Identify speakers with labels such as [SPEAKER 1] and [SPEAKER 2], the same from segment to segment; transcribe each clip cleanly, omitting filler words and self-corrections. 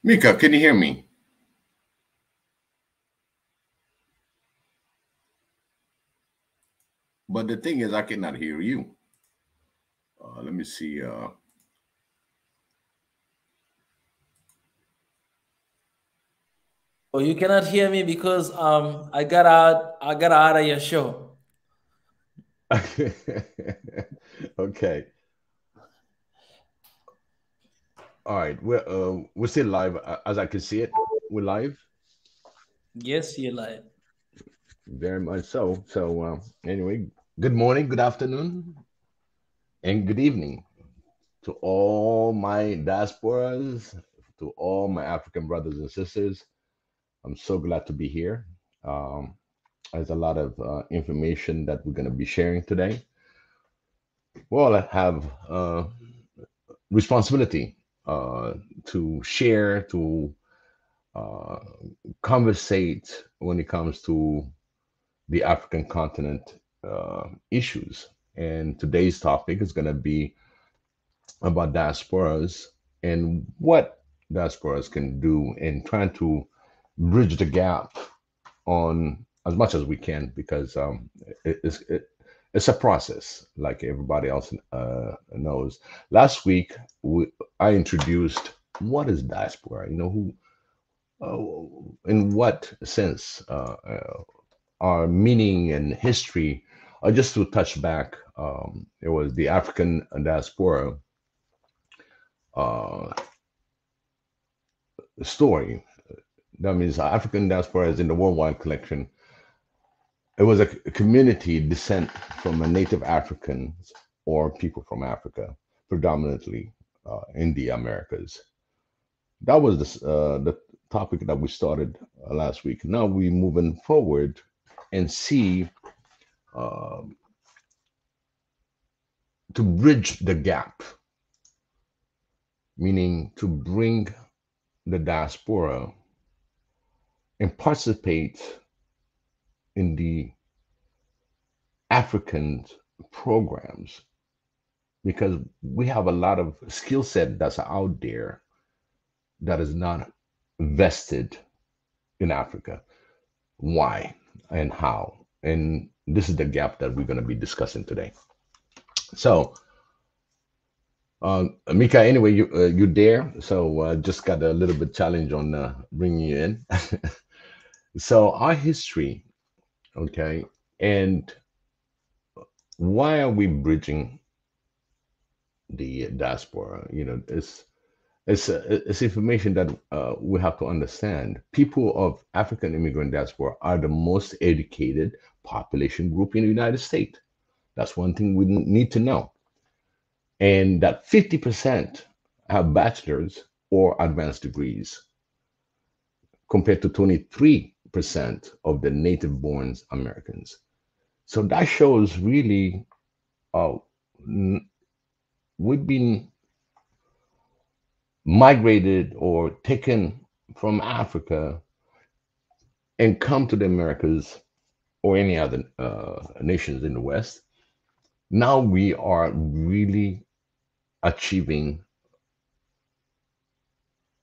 [SPEAKER 1] Mika, can you hear me? But the thing is, I cannot hear you. Let me see.
[SPEAKER 2] Oh, you cannot hear me because I got out of your show.
[SPEAKER 3] Okay. All right. We're still live, as I can see it. We're live,
[SPEAKER 2] Yes, you're like.
[SPEAKER 3] very much so. So anyway, good morning, good afternoon, and good evening to all my diasporas, to all my African brothers and sisters. I'm so glad to be here. Um, there's a lot of information that we're going to be sharing today. Well, I have responsibility uh, to share, to uh, conversate when it comes to the African continent issues. And today's topic is going to be about diasporas and what diasporas can do in trying to bridge the gap on as much as we can, because it's a process, like everybody else knows. Last week, I introduced what is diaspora. In what sense our meaning and history. Just to touch back, it was the African diaspora uh, story. That means African diaspora is in the worldwide collection. It was a community descent from a native Africans or people from Africa, predominantly in the Americas. That was the topic that we started last week. Now we're moving forward and see uh, to bridge the gap, meaning to bring the diaspora and participate in the African programs, because we have a lot of skill set that's out there that is not vested in Africa. Why and how? And this is the gap that we're going to be discussing today. So, Mika, anyway, you there? So just got a little bit challenge on bringing you in. So our history, okay, and why are we bridging the diaspora? It's information that we have to understand. People of African immigrant diaspora are the most educated population group in the United States. That's one thing we need to know. And that 50% have bachelor's or advanced degrees, compared to 23% of the native born Americans. So that shows really uh, we've been migrated or taken from Africa and come to the Americas or any other nations in the West. Now we are really achieving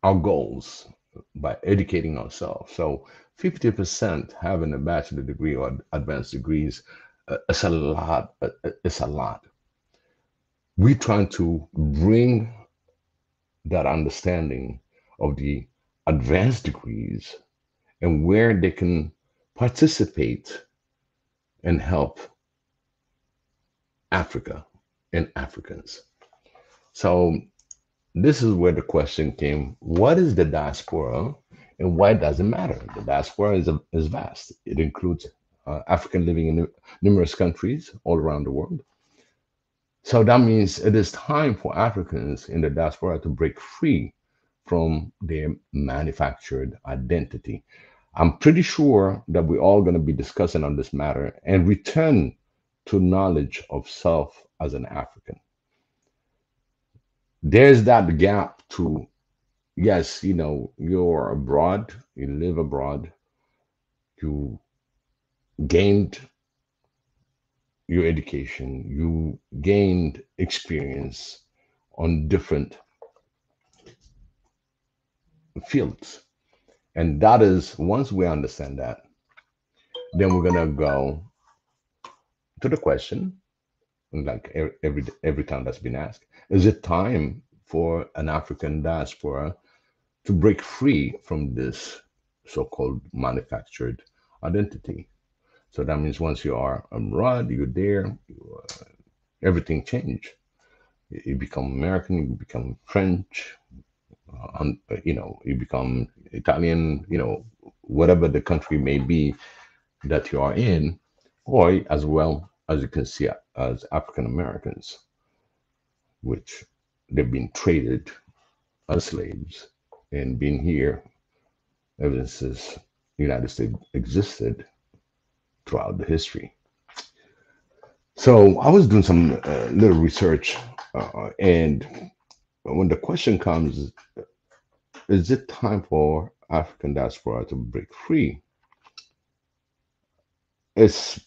[SPEAKER 3] our goals by educating ourselves. So 50% having a bachelor degree or advanced degrees, it's a lot. It's a lot. We're trying to bring that understanding of the advanced degrees and where they can participate and help Africa and Africans. So this is where the question came: what is the diaspora, and why does it matter? The diaspora is vast. It includes African living in numerous countries all around the world. So that means it is time for Africans in the diaspora to break free from their manufactured identity. I'm pretty sure that we're all going to be discussing on this matter and return to knowledge of self as an African. There's that gap to, yes, you're abroad, you live abroad, you gained your education, you gained experience on different fields. And that is, once we understand that, then we're gonna go to the question, like every time that's been asked, is it time for an African diaspora to break free from this so-called manufactured identity? So that means once you are abroad, you're there, everything change. You become American, you become French, you become Italian, whatever the country may be that you are in, or as well as you can see as African Americans, which they've been traded as slaves and been here ever since the United States existed throughout the history. So I was doing some little research, and when the question comes, is it time for African diaspora to break free? It's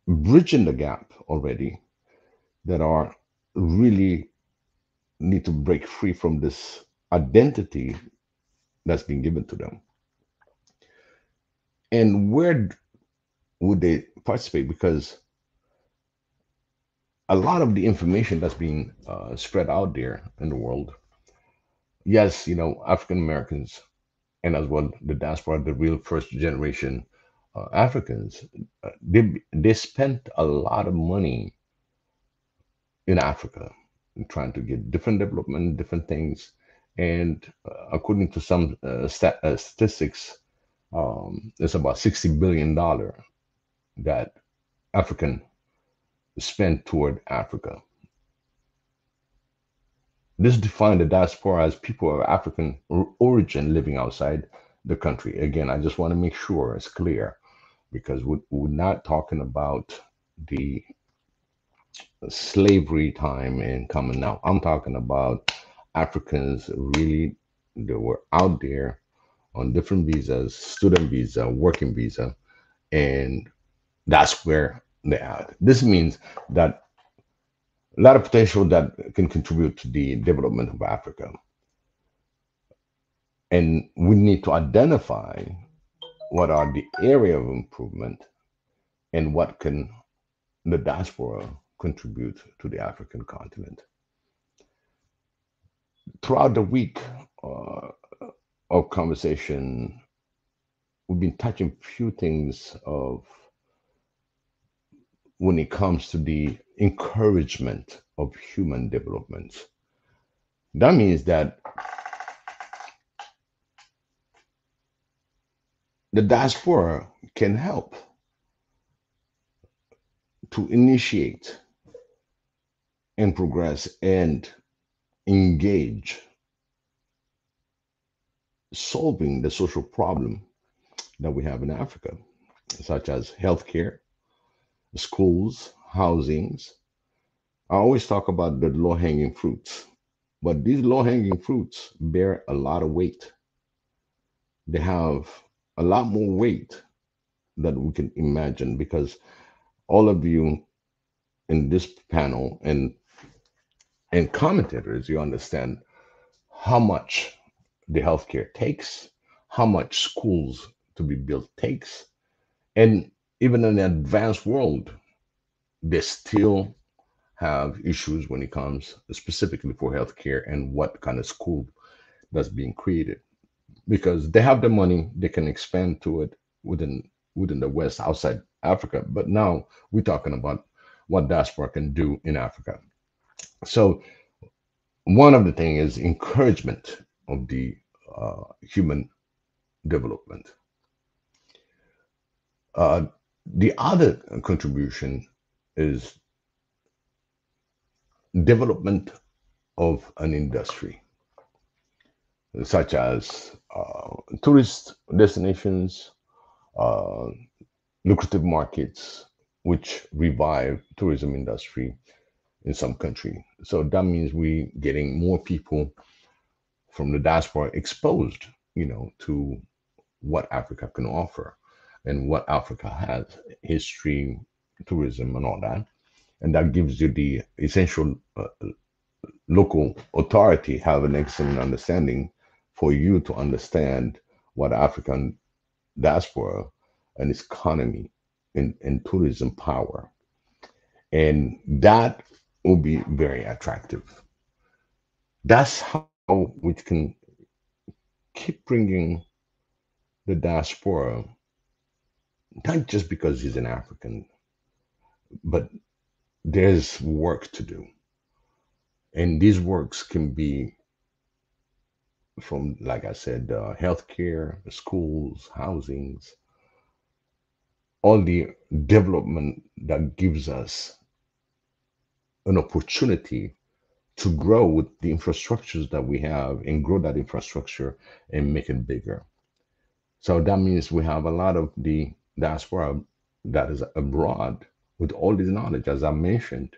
[SPEAKER 3] bridging the gap already that are really need to break free from this identity that's been given to them. And where would they participate? Because a lot of the information that's being spread out there in the world, yes, African Americans and as well the diaspora, the real first generation Africans, they spent a lot of money in Africa trying to get different development, different things. And according to some statistics, it's about $60 billion that African spent toward Africa. This defined the diaspora as people of African origin living outside the country. Again, I just want to make sure it's clear, because we're not talking about the slavery time and coming out. I'm talking about Africans really that were out there on different visas, student visa, working visa, and that's where they are. This means that a lot of potential that can contribute to the development of Africa. And we need to identify what are the area of improvement and what can the diaspora contribute to the African continent. Throughout the week of conversation, we've been touching a few things of when it comes to the encouragement of human development. That means that the diaspora can help to initiate and progress and engage solving the social problem that we have in Africa, such as healthcare, schools, housings. I always talk about the low-hanging fruits, but these low-hanging fruits bear a lot of weight. They have a lot more weight than we can imagine, because all of you in this panel and commentators, you understand how much the healthcare takes, how much schools to be built takes, and even in the advanced world, they still have issues when it comes specifically for healthcare and what kind of school that's being created, because they have the money, they can expand to it within the West, outside Africa. But now we're talking about what diaspora can do in Africa. So one of the things is encouragement of the human development. The other contribution is development of an industry, such as tourist destinations, lucrative markets, which revive tourism industry in some country. So that means we getting more people from the diaspora exposed, to what Africa can offer and what Africa has, history, tourism, and all that. And that gives you the essential local authority have an excellent understanding for you to understand what African diaspora and its economy and tourism power. And that will be very attractive. That's how we can keep bringing the diaspora, not just because he's an African, but there's work to do. And these works can be from, like I said, healthcare, schools, housings, all the development that gives us an opportunity to grow with the infrastructures that we have and grow that infrastructure and make it bigger. So that means we have a lot of the diaspora that is abroad with all this knowledge. As I mentioned,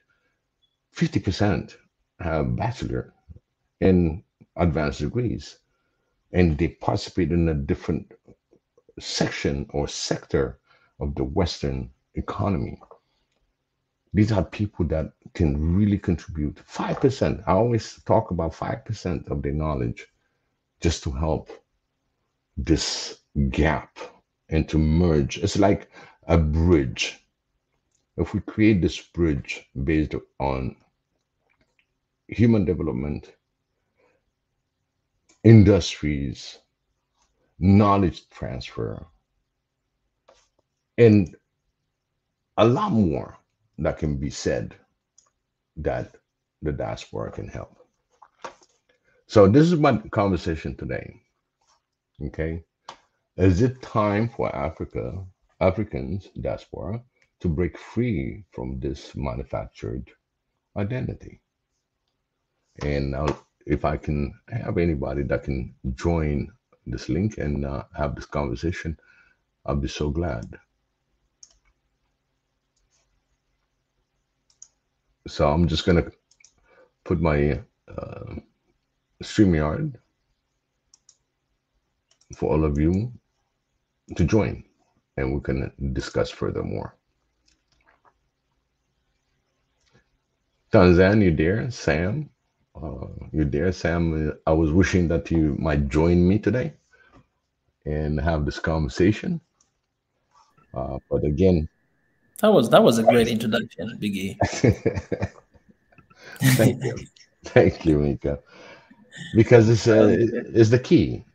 [SPEAKER 3] 50% have bachelor and advanced degrees, and they participate in a different section or sector of the Western economy. These are people that can really contribute 5%. I always talk about 5% of their knowledge just to help this gap and to merge. It's like a bridge. If we create this bridge based on human development, industries, knowledge transfer, and a lot more that can be said that the diaspora can help. So this is my conversation today. Okay. Is it time for Africans, diaspora, to break free from this manufactured identity? And if I can have anybody that can join this link and have this conversation, I'll be so glad. So I'm just going to put my StreamYard for all of you to join, and we can discuss furthermore. Tanzan, you there? Sam, you there? Sam, I was wishing that you might join me today and have this conversation. But again,
[SPEAKER 2] that was a great introduction, Biggie.
[SPEAKER 3] Thank you, Mika. Because it's the key.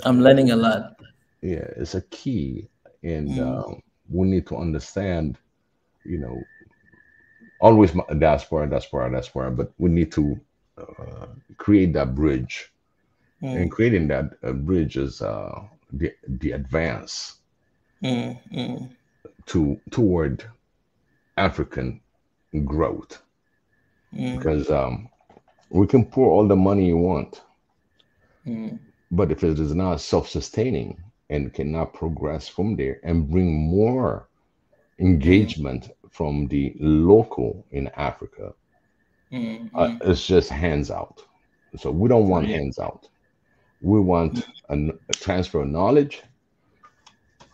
[SPEAKER 2] I'm learning a lot.
[SPEAKER 3] Yeah, it's a key, and we need to understand. Always diaspora, but we need to create that bridge, and creating that bridge is the advance toward African growth, because we can pour all the money you want, but if it is not self-sustaining and cannot progress from there and bring more engagement from the local in Africa, it's just hands out. So we don't want hands out. We want a transfer of knowledge,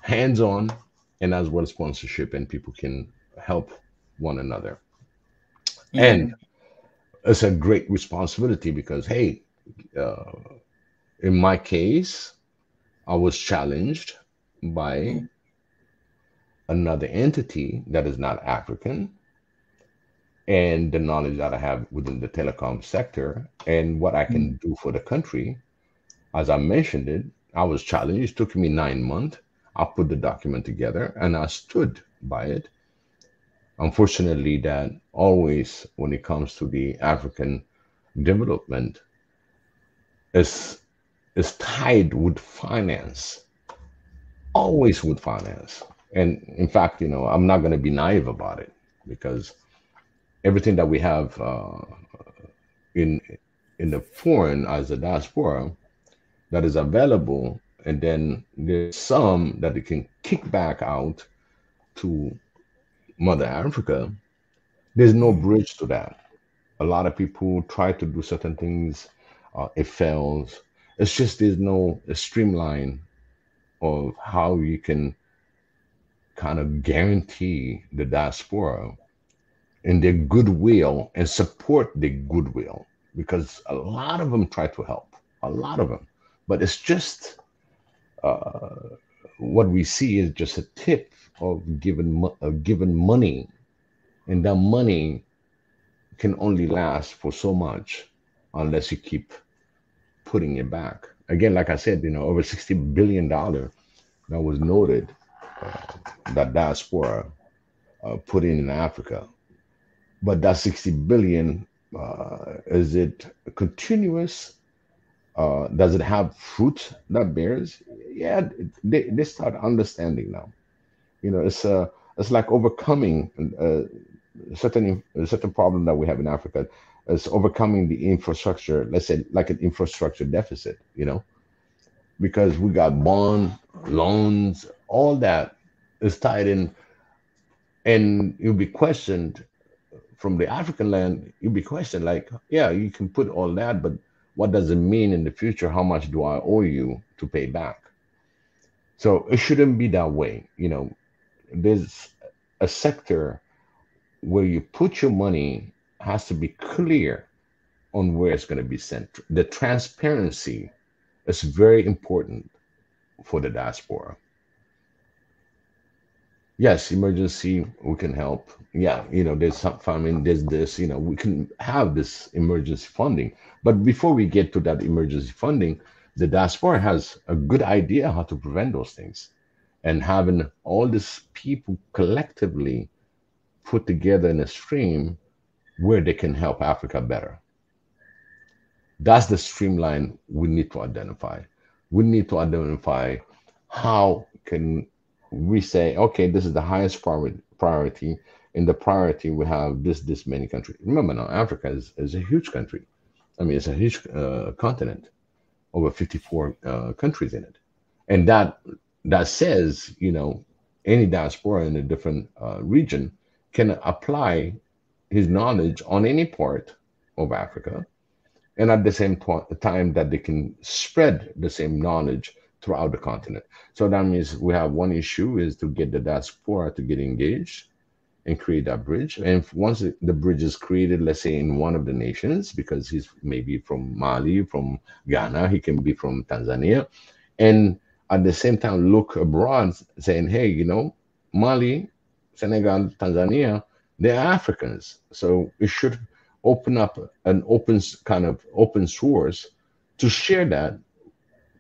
[SPEAKER 3] hands on, and as well sponsorship, and people can help one another. And it's a great responsibility because, hey, in my case, I was challenged by another entity that is not African, and the knowledge that I have within the telecom sector and what I can do for the country. As I mentioned it, I was challenged. It took me 9 months. I put the document together and I stood by it. Unfortunately, that always, when it comes to the African development, is tied with finance, always with finance. And in fact, I'm not going to be naive about it, because everything that we have in the foreign as a diaspora that is available, and then there's some that it can kick back out to Mother Africa. There's no bridge to that. A lot of people try to do certain things, it fails. It's just there's no streamline of how you can kind of guarantee the diaspora and their goodwill and support their goodwill, because a lot of them try to help. A lot of them. But it's just what we see is just a tip of given money, and that money can only last for so much unless you keep putting it back. Again, like I said, over $60 billion that was noted that diaspora put in Africa. But that 60 billion, is it continuous? Does it have fruit that bears? Yeah, they start understanding now. It's like overcoming a certain problem that we have in Africa. It's overcoming the infrastructure, let's say like an infrastructure deficit, because we got bond loans, all that is tied in, and you'll be questioned from the African land. You'll be questioned like, yeah, you can put all that, but what does it mean in the future? How much do I owe you to pay back? So it shouldn't be that way. There's a sector where you put your money has to be clear on where it's going to be sent. The transparency is very important for the diaspora. Yes, emergency, we can help. Yeah, there's some famine, there's this, we can have this emergency funding. But before we get to that emergency funding, the diaspora has a good idea how to prevent those things. And having all these people collectively put together in a stream where they can help Africa better. That's the streamline we need to identify. We need to identify how can we say, okay, this is the highest priority. In the priority, we have this many countries. Remember now, Africa is a huge country. I mean, it's a huge continent, over 54 countries in it. And that says, any diaspora in a different region can apply his knowledge on any part of Africa, and at the same time that they can spread the same knowledge throughout the continent. So that means we have one issue is to get the diaspora to get engaged and create that bridge. And once the bridge is created, let's say in one of the nations, because he's maybe from Mali, from Ghana, he can be from Tanzania, and at the same time look abroad saying, hey, Mali, Senegal, Tanzania, they're Africans. So it should open up an open source to share that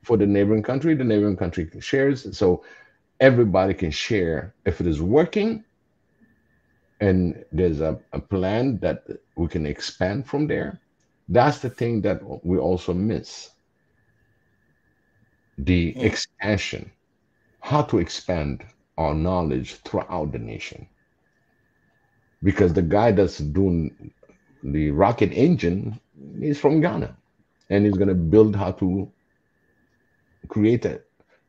[SPEAKER 3] for the neighboring country shares, so everybody can share if it is working, and there's a plan that we can expand from there. That's the thing that we also miss, the expansion, how to expand our knowledge throughout the nation. Because the guy that's doing the rocket engine is from Ghana, and he's going to build how to create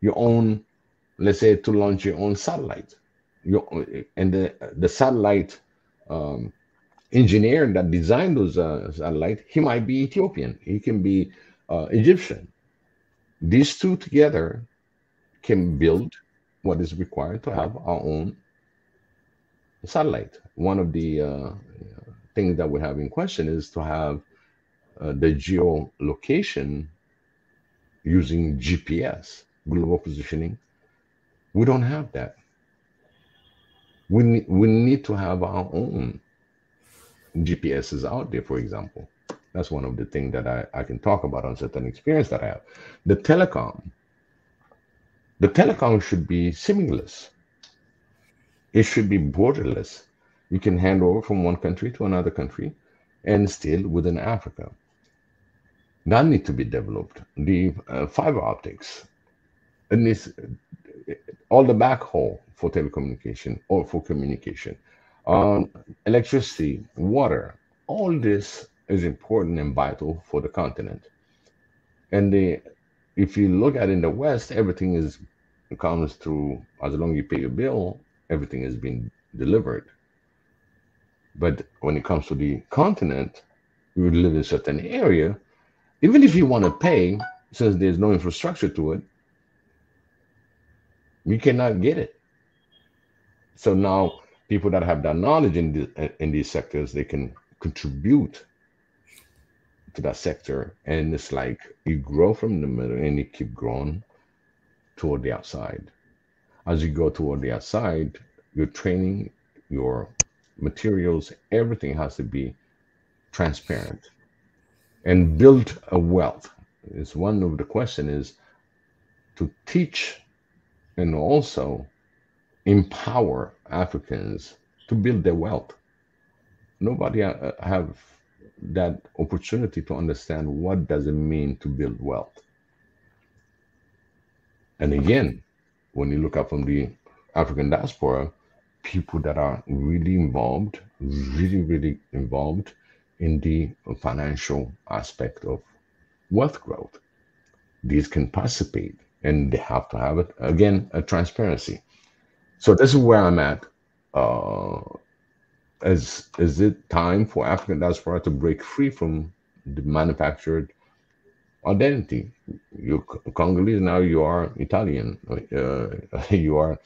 [SPEAKER 3] your own, let's say, to launch your own satellite. And the satellite engineer that designed those satellites, he might be Ethiopian, he can be Egyptian. These two together can build what is required to have our own satellite. One of the things that we have in question is to have the geolocation using GPS, global positioning. We don't have that. We need to have our own GPSs out there, for example. That's one of the things that I can talk about on certain experience that I have. The telecom should be seamless. It should be borderless. You can hand over from one country to another country and still within Africa. That needs to be developed. The fiber optics, it needs all the backhaul for telecommunication or for communication, electricity, water. All this is important and vital for the continent. And if you look at in the West, everything comes through, as long as you pay your bill, everything is being delivered. But when it comes to the continent, you live in a certain area, even if you want to pay, since there's no infrastructure to it, you cannot get it. So now people that have that knowledge in these sectors, they can contribute to that sector, and it's like you grow from the middle and you keep growing toward the outside. As you go toward the outside, your training, your materials, everything has to be transparent and build a wealth. Is one of the question is to teach and also empower Africans to build their wealth. Nobody have that opportunity to understand what does it mean to build wealth. And again, when you look up from the African diaspora, people that are really involved in the financial aspect of wealth growth. These can participate, and they have to have it again a transparency. So this is where I'm at. Uh, is it time for African diaspora to break free from the manufactured identity? You're Congolese, now you are Italian. You are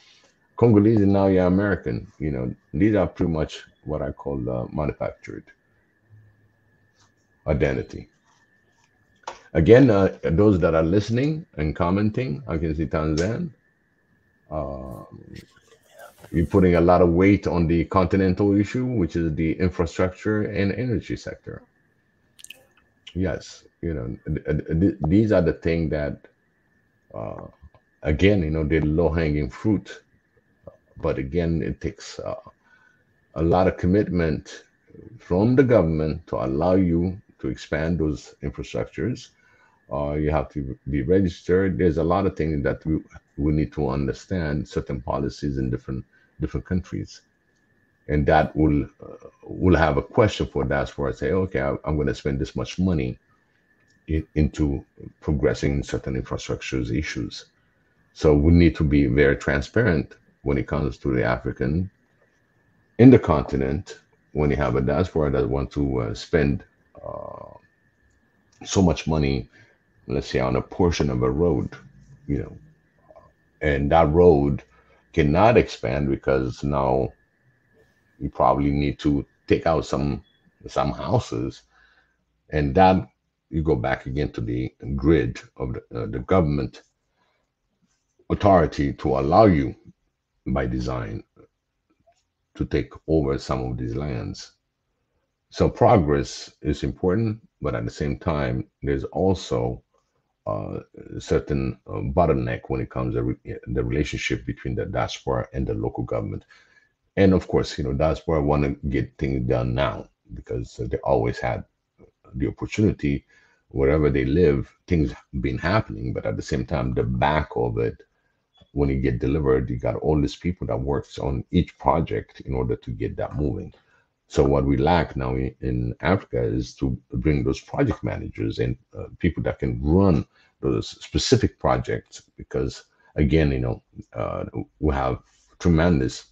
[SPEAKER 3] Congolese, and now you're American. You know, these are pretty much what I call manufactured identity. Again, those that are listening and commenting, I can see Tanzan. Uh, you're putting a lot of weight on the continental issue, which is the infrastructure and energy sector. Yes, you know, these are the things that, uh, again, you know, they're low-hanging fruit. But again, it takes a lot of commitment from the government to allow you to expand those infrastructures. You have to be registered. There's a lot of things that we need to understand, certain policies in different countries, and that will have a question for diaspora. Say, okay, I'm going to spend this much money into progressing certain infrastructures issues. So we need to be very transparent when it comes to the African in the continent. When you have a diaspora that want to spend uh, so much money, let's say on a portion of a road, you know, and that road cannot expand because now you probably need to take out some houses, and that you go back again to the grid of the government authority to allow you by design to take over some of these lands. So progress is important, but at the same time, there's also uh, certain bottleneck when it comes to the relationship between the diaspora and the local government. And of course, you know, diaspora want to get things done now because they always had the opportunity wherever they live, things been happening. But at the same time, the back of it, when you get delivered, you got all these people that works on each project in order to get that moving. So what we lack now in Africa is to bring those project managers and people that can run those specific projects, because again, you know, we have tremendous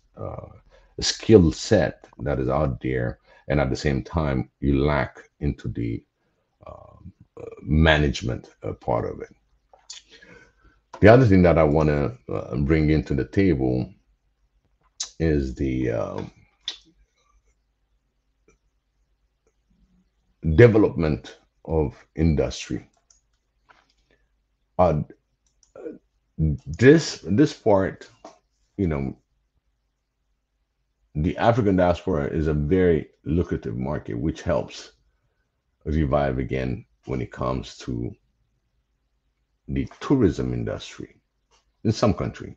[SPEAKER 3] skill set that is out there, and at the same time, you lack into the management part of it. The other thing that I want to bring into the table is the development of industry. Uh, this part, you know, the African diaspora is a very lucrative market, which helps revive again when it comes to the tourism industry in some country.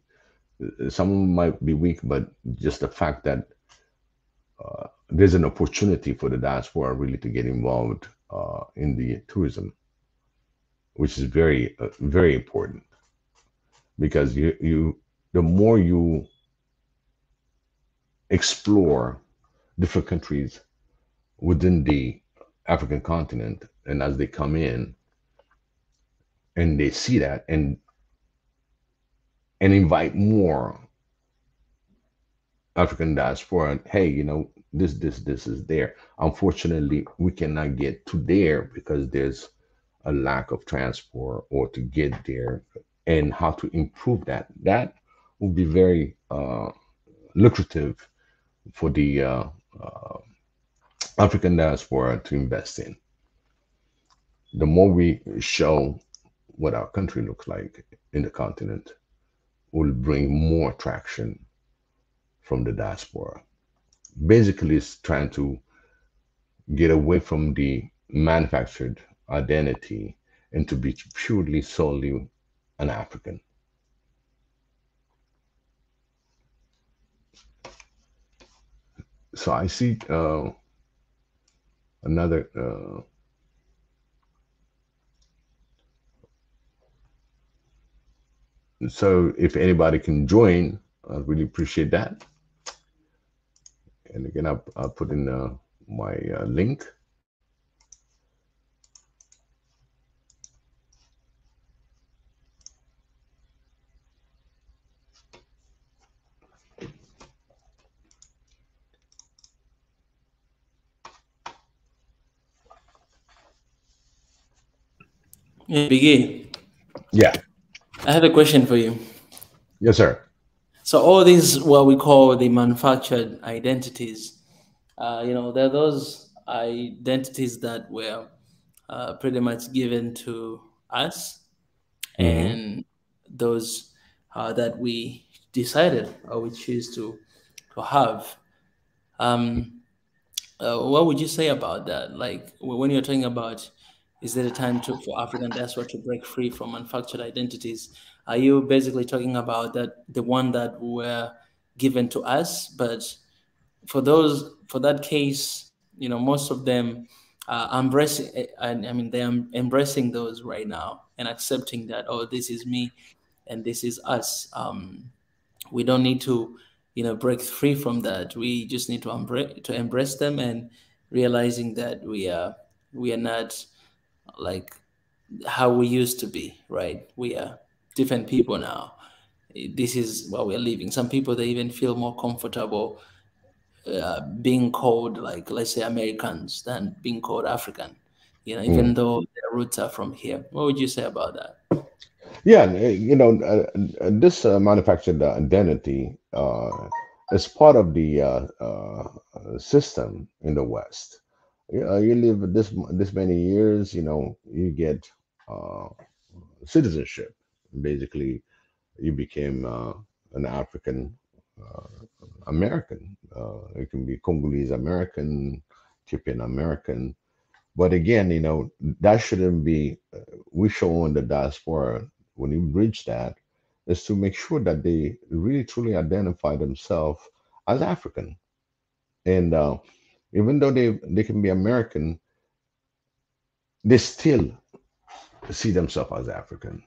[SPEAKER 3] Some might be weak, but just the fact that there's an opportunity for the diaspora really to get involved in the tourism, which is very important, because the more you explore different countries within the African continent, and as they come in and they see that and invite more African diaspora, hey, you know, this is there. Unfortunately, we cannot get to there because there's a lack of transport or to get there, and how to improve that. That will be very lucrative for the African diaspora to invest in. the more we show what our country looks like in the continent, will bring more traction from the diaspora. Basically, it's trying to get away from the manufactured identity and to be purely solely an African. So I see another. So if anybody can join, I really appreciate that. And again, I'll put in my link.
[SPEAKER 2] Yeah, Biggie,
[SPEAKER 3] Yeah.
[SPEAKER 2] I have a question for you.
[SPEAKER 3] Yes, sir.
[SPEAKER 2] So all these what we call the manufactured identities, there are those identities that were pretty much given to us,
[SPEAKER 3] Mm-hmm.
[SPEAKER 2] and those that we decided or we choose to have. Um, what would you say about that? Like when you're talking about, is there a time for African diaspora to break free from manufactured identities? Are you basically talking about that the one that were given to us? But for that case, most of them are embracing. I mean, they are embracing those right now and accepting that, oh, this is me and this is us. We don't need to break free from that. We just need to embrace them and realizing that we are not like how we used to be, right? We are different people now. This is what we're living. Some people, they even feel more comfortable being called, like, let's say, Americans than being called African, even
[SPEAKER 3] Mm.
[SPEAKER 2] though their roots are from here. What would you say about that?
[SPEAKER 3] Yeah, this manufactured identity is part of the system in the West. You live this many years, you get uh, citizenship. Basically, you became an African American. It can be Congolese American, Ethiopian American. But again, that shouldn't be, we show in the diaspora, when you bridge that, is to make sure that they really truly identify themselves as African. And even though they can be American, they still see themselves as African.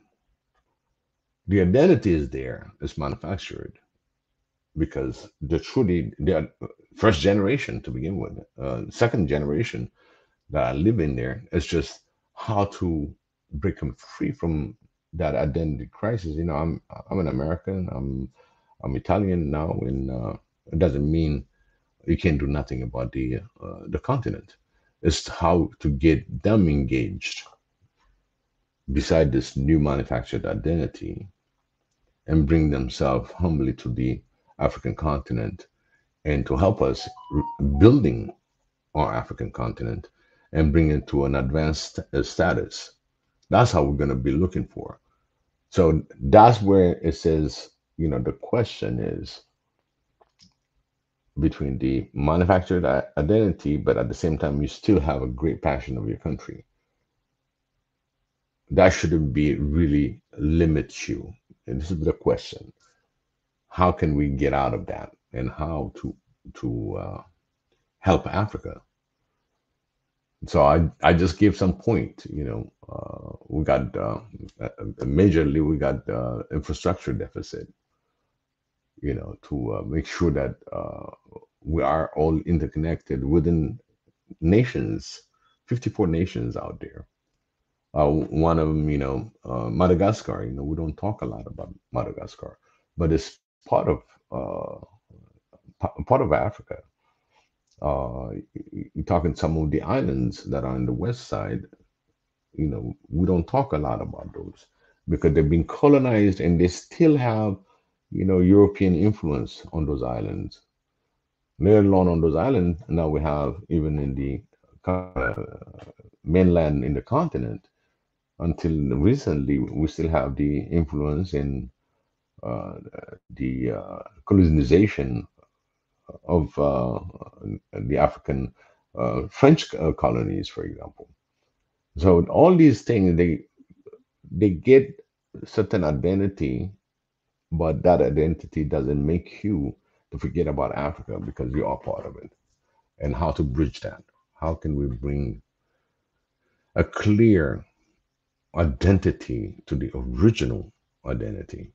[SPEAKER 3] The identity is there, it's manufactured because they're first generation to begin with. Second generation that I live in there. It's just how to break them free from that identity crisis. I'm an American. I'm Italian now, and it doesn't mean you can't do nothing about the continent. It's how to get them engaged beside this new manufactured identity and bring themselves humbly to the African continent and to help us building our African continent and bring it to an advanced status. That's how we're going to be looking for. So that's where it says, the question is between the manufactured identity, but at the same time, you still have a great passion of your country. That shouldn't be really limit you. And this is the question: how can we get out of that, and how to help Africa? So I just gave some point. We got majorly we got infrastructure deficit. To make sure that we are all interconnected within nations, 54 nations out there. One of them, Madagascar. We don't talk a lot about Madagascar, but it's uh, part of Africa. You're talking some of the islands that are on the west side. We don't talk a lot about those because they've been colonized and they still have, European influence on those islands. Let alone on those islands, now we have even in the mainland in the continent. Until recently, we still have the influence in the colonization of the African French colonies, for example. So all these things, they get certain identity, but that identity doesn't make you to forget about Africa because you are part of it. And how to bridge that? How can we bring a clear identity to the original identity,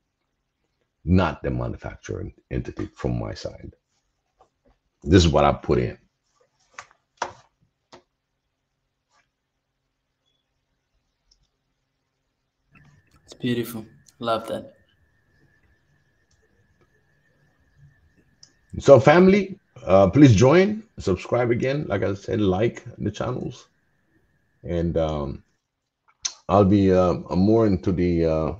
[SPEAKER 3] not the manufacturing entity from my side? This is what I put in.
[SPEAKER 2] It's beautiful. Love that.
[SPEAKER 3] So family, please join, subscribe again. Like I said, like the channels. And I'll be more into the,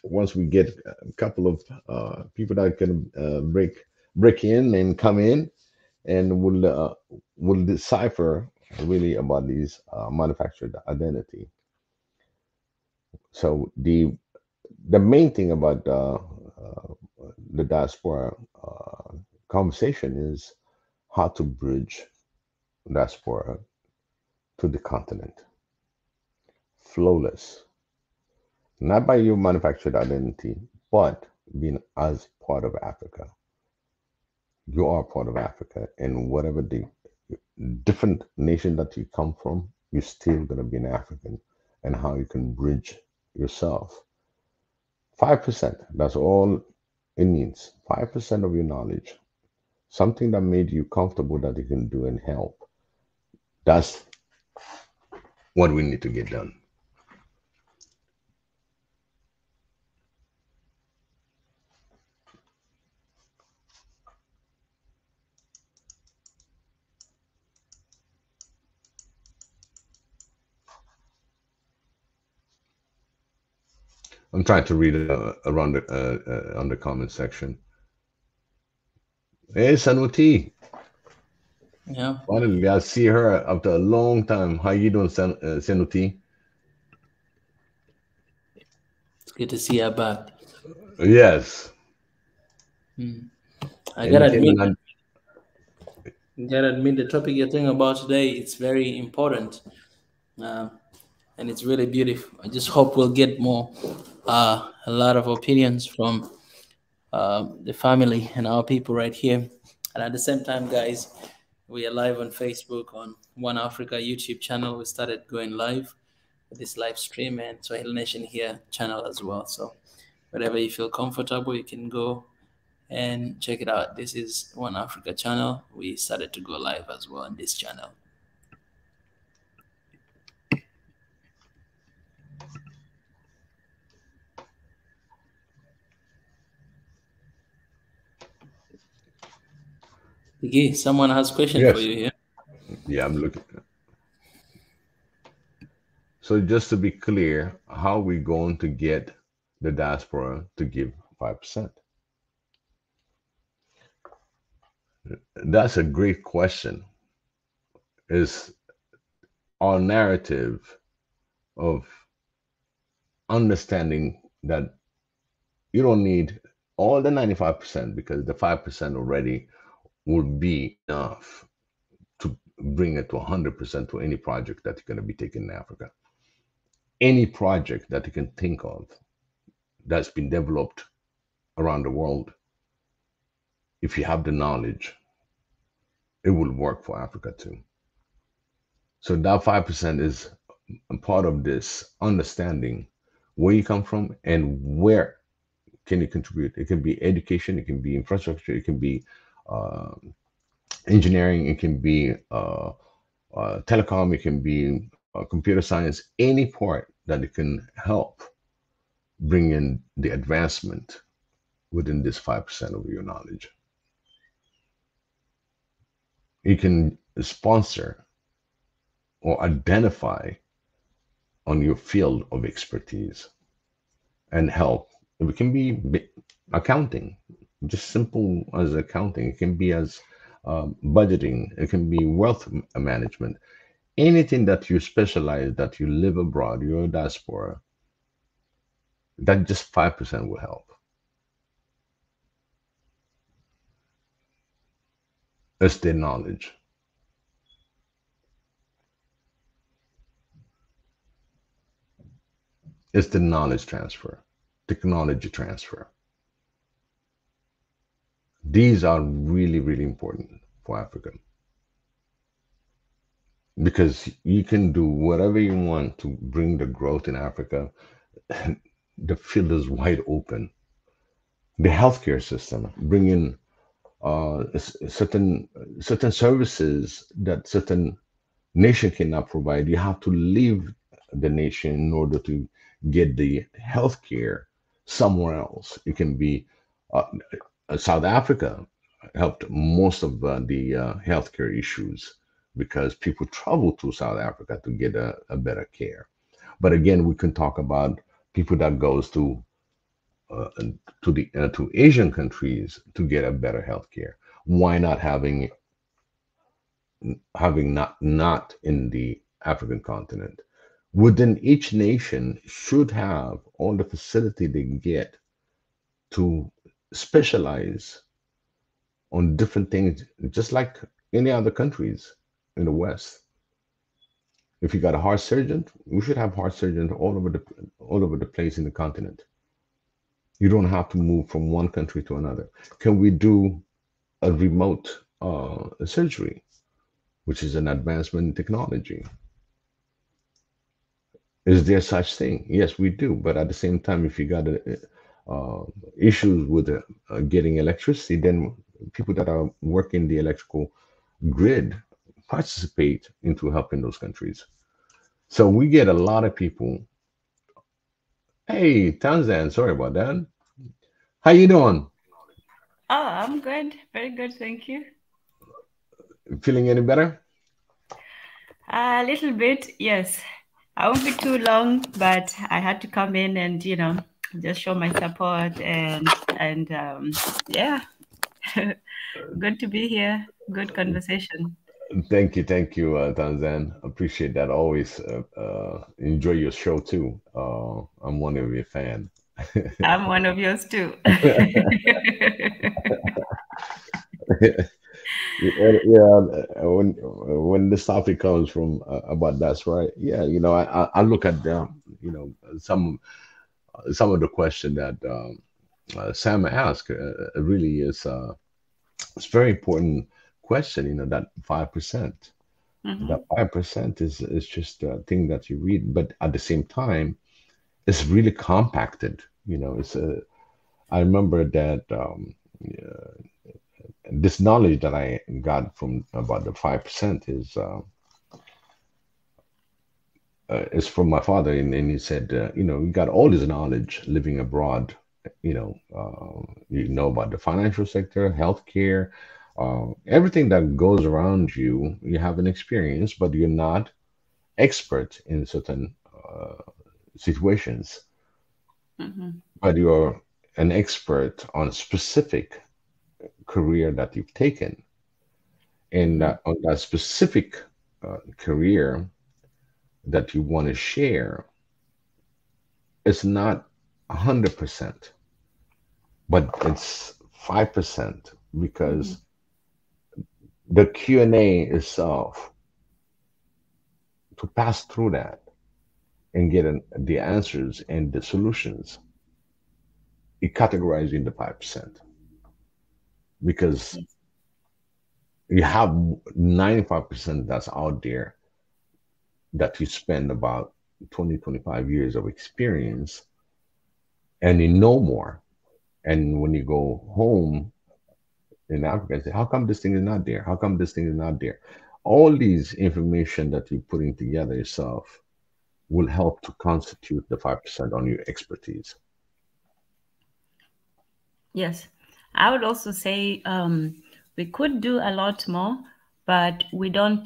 [SPEAKER 3] once we get a couple of people that can break in and come in, and we'll decipher really about these manufactured identity. So the main thing about the diaspora conversation is how to bridge diaspora to the continent, flawless, not by your manufactured identity, but being as part of Africa. You are part of Africa, and whatever the different nation that you come from, you're still going to be an African, and how you can bridge yourself. 5%, that's all it needs. 5% of your knowledge, something that made you comfortable that you can do and help. That's what we need to get done. I'm trying to read around on the comment section. Hey, Sanuti.
[SPEAKER 2] Yeah.
[SPEAKER 3] Finally, I see her after a long time. How you doing, Sanuti?
[SPEAKER 2] It's good to see you back.
[SPEAKER 3] Yes.
[SPEAKER 2] I gotta admit, the topic you're talking about today, it's very important. And it's really beautiful. I just hope we'll get more, a lot of opinions from the family and our people right here. And at the same time, guys, we are live on Facebook on One Africa YouTube channel. We started going live with this live stream, and Swahili Nation here channel as well. So wherever you feel comfortable, you can go and check it out. This is One Africa channel. We started to go live as well on this channel. Okay, someone has a question for you here.
[SPEAKER 3] Yeah, I'm looking. So just to be clear, how are we going to get the diaspora to give 5%? That's a great question. Is our narrative of understanding that you don't need all the 95%, because the 5% already would be enough to bring it to 100% to any project that you're going to be taking in Africa. Any project that you can think of that's been developed around the world, if you have the knowledge, it will work for Africa too. So that 5% is a part of this understanding where you come from and where can you contribute. It can be education, it can be infrastructure, it can be engineering, it can be telecom, it can be computer science, any part that it can help bring in the advancement within this 5% of your knowledge. You can sponsor or identify on your field of expertise and help. It can be accounting, just simple as accounting. It can be as budgeting. It can be wealth management. anything that you specialize, that you live abroad, you're a diaspora, that just 5% will help. It's the knowledge. It's the knowledge transfer, technology transfer. These are really, really important for Africa, because you can do whatever you want to bring the growth in Africa. The field is wide open. The healthcare system, bringing certain services that certain nation cannot provide. You have to leave the nation in order to get the healthcare somewhere else. It can be South Africa helped most of the healthcare issues because people travel to South Africa to get a better care. But again, we can talk about people that goes to Asian countries to get a better healthcare. Why not having not in the African continent? Within each nation should have all the facility they get to specialize on different things, just like any other countries in the West. If you got a heart surgeon, we should have heart surgeons all over the place in the continent. You don't have to move from one country to another. Can we do a remote surgery, which is an advancement in technology? Is there such thing? Yes, we do. But at the same time, if you got issues with getting electricity, then people that are working the electrical grid participate into helping those countries. So we get a lot of people. Hey, Tanzan, sorry about that. How you doing?
[SPEAKER 4] Oh, I'm good. Very good, thank you.
[SPEAKER 3] Feeling any better?
[SPEAKER 4] A little bit, yes. I won't be too long, but I had to come in and, just show my support and yeah, good to be here. Good conversation.
[SPEAKER 3] Thank you, Tanzan. Appreciate that. Always enjoy your show too. I'm one of your fan.
[SPEAKER 4] I'm one of yours too.
[SPEAKER 3] Yeah, when this topic comes from about that's right. Yeah, I look at some of the question that Sam asked. Really is it's very important question. That 5%. That 5% is just a thing that you read, but at the same time, it's really compacted. It's I remember that this knowledge that I got from about the 5% is from my father, and he said, we got all this knowledge living abroad. You know about the financial sector, healthcare, everything that goes around you. You have an experience, but you're not expert in certain situations. But you're an expert on a specific career that you've taken, and on that specific career that you want to share, it's not 100%, but it's 5%, because the Q&A itself, to pass through that and get the answers and the solutions, it categorizes in the 5%, because you have 95% that's out there that you spend about 20-25 years of experience, and you know more. And when you go home in Africa, you say, how come this thing is not there? How come this thing is not there? All these information that you're putting together yourself will help to constitute the 5% on your expertise.
[SPEAKER 4] Yes. I would also say we could do a lot more, but we're not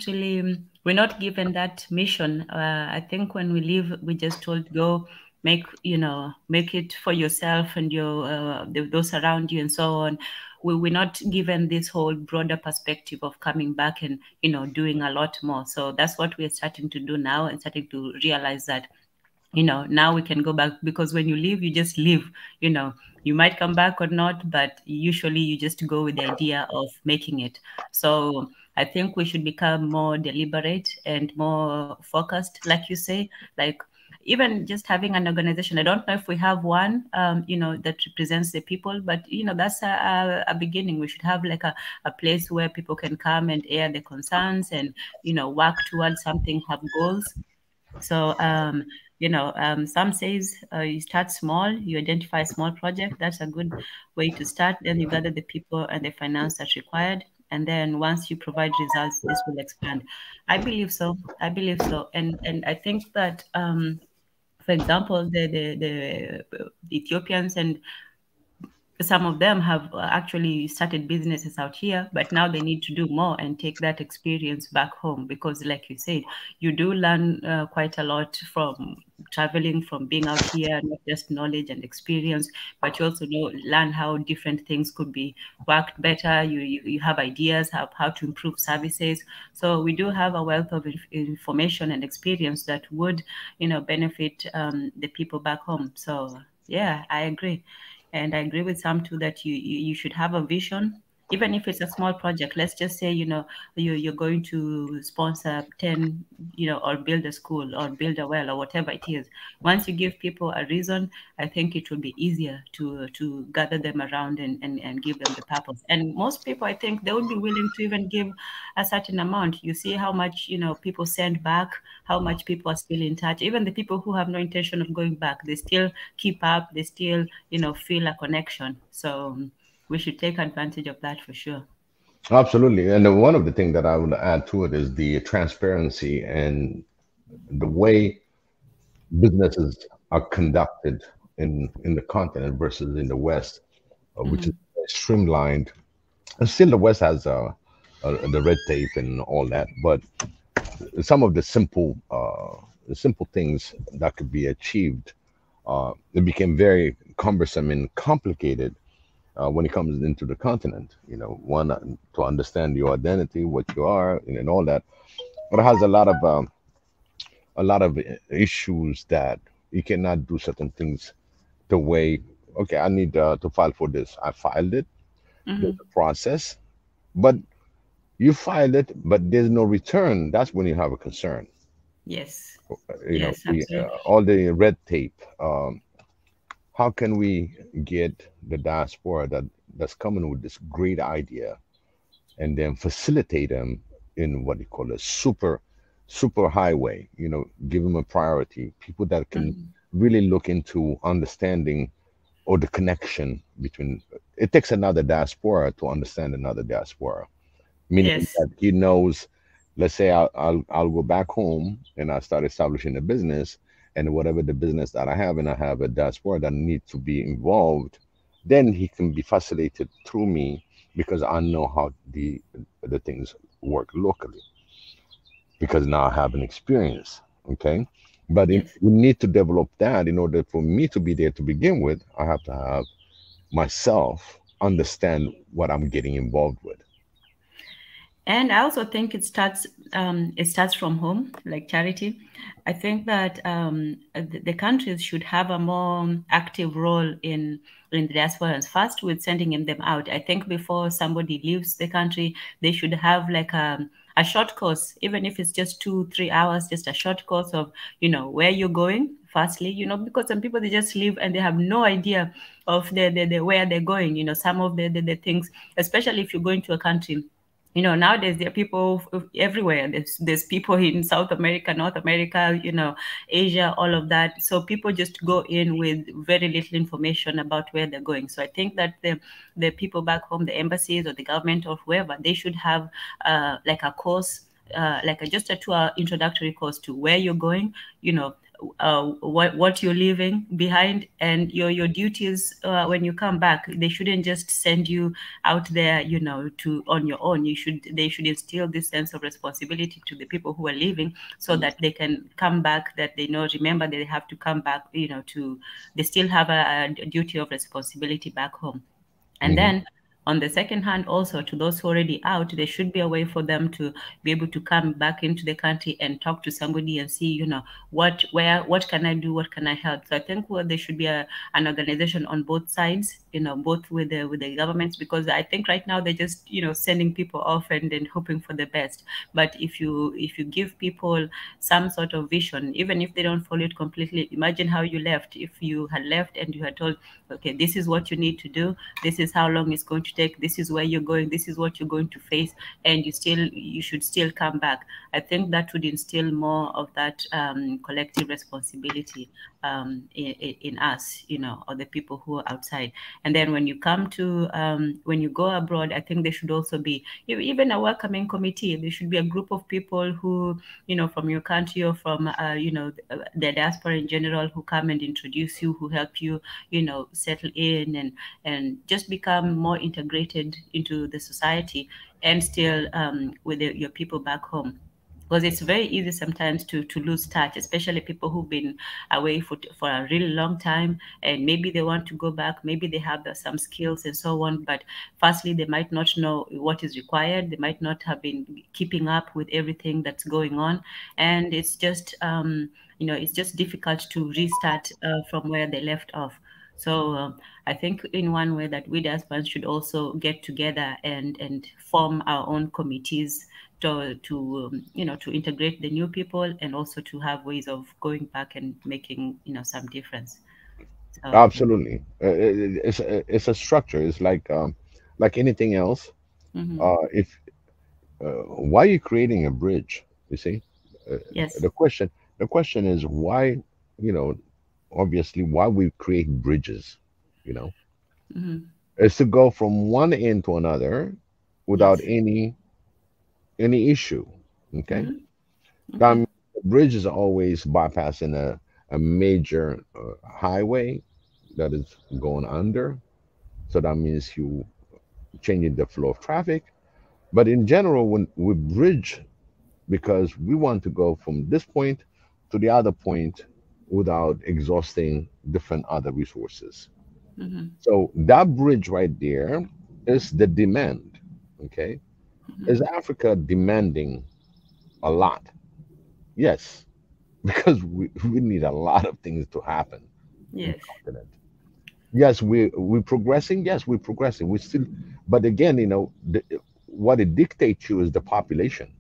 [SPEAKER 4] given that mission. I think when we leave, we just told go make it for yourself and your those around you and so on. We're not given this whole broader perspective of coming back and doing a lot more. So that's what we're starting to do now, and starting to realize that now we can go back, because when you leave, you just leave. You might come back or not, but usually you just go with the idea of making it. So I think we should become more deliberate and more focused, like you say, like even just having an organization. I don't know if we have one, that represents the people, but that's a beginning. We should have like a place where people can come and air their concerns and work towards something, have goals. So some says you start small, you identify a small project. That's a good way to start. Then you gather the people and the finance that's required. And then once you provide results, this will expand. I believe so. And I think that, for example, the Ethiopians and some of them have actually started businesses out here, but now they need to do more and take that experience back home, because like you said, you do learn quite a lot from traveling, from being out here, not just knowledge and experience, but you also learn how different things could be worked better. You have ideas how to improve services. So we do have a wealth of information and experience that would benefit the people back home. So yeah, I agree. And I agree with Sam too, that you should have a vision, even if it's a small project. Let's just say, you're going to sponsor 10, or build a school or build a well or whatever it is. Once you give people a reason, I think it will be easier to gather them around and give them the purpose. And most people, I think they would be willing to even give a certain amount. You see how much, people send back, how much people are still in touch. Even the people who have no intention of going back, they still keep up, they still, feel a connection. So we should take advantage of that for sure.
[SPEAKER 3] Absolutely. And one of the things that I would add to it is the transparency and the way businesses are conducted in the continent versus in the West, which is streamlined. And still the West has the red tape and all that, but some of the simple things that could be achieved, it became very cumbersome and complicated when it comes into the continent. One, to understand your identity, what you are, and all that. But it has a lot of issues that you cannot do certain things the way. Okay, I need to file for this. I filed it. There's a process, but you filed it, but there's no return. That's when you have a concern.
[SPEAKER 4] Yes.
[SPEAKER 3] Yes, all the red tape. How can we get the diaspora that's coming with this great idea, and then facilitate them in what they call a super highway? Give them a priority. People that can really look into understanding or the connection between. It takes another diaspora to understand another diaspora, meaning that he knows. Let's say I'll go back home and I start establishing a business, and whatever the business that I have, and I have a diaspora that needs to be involved, then he can be facilitated through me, because I know how the things work locally, because now I have an experience. Okay, but we need to develop that. In order for me to be there to begin with, I have to have myself understand what I'm getting involved with.
[SPEAKER 4] And I also think it starts from home, like Charity. I think that the countries should have a more active role in the diasporans, first with sending them out. I think before somebody leaves the country, they should have like a short course, even if it's just 2-3 hours, just a short course of, where you're going, firstly, because some people, they just leave and they have no idea of the where they're going, some of the things, especially if you're going to a country. Nowadays there are people everywhere. There's people in South America, North America, Asia, all of that. So people just go in with very little information about where they're going. So I think that the people back home, the embassies or the government or whoever, they should have like a course, just a 2-hour introductory course to where you're going, what you're leaving behind, and your duties when you come back. They shouldn't just send you out there, to on your own. They should instill this sense of responsibility to the people who are leaving, so that they can come back, that they know, remember, that they have to come back, they still have a duty of responsibility back home. And then on the second hand, also, to those who are already out, there should be a way for them to be able to come back into the country and talk to somebody and see, what can I do? What can I help? So I think there should be an organization on both sides, both with the governments, because I think right now they're just, sending people off and then hoping for the best. But if you give people some sort of vision, even if they don't follow it completely, imagine how you left. If you had left and you had told, okay, this is what you need to do, this is how long it's going to take, this is where you're going, this is what you're going to face, and you should still come back. I think that would instill more of that collective responsibility in us, or the people who are outside. And then when you come to when you go abroad, I think there should also be even a welcoming committee. There should be a group of people who, from your country or from the diaspora in general, who come and introduce you, who help you, settle in and just become more integrated into the society, and still with your people back home. Because it's very easy sometimes to lose touch, especially people who've been away for a really long time, and maybe they want to go back, maybe they have some skills and so on, but firstly, they might not know what is required, they might not have been keeping up with everything that's going on, and it's just it's just difficult to restart from where they left off. So I think in one way that we diasporans should also get together and form our own committees to integrate the new people, and also to have ways of going back and making some difference. So,
[SPEAKER 3] Absolutely, it's a structure. It's like anything else. If why are you creating a bridge? You see,
[SPEAKER 4] yes.
[SPEAKER 3] the question is why. Obviously, why we create bridges. Is to go from one end to another without
[SPEAKER 4] Yes.
[SPEAKER 3] any issue. Okay. That means the bridge is always bypassing a major highway that is going under. So that means you changing the flow of traffic. But in general, when we bridge, because we want to go from this point to the other point without exhausting different other resources. So that bridge right there is the demand. Okay. Is Africa demanding a lot? Yes, because we need a lot of things to happen in the
[SPEAKER 4] Yes.
[SPEAKER 3] continent. Yes, we're progressing. Yes, we're progressing. We still, but again, what it dictates you is the population.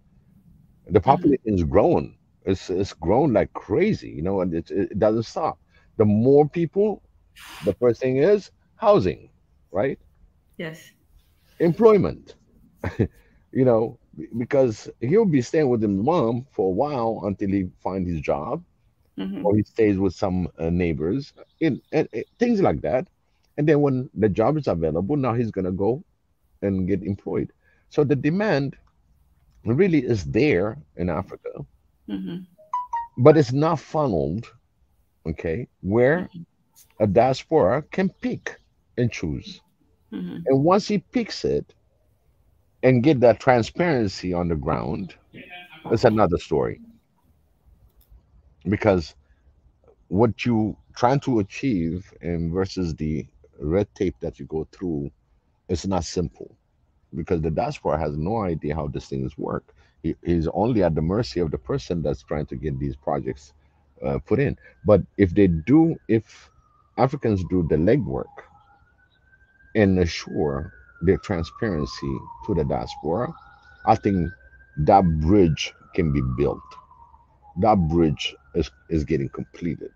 [SPEAKER 3] The population is growing. It's grown like crazy, and it doesn't stop. The more people, the first thing is housing, right?
[SPEAKER 4] Yes.
[SPEAKER 3] Employment. you know, because he'll be staying with his mom for a while until he finds his job, or he stays with some neighbors, and things like that. And then when the job is available, now he's gonna go and get employed. So the demand really is there in Africa, but it's not funneled, okay, where a diaspora can pick and choose. And once he picks it and get that transparency on the ground, it's another story. Because what you trying to achieve and versus the red tape that you go through, it's not simple, because the diaspora has no idea how these things work. He's only at the mercy of the person that's trying to get these projects put in. But if Africans do the legwork and assure their transparency to the diaspora, I think that bridge can be built. That bridge is getting completed.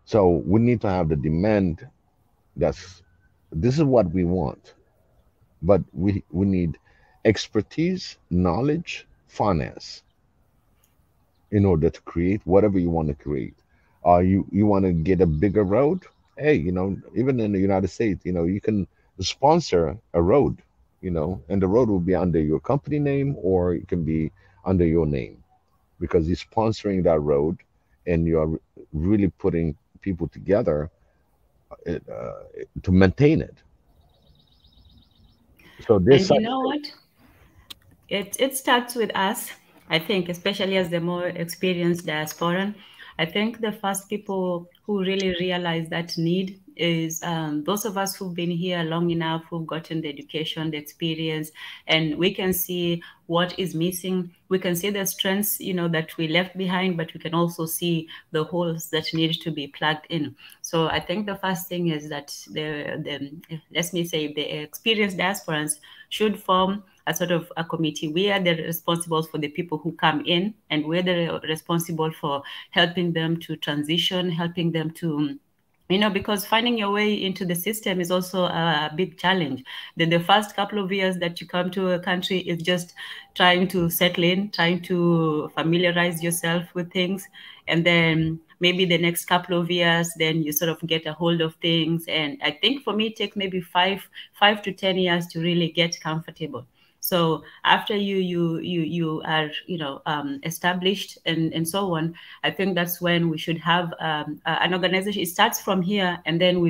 [SPEAKER 3] So we need to have the demand. This is what we want, but we need expertise, knowledge, finance in order to create whatever you want to create. You want to get a bigger road? Hey, even in the United States, you can sponsor a road, and the road will be under your company name, or it can be under your name, because you're sponsoring that road, and you're really putting people together to maintain it. So this,
[SPEAKER 4] And you know what? It starts with us, I think, especially as the more experienced diasporan. I think the first people who really realize that need is those of us who've been here long enough, who've gotten the education, the experience, and we can see what is missing. We can see the strengths, that we left behind, but we can also see the holes that need to be plugged in. So I think the first thing is that let me say, the experienced diasporans should form a sort of a committee. We are the responsible for the people who come in, and we're the responsible for helping them to transition, helping them to, because finding your way into the system is also a big challenge. The first couple of years that you come to a country is just trying to settle in, trying to familiarize yourself with things. And then maybe the next couple of years, then you sort of get a hold of things. And I think for me, it takes maybe 5 to 10 years to really get comfortable. So after you are established and so on, I think that's when we should have an organization. It starts from here, and then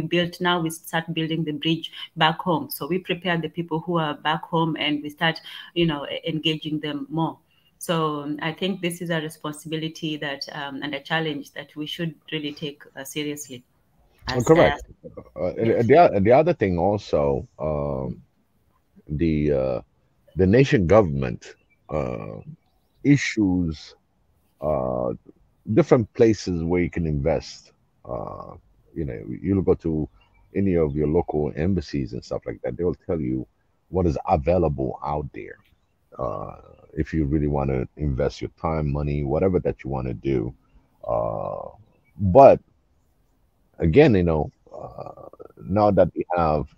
[SPEAKER 4] now we start building the bridge back home. So we prepare the people who are back home, and we start engaging them more. So I think this is a responsibility that and a challenge that we should really take seriously.
[SPEAKER 3] Correct.
[SPEAKER 4] Yes.
[SPEAKER 3] The other thing also, the nation government issues different places where you can invest. You'll go to any of your local embassies and stuff like that. They will tell you what is available out there. If you really want to invest your time, money, whatever that you want to do. But again, now that we have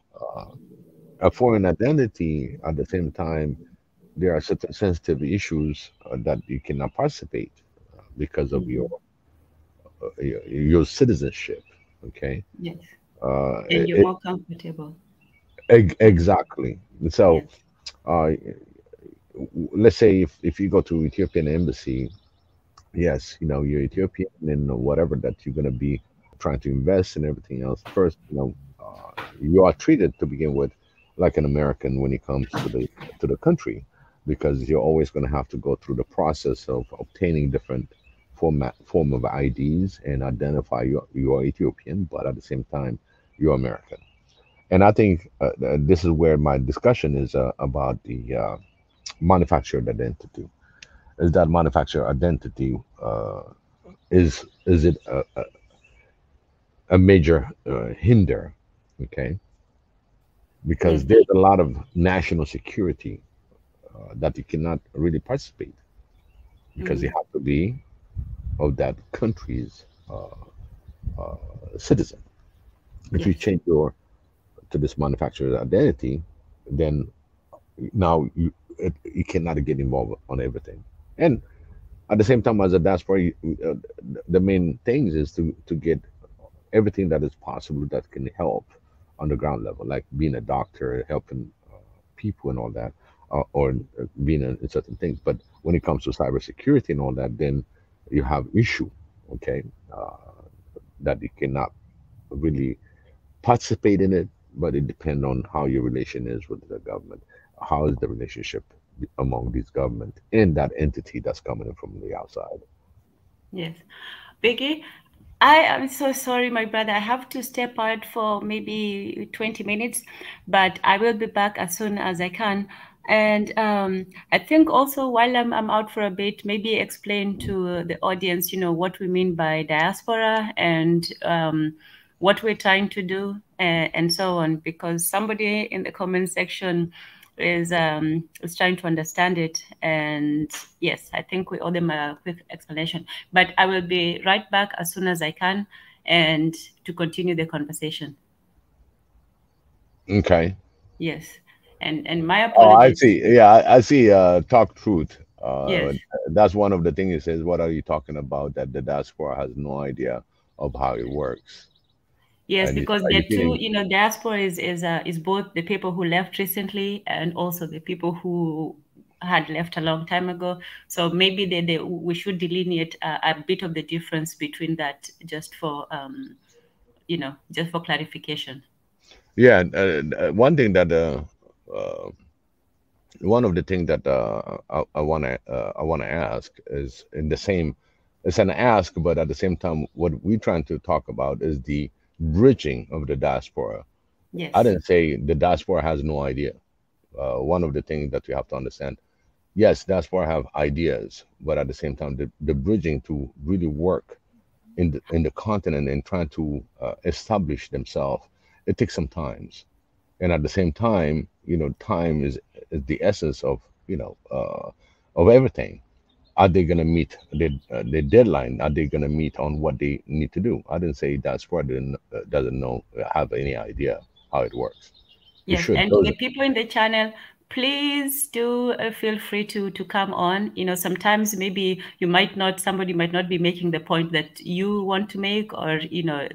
[SPEAKER 3] a foreign identity, at the same time, there are certain sensitive issues that you cannot participate because of your citizenship. Okay.
[SPEAKER 4] Yes. And you're more comfortable.
[SPEAKER 3] Exactly. So,
[SPEAKER 4] yes.
[SPEAKER 3] Let's say if you go to Ethiopian embassy, yes, you're Ethiopian and whatever that you're going to be trying to invest and everything else. First, you are treated to begin with like an American when it comes to the country, because you're always going to have to go through the process of obtaining different form of IDs and identify you are Ethiopian, but at the same time you're American. And I think this is where my discussion is about the manufactured identity. Is that manufactured identity is it a major hinder? Okay, because there's a lot of national security that you cannot really participate because you have to be of that country's citizen. If you change to this manufactured identity, then now you cannot get involved on everything. And at the same time, as a diaspora, the main things is to get everything that is possible that can help on the ground level, like being a doctor, helping people and all that, or being in certain things. But when it comes to cybersecurity and all that, then you have issue, okay, that you cannot really participate in it, but it depends on how your relation is with the government. How is the relationship among these government and that entity that's coming in from the outside?
[SPEAKER 4] Yes. Biggie, I am so sorry, my brother. I have to step out for maybe 20 minutes, but I will be back as soon as I can. And I think also while I'm out for a bit, maybe explain to the audience, what we mean by diaspora and what we're trying to do and so on, because somebody in the comment section is trying to understand it. And yes, I think we owe them a quick explanation, but I will be right back as soon as I can and to continue the conversation.
[SPEAKER 3] Okay.
[SPEAKER 4] Yes. And my apologies.
[SPEAKER 3] I see. Yeah, I see. Talk truth.
[SPEAKER 4] Yes.
[SPEAKER 3] That's one of the things it says. What are you talking about? That the diaspora has no idea of how it works.
[SPEAKER 4] Yes,
[SPEAKER 3] And
[SPEAKER 4] because the two, diaspora is both the people who left recently and also the people who had left a long time ago. So maybe we should delineate a bit of the difference between that, just for just for clarification.
[SPEAKER 3] Yeah, one thing that uh, one of the things that I want to ask is in the same, it's an ask, but at the same time, what we're trying to talk about is the bridging of the diaspora.
[SPEAKER 4] Yes.
[SPEAKER 3] I didn't say the diaspora has no idea. One of the things that we have to understand, yes, diaspora have ideas, but at the same time, the bridging to really work in the continent and trying to establish themselves, it takes some times. And at the same time, time is the essence of of everything. Are they going to meet the deadline? Are they going to meet on what they need to do? I didn't say diaspora doesn't know, have any idea how it works. It
[SPEAKER 4] Yes,
[SPEAKER 3] should.
[SPEAKER 4] and to the people in the channel, please do feel free to come on. Sometimes maybe somebody might not be making the point that you want to make, or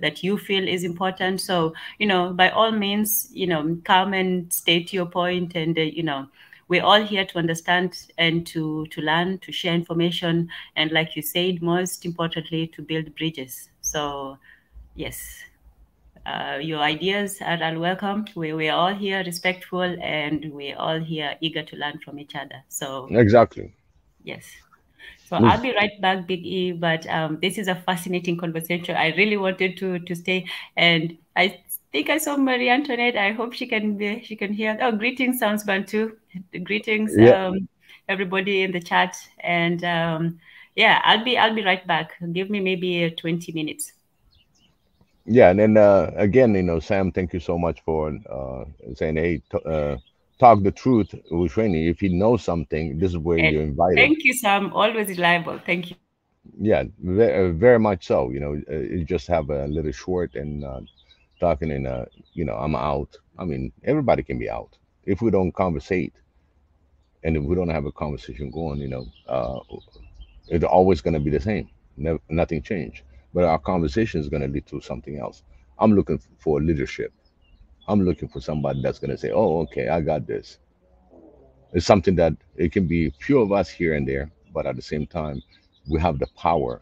[SPEAKER 4] that you feel is important. So by all means, come and state your point, and we're all here to understand and to learn, to share information, and like you said, most importantly, to build bridges. So yes. Your ideas are welcome. We're all here respectful, and we're all here eager to learn from each other. So
[SPEAKER 3] Exactly.
[SPEAKER 4] yes. So I'll be right back, Big E. But this is a fascinating conversation. I really wanted to stay, and I think I saw Marie Antoinette. I hope she can hear. Oh, greetings, Sounds Bantu. Greetings,
[SPEAKER 3] Yeah.
[SPEAKER 4] everybody in the chat. And yeah, I'll be right back. Give me maybe 20 minutes.
[SPEAKER 3] Yeah, and then again, Sam, thank you so much for saying, "Hey, talk the truth with Shweni. If you know something, this is where
[SPEAKER 4] And
[SPEAKER 3] you're invited."
[SPEAKER 4] thank you, Sam. Always reliable. Thank you.
[SPEAKER 3] Yeah, very much so. You just have a little short and talking, and I'm out. I mean, everybody can be out if we don't conversate, and if we don't have a conversation going. It's always going to be the same. Never, nothing changed. But our conversation is going to lead to something else. I'm looking for leadership. I'm looking for somebody that's going to say, "Oh, okay, I got this." It's something that it can be a few of us here and there, but at the same time, we have the power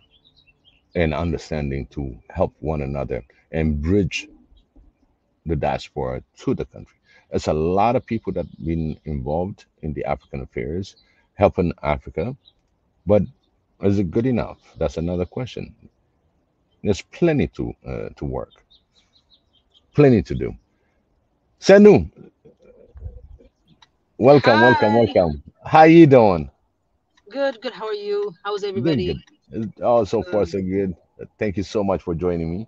[SPEAKER 3] and understanding to help one another and bridge the diaspora to the country. There's a lot of people that have been involved in the African affairs, helping Africa, but is it good enough? That's another question. There's plenty to work, plenty to do. Senu, welcome, welcome,
[SPEAKER 5] Hi.
[SPEAKER 3] welcome. How you doing?
[SPEAKER 5] Good, good. How are you? How's
[SPEAKER 3] Doing
[SPEAKER 5] everybody?
[SPEAKER 3] good. Oh, so far
[SPEAKER 5] Um,
[SPEAKER 3] so good. Thank you so much for joining me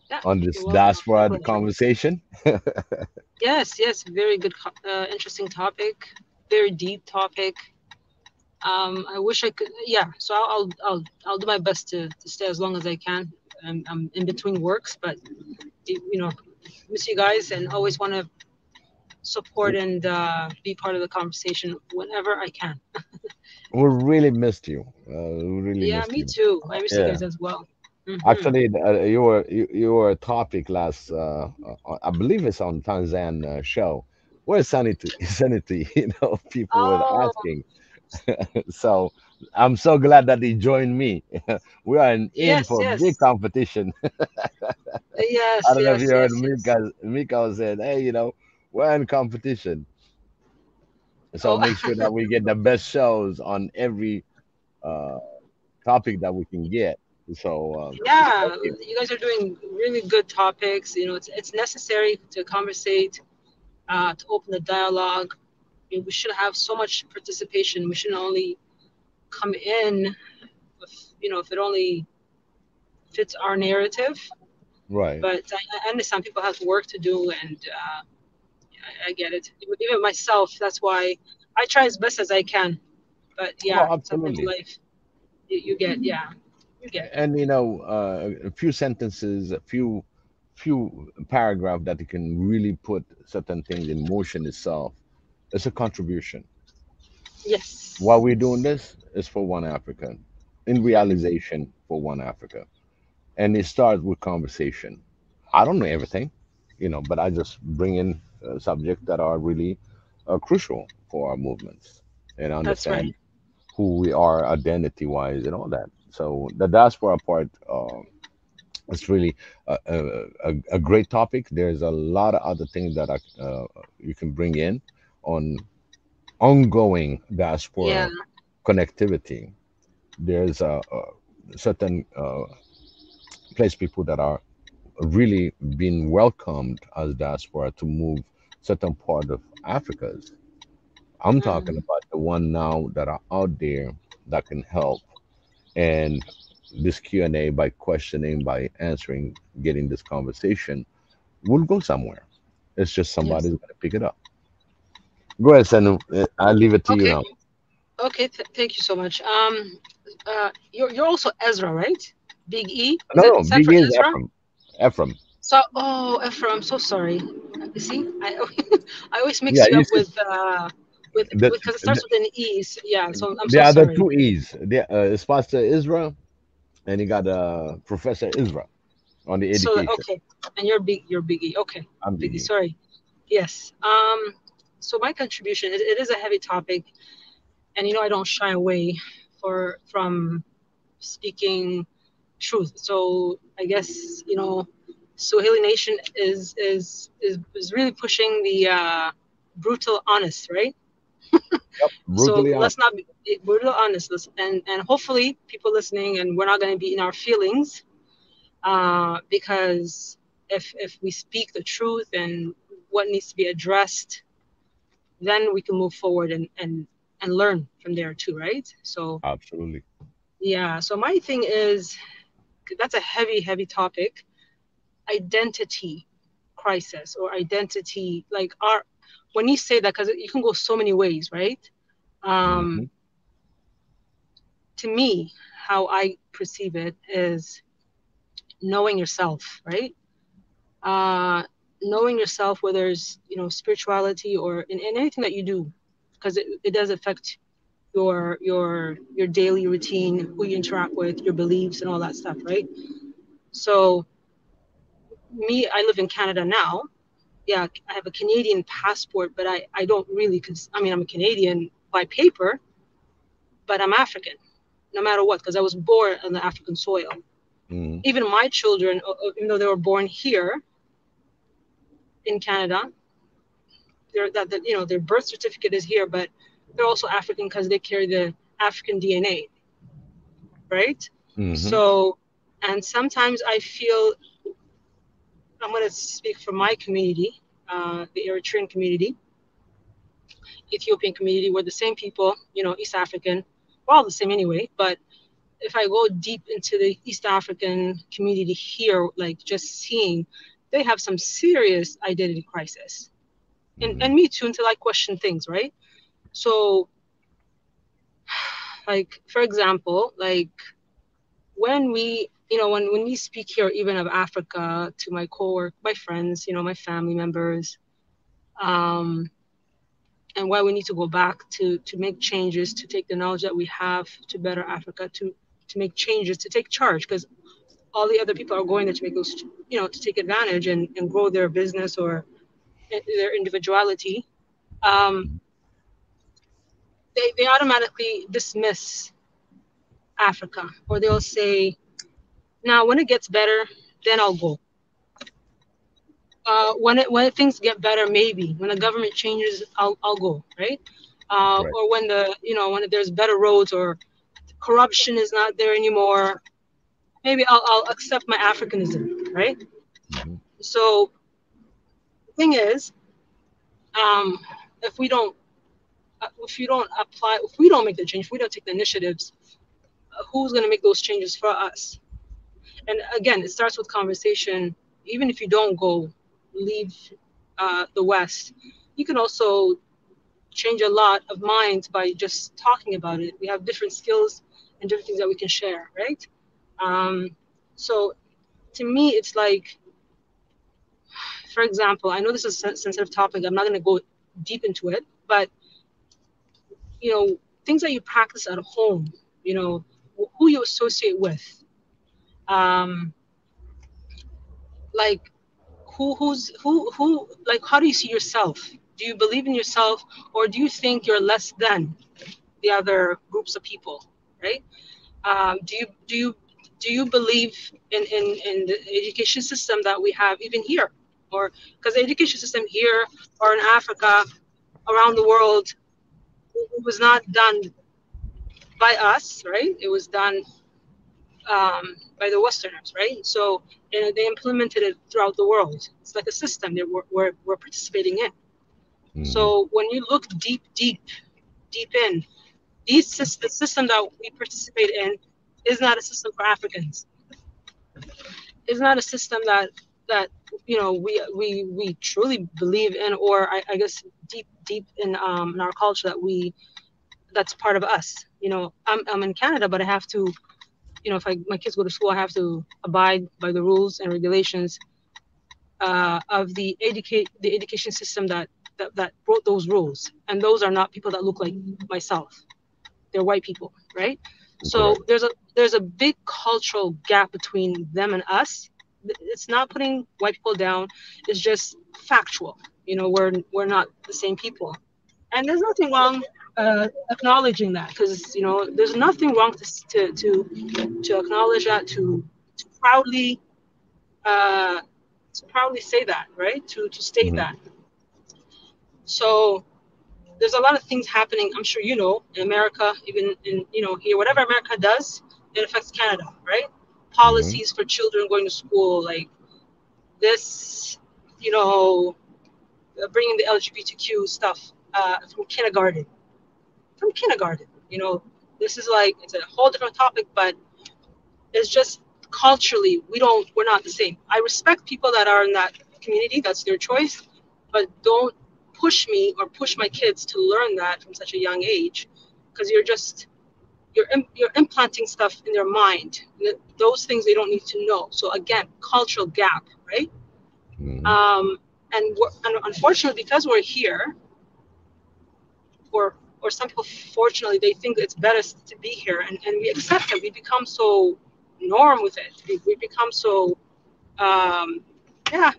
[SPEAKER 5] yeah,
[SPEAKER 3] on this
[SPEAKER 5] you're welcome. My
[SPEAKER 3] diaspora
[SPEAKER 5] pleasure.
[SPEAKER 3] conversation.
[SPEAKER 5] Yes, yes. Very good, interesting topic. Very deep topic. I wish I could. Yeah. So I'll do my best to stay as long as I can. I'm in between works, but miss you guys and always want to support and be part of the conversation whenever I can.
[SPEAKER 3] We really missed you. We really
[SPEAKER 5] Yeah,
[SPEAKER 3] missed
[SPEAKER 5] me
[SPEAKER 3] you.
[SPEAKER 5] too. I miss you
[SPEAKER 3] Yeah.
[SPEAKER 5] guys as well.
[SPEAKER 3] Actually, you were a topic last. I believe it's on Tanzan show. Where's Sanity? Sanity, people were
[SPEAKER 5] Oh,
[SPEAKER 3] asking. So I'm so glad that he joined me. We are in
[SPEAKER 5] yes,
[SPEAKER 3] for big
[SPEAKER 5] yes.
[SPEAKER 3] competition. I
[SPEAKER 5] Yes,
[SPEAKER 3] don't know if you
[SPEAKER 5] yes,
[SPEAKER 3] heard
[SPEAKER 5] yes, yes.
[SPEAKER 3] Mika said, "Hey, we're in competition, so
[SPEAKER 5] Oh,
[SPEAKER 3] make sure that we get the best shows on every uh, topic that we can get." So
[SPEAKER 5] yeah,
[SPEAKER 3] thank you.
[SPEAKER 5] you guys are doing really good topics. It's necessary to conversate, to open the dialogue. We should have so much participation. We shouldn't only come in if it only fits our narrative.
[SPEAKER 3] Right.
[SPEAKER 5] But I understand people have work to do, and I get it. Even myself, that's why I try as best as I can. But yeah,
[SPEAKER 3] Oh,
[SPEAKER 5] sometimes
[SPEAKER 3] absolutely.
[SPEAKER 5] life, you get, yeah, you get.
[SPEAKER 3] And a few sentences, a few paragraph that you can really put certain things in motion itself. It's a contribution. Why
[SPEAKER 5] Yes,
[SPEAKER 3] we're doing
[SPEAKER 5] yes.
[SPEAKER 3] this is for one Africa, in
[SPEAKER 5] Mhm.
[SPEAKER 3] realization for one Africa, and it starts with conversation. I don't know everything, but I just bring in subjects that are really crucial for our movements. and
[SPEAKER 5] That's
[SPEAKER 3] understand
[SPEAKER 5] right.
[SPEAKER 3] who we are identity wise and all that. So the diaspora part, it's really a great topic. There's a lot of other things that you can bring in on ongoing
[SPEAKER 5] Yeah.
[SPEAKER 3] diaspora connectivity. There's a certain place people that are really being welcomed as diaspora to move certain part of Africa's. I'm talking
[SPEAKER 5] Mm.
[SPEAKER 3] about the one now that are out there that can help, and this Q&A, by questioning, by answering, getting this conversation will go somewhere. It's just
[SPEAKER 5] Yes.
[SPEAKER 3] somebody's going to pick it up. Go ahead, Senu. I'll leave it to you
[SPEAKER 5] Okay.
[SPEAKER 3] now.
[SPEAKER 5] Okay. Thank you so much. You're also Ezra, right? Big E.
[SPEAKER 3] No,
[SPEAKER 5] Is it
[SPEAKER 3] no,
[SPEAKER 5] stand
[SPEAKER 3] big
[SPEAKER 5] for
[SPEAKER 3] is
[SPEAKER 5] Ezra?
[SPEAKER 3] Ephraim. Ephraim.
[SPEAKER 5] So, oh, Ephraim, I'm so sorry. You see, I I always
[SPEAKER 3] Yeah,
[SPEAKER 5] mix you
[SPEAKER 3] you
[SPEAKER 5] up
[SPEAKER 3] see, the,
[SPEAKER 5] with because it starts
[SPEAKER 3] the,
[SPEAKER 5] with an E. Yeah. So I'm so
[SPEAKER 3] there are the
[SPEAKER 5] sorry.
[SPEAKER 3] two E's. There is Pastor Israel, and you got Professor Israel on the
[SPEAKER 5] So
[SPEAKER 3] education.
[SPEAKER 5] okay, and you're Big E. Okay,
[SPEAKER 3] I'm
[SPEAKER 5] Big
[SPEAKER 3] big
[SPEAKER 5] E.
[SPEAKER 3] E.
[SPEAKER 5] Sorry. Yes. So my contribution, it is a heavy topic, and I don't shy away from speaking truth. So I guess Swahili Nation is really pushing the brutal honest, right?
[SPEAKER 3] Yep,
[SPEAKER 5] So
[SPEAKER 3] brutally
[SPEAKER 5] let's
[SPEAKER 3] honest.
[SPEAKER 5] not be brutal honest. And hopefully people listening, and we're not going to be in our feelings, because if we speak the truth and what needs to be addressed, then we can move forward and learn from there too, right? So
[SPEAKER 3] Absolutely.
[SPEAKER 5] yeah. So my thing is, that's a heavy topic. Identity crisis, or identity, like, our when you say that, because you can go so many ways, right?
[SPEAKER 3] Hmm.
[SPEAKER 5] um to me, how I perceive it is knowing yourself, right? uh Knowing yourself, whether it's spirituality or in anything that you do, because it does affect your daily routine, who you interact with, your beliefs, and all that stuff, right? So me, I live in Canada now. Yeah, I have a Canadian passport, but I don't really, I mean, I'm a Canadian by paper, but I'm African no matter what, because I was born on the African soil.
[SPEAKER 3] Hmm.
[SPEAKER 5] Even my children, even though they were born here in Canada, their birth certificate is here, but they're also African because they carry the African DNA, right?
[SPEAKER 3] Hmm.
[SPEAKER 5] So, and sometimes I feel, I'm going to speak for my community, the Eritrean community, Ethiopian community. We're the same people, East African. We're all the same anyway. But if I go deep into the East African community here, like just seeing, they have some serious identity crisis.
[SPEAKER 3] Hmm.
[SPEAKER 5] And me too, until I question things, right? So, like, for example, like, when when we speak here, even of Africa, to my friends, my family members, um, and why we need to go back to make changes, to take the knowledge that we have to better Africa, to make changes, to take charge, because all the other people are going there to make those, to take advantage and grow their business or their individuality. Um, they automatically dismiss Africa, or they'll say, "Now, when it gets better, then I'll go. When things get better, maybe when the government changes, I'll go, right?
[SPEAKER 3] Right.
[SPEAKER 5] Or when when there's better roads, or corruption is not there anymore, maybe I'll accept my Africanism, right?"
[SPEAKER 3] Hmm.
[SPEAKER 5] So the thing is, um, if we don't if we don't make the change, if we don't take the initiatives, who's going to make those changes for us? And again, it starts with conversation. Even if you don't go, leave the West, you can also change a lot of minds by just talking about it. We have different skills and different things that we can share, right? Um, so to me, it's like, for example, I know this is a sensitive topic. I'm not going to go deep into it, but things that you practice at home, who you associate with, um, like who like, how do you see yourself? Do you believe in yourself, or do you think you're less than the other groups of people, right? Do you believe in the education system that we have even here, or because the education system here or in Africa, around the world, it was not done by us, right? It was done by the Westerners, right? So they implemented it throughout the world. It's like a system that we're participating in.
[SPEAKER 3] Mhm.
[SPEAKER 5] So when you look deep in, the system that we participate in is not a system for Africans. It's not a system that we truly believe in, or I guess deep in our culture that's part of us. I'm in Canada, but I have to, if my kids go to school, I have to abide by the rules and regulations of the education system that wrote those rules. And those are not people that look like myself. They're white people, right? So there's a big cultural gap between them and us. It's not putting white people down. It's just factual. We're not the same people, and there's nothing wrong acknowledging that, because there's nothing wrong to acknowledge that, to proudly say that, right? To state
[SPEAKER 3] Mhm.
[SPEAKER 5] that. So there's a lot of things happening. I'm sure in America, even in here, whatever America does, it affects Canada, right? Policies for children going to school, like this, bringing the LGBTQ stuff from kindergarten. This is like, it's a whole different topic, but it's just culturally we're not the same. I respect people that are in that community. That's their choice, but don't push me or push my kids to learn that from such a young age, because you're implanting stuff in their mind, those things they don't need to know. So again, cultural gap, right?
[SPEAKER 3] Mhm.
[SPEAKER 5] And unfortunately, because we're here, or some people, fortunately, they think it's better to be here, and we accept it. We become so norm with it. We become so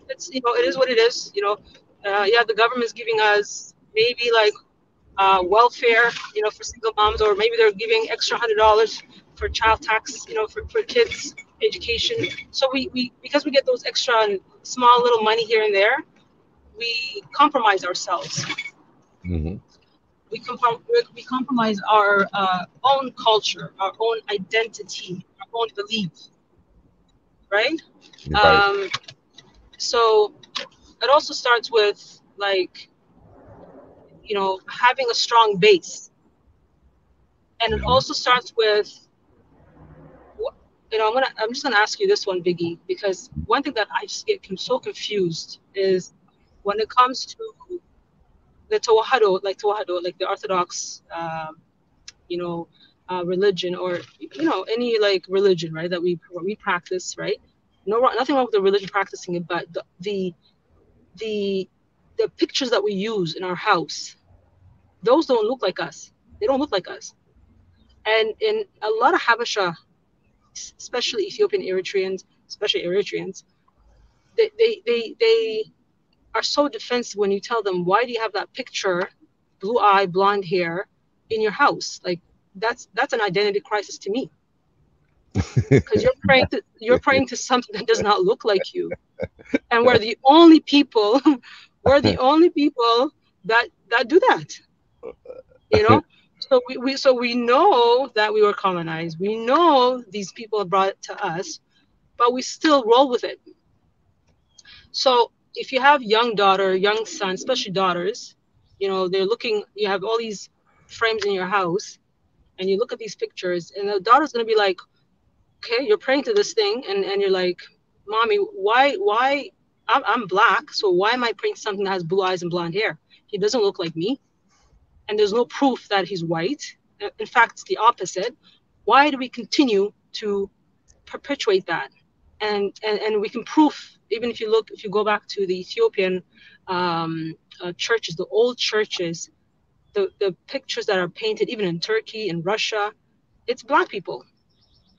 [SPEAKER 5] it's it is what it is. The government's giving us maybe like welfare, for single moms, or maybe they're giving extra $100 for child tax, for kids education. So we because we get those extra small little money here and there, we compromise ourselves.
[SPEAKER 3] Mhm.
[SPEAKER 5] We compromise our own culture, our own identity, our own belief, right?
[SPEAKER 3] Right.
[SPEAKER 5] So it also starts with, like, having a strong base, and it
[SPEAKER 3] Mhm.
[SPEAKER 5] also starts with, I'm just gonna ask you this one, Biggie, because one thing that I just get so confused is when it comes to the Tawahado, like the Orthodox, religion, or any like religion, right? That we practice, right? Nothing wrong with the religion practicing it, but the pictures that we use in our house, those don't look like us. They don't look like us. And in a lot of Habesha, especially Ethiopian Eritreans, they are so defensive when you tell them, why do you have that picture, blue eye, blonde hair, in your house? Like, that's an identity crisis to me, because you're praying to something that does not look like you, and we're the only people that do that. So we know that we were colonized. We know these people brought it to us, but we still roll with it. So if you have young son, especially daughters, you have all these frames in your house, and you look at these pictures, and the daughter's going to be like, okay, you're praying to this thing, and you're like, mommy, why I'm black, so why am I praying to something that has blue eyes and blonde hair? He doesn't look like me, and there's no proof that he's white. In fact, it's the opposite. Why do we continue to perpetuate that? And we can prove, even if you go back to the Ethiopian churches, the old churches, the pictures that are painted, even in Turkey and Russia, it's black people.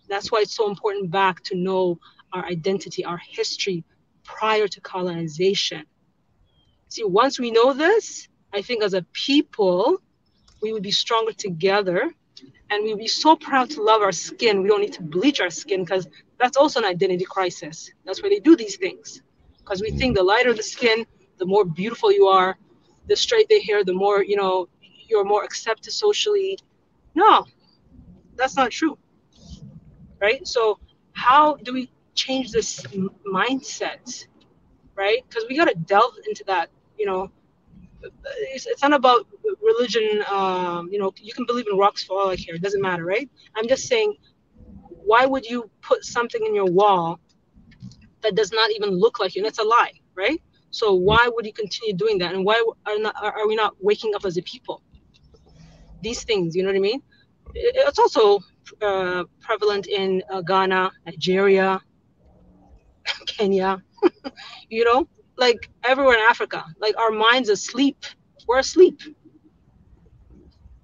[SPEAKER 5] That's why it's so important back to know our identity, our history prior to colonization. See, once we know this, I think as a people, we would be stronger together, and we'd be so proud to love our skin. We don't need to bleach our skin, because that's also an identity crisis. That's why they do these things, because we think the lighter the skin, the more beautiful you are. The straight the hair, the more, you know, you're more accepted socially. No, that's not true, right? So how do we change this mindset, right? Because we got to delve into that, you know. It's not about religion. You know, you can believe in rocks for all I care. It doesn't matter, right? I'm just saying, why would you put something in your wall that does not even look like you? And that's a lie, right? So why would you continue doing that? And why are we not waking up as a people? These things, you know what I mean? It's also prevalent in Ghana, Nigeria, Kenya, you know, like everywhere in Africa. Like our minds asleep. We're asleep.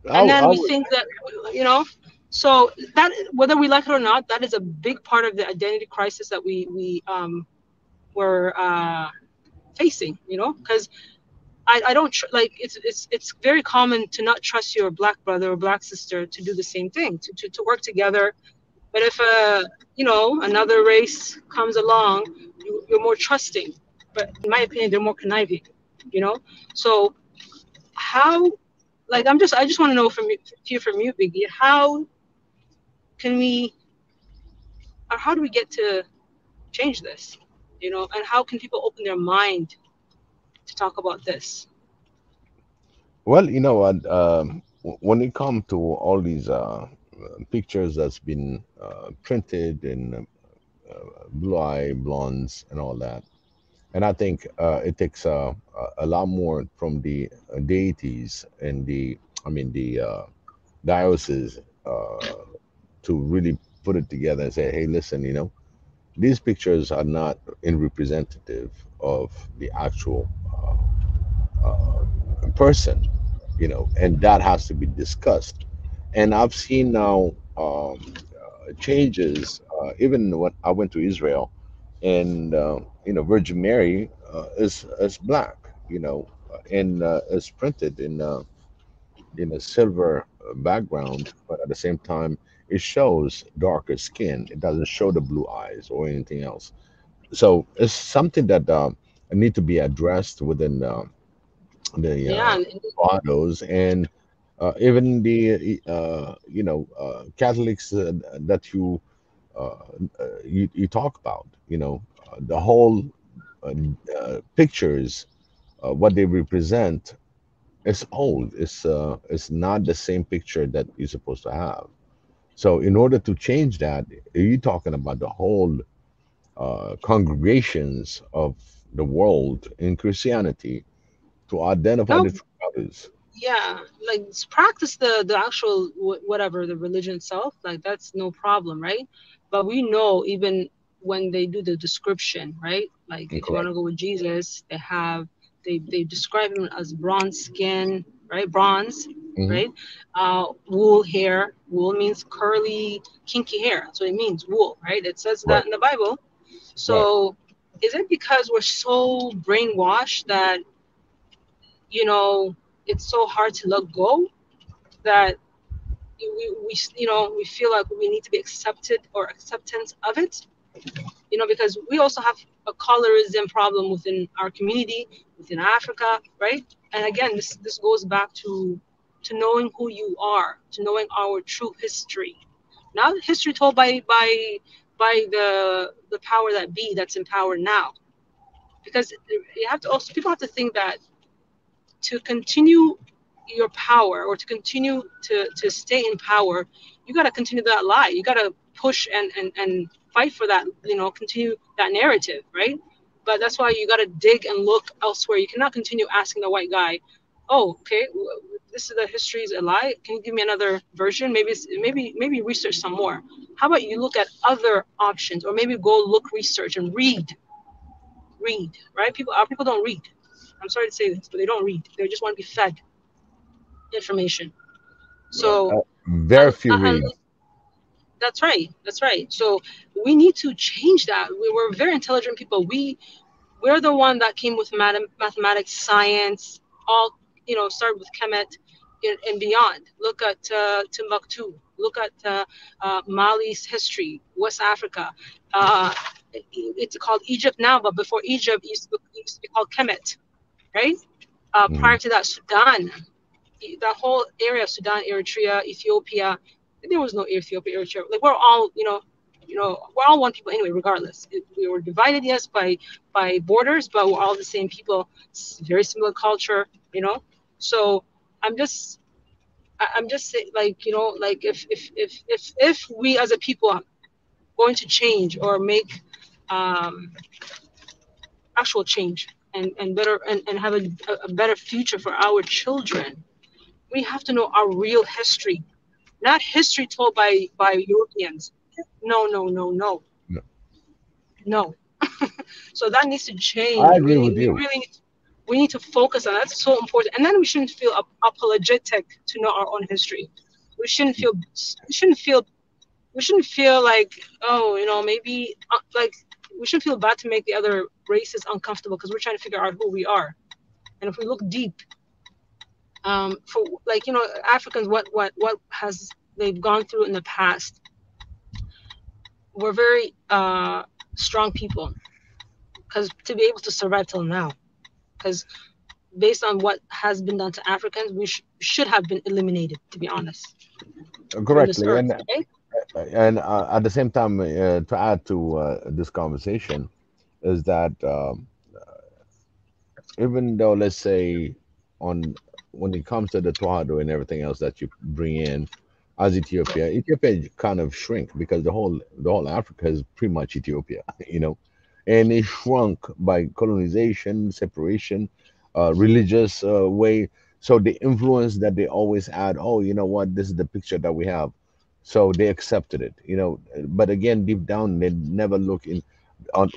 [SPEAKER 5] And then we think that, you know, so that, whether we like it or not, that is a big part of the identity crisis that we're facing, you know, because I don't like it's very common to not trust your black brother or black sister to do the same thing, to work together. But if you know, another race comes along, you're more trusting. But in my opinion, they're more conniving, you know. So how, like, I just want to know from you, Biggie, how can we, or how do we get to change this, you know, and how can people open their mind to talk about this?
[SPEAKER 3] Well, you know what? When it comes to all these pictures that's been printed in blue eye blondes and all that, and I think it takes a lot more from the deities and the diocese to really put it together and say, hey, listen, you know, these pictures are not in representative of the actual person, you know, and that has to be discussed. And I've seen now changes, even when I went to Israel, and you know, Virgin Mary is black, you know, and is printed in a silver background, but at the same time, it shows darker skin. It doesn't show the blue eyes or anything else. So it's something that need to be addressed within the
[SPEAKER 5] Yeah,
[SPEAKER 3] autos, and even the you know, Catholics that uh, you talk about, you know, the whole pictures, what they represent is old. It's not the same picture that you're supposed to have. So in order to change that, you're talking about the whole congregations of the world in Christianity to identify
[SPEAKER 5] no,
[SPEAKER 3] the true colors.
[SPEAKER 5] yeah, like practice the actual whatever the religion itself, like that's no problem, right? But we know even when they do the description, right? Like if you want
[SPEAKER 3] Correct.
[SPEAKER 5] to go with Jesus, they describe him as bronze skin, right? Bronze,
[SPEAKER 3] Hmm.
[SPEAKER 5] right? Wool hair. Wool means curly, kinky hair. So it means wool, right? It says that
[SPEAKER 3] Right.
[SPEAKER 5] in the Bible.
[SPEAKER 3] Right.
[SPEAKER 5] So is it because we're so brainwashed that, you know, it's so hard to let go, that we you know, we feel like we need to be accepted or acceptance of it, you know, because we also have a colorism problem within our community, within Africa, right? And again, this goes back to knowing who you are, to knowing our true history, not history told by the power that be that's in power now. Because you have to also, people have to think that to continue your power, or to continue to stay in power, you got to continue that lie. You got to push and fight for that, you know, continue that narrative, right? But that's why you got to dig and look elsewhere. You cannot continue asking the white guy, oh, okay, this is the history is a lie, can you give me another version? Maybe research some more. How about you look at other options, or maybe go look, research, and read, right? Our people don't read. I'm sorry to say this, but they don't read. They just want to be fed information. So,
[SPEAKER 3] Very few
[SPEAKER 5] and
[SPEAKER 3] read.
[SPEAKER 5] that's right. That's right. So we need to change that. We were very intelligent people. We're the one that came with mathematics, science, all, started with Kemet and beyond. Look at Timbuktu. Look at Mali's history, West Africa. It's called Egypt now, but before Egypt, it used to be called Kemet, right? Prior to that, Sudan, that whole area of Sudan, Eritrea, Ethiopia. There was no Ethiopia, Eritrea. Like, we're all, we're all one people anyway, regardless. We were divided, yes, by borders, but we're all the same people. It's very similar culture, So I'm just saying, like, like if we as a people are going to change or make actual change and better and have a better future for our children, we have to know our real history, not history told by Europeans. No. So that needs to change.
[SPEAKER 3] I agree with you.
[SPEAKER 5] We need to focus on that. That's so important. And then we shouldn't feel apologetic to know our own history. We shouldn't feel like, oh, maybe like, we shouldn't feel bad to make the other races uncomfortable, because we're trying to figure out who we are. And if we look deep, for, like, Africans, what has they've gone through in the past, we're very strong people, because to be able to survive till now, because based on what has been done to Africans, we should have been eliminated, to be honest.
[SPEAKER 3] Correctly.
[SPEAKER 5] Earth,
[SPEAKER 3] and at the same time, to add to this conversation, is that even though, let's say, when it comes to the Tohado and everything else that you bring in as Ethiopia kind of shrink, because the whole Africa is pretty much Ethiopia, and it shrunk by colonization, separation, religious way. So the influence that they always add, oh, you know what, this is the picture that we have, so they accepted it, But again, deep down, they never look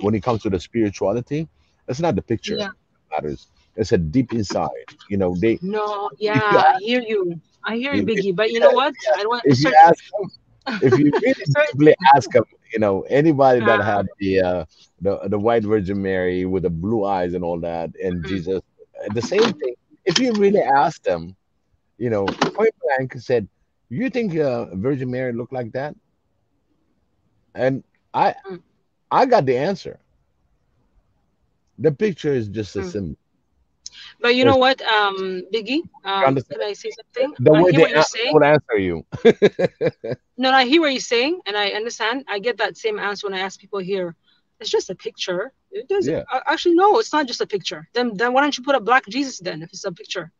[SPEAKER 3] when it comes to the spirituality. It's not the picture that matters. It's a deep inside, They.
[SPEAKER 5] No, yeah, I hear you, Biggie. But you know what? I don't want
[SPEAKER 3] if
[SPEAKER 5] to
[SPEAKER 3] you ask them, if you really deeply ask them, anybody that had the white Virgin Mary with the blue eyes and all that, and Jesus, the same thing. If you really ask them, point blank said, "You think Virgin Mary looked like that?" And I got the answer. The picture is just a symbol.
[SPEAKER 5] But you know what, Biggie? Can I say something?
[SPEAKER 3] The way
[SPEAKER 5] I hear what you're saying.
[SPEAKER 3] Would answer you.
[SPEAKER 5] No, I hear what you're saying, and I understand. I get that same answer when I ask people here. It's just a picture. It doesn't. Yeah. Actually, no, it's not just a picture. Then why don't you put a black Jesus then, if it's a picture?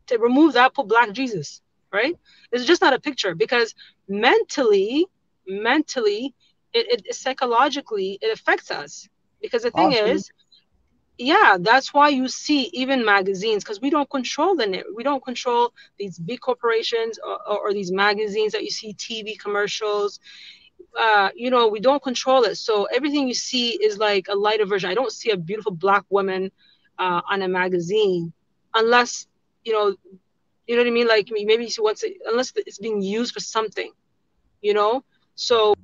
[SPEAKER 5] To remove that, put black Jesus, right? It's just not a picture, because mentally, it psychologically, it affects us. Because the thing is, yeah, that's why you see even magazines, because we don't control we don't control these big corporations or these magazines that you see, TV commercials. We don't control it. So everything you see is like a lighter version. I don't see a beautiful black woman on a magazine unless, you know what I mean? Like, maybe you see unless it's being used for something, So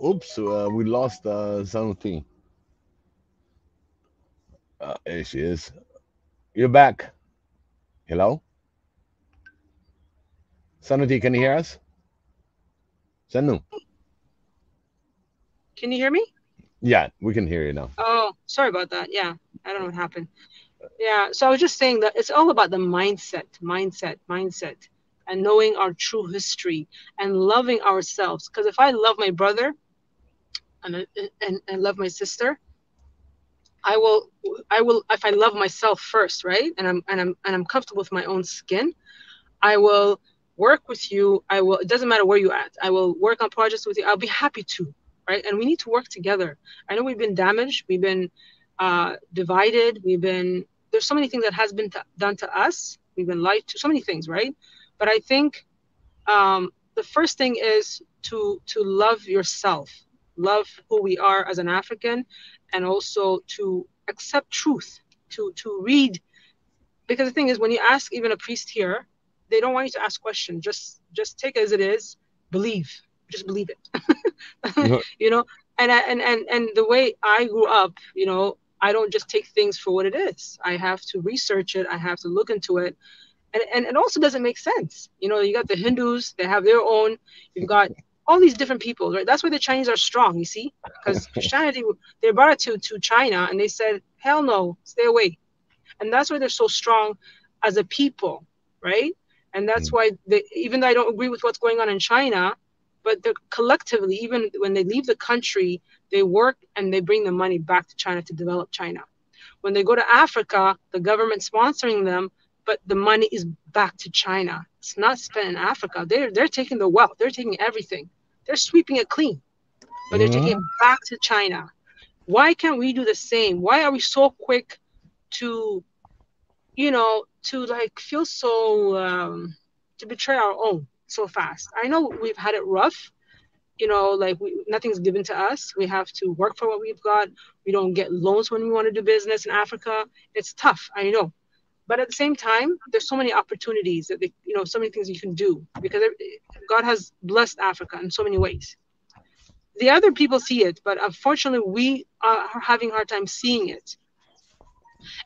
[SPEAKER 3] oops, we lost something. There she is. You're back. Hello? Sanuti, can you hear us? Sanu.
[SPEAKER 5] Can you hear me?
[SPEAKER 3] Yeah, we can hear you now.
[SPEAKER 5] Oh, sorry about that. Yeah, I don't know what happened. Yeah, so I was just saying that it's all about the mindset, and knowing our true history and loving ourselves. Because if I love my brother and love my sister, I will. If I love myself first, right, and I'm comfortable with my own skin, I will work with you. It doesn't matter where you're at. I will work on projects with you. I'll be happy to, right? And we need to work together. I know we've been damaged. We've been divided. There's so many things that has been done to us. We've been lied to, so many things, right? But I think the first thing is to love yourself, love who we are as an African, and also to accept truth, to read. Because the thing is, when you ask even a priest here, they don't want you to ask questions. Just take it as it is. Just believe it. You know, and the way I grew up, you know, I don't just take things for what it is. I have to research it. I have to look into it. And it also doesn't make sense. You know, you got the Hindus, they have their own. You've got all these different people, right? That's why the Chinese are strong, you see? Because Christianity, they brought it to China and they said, hell no, stay away. And that's why they're so strong as a people, right? And that's why, even though I don't agree with what's going on in China, but they're collectively, even when they leave the country, they work and they bring the money back to China to develop China. When they go to Africa, the government sponsoring them, but the money is back to China. It's not spent in Africa. They're taking the wealth. They're taking everything. They're sweeping it clean, but they're taking it back to China. Why can't we do the same? Why are we so quick to, you know, to like feel so, to betray our own so fast? I know we've had it rough. You know, like nothing's given to us. We have to work for what we've got. We don't get loans when we want to do business in Africa. It's tough, I know. But at the same time, there's so many opportunities that you know, so many things you can do because God has blessed Africa in so many ways. The other people see it, but unfortunately, we are having a hard time seeing it.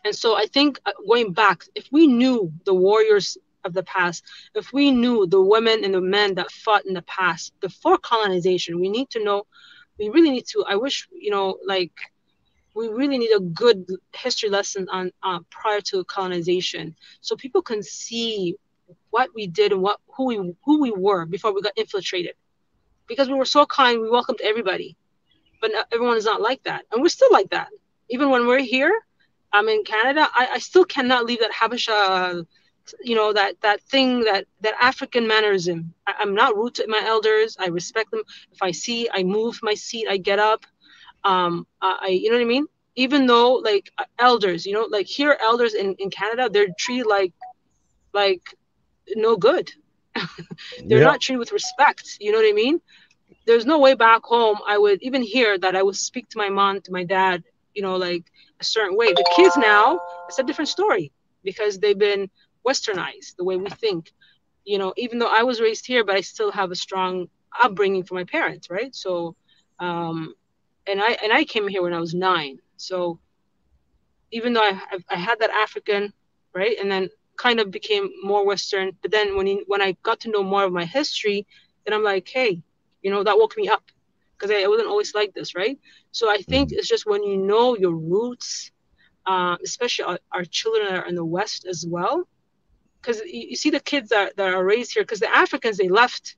[SPEAKER 5] And so I think going back, if we knew the warriors of the past, if we knew the women and the men that fought in the past before colonization, we need to know, we really need to, I wish, you know, like, we really need a good history lesson on prior to colonization, so people can see what we did and who we were before we got infiltrated. Because we were so kind, we welcomed everybody, but everyone is not like that, and we're still like that. Even when we're here, I'm in Canada, I still cannot leave that Habesha, you know, that thing, that African mannerism. I'm not rude to my elders. I respect them. If I see, I move my seat, I get up. You know what I mean? Even though like elders, you know, like here elders in Canada, they're treated like no good. They're not treated with respect. You know what I mean? There's no way back home I would even hear that I would speak to my mom, to my dad, you know, like a certain way. The kids now, it's a different story because they've been westernized the way we think. You know, even though I was raised here, but I still have a strong upbringing from my parents, right? So and I came here when I was 9. So even though I had that African, right, and then kind of became more Western, but then when I got to know more of my history, then I'm like, hey, you know, that woke me up because I wasn't always like this, right? So I think it's just when you know your roots, especially our children that are in the West as well, because you see the kids that are raised here, because the Africans, they left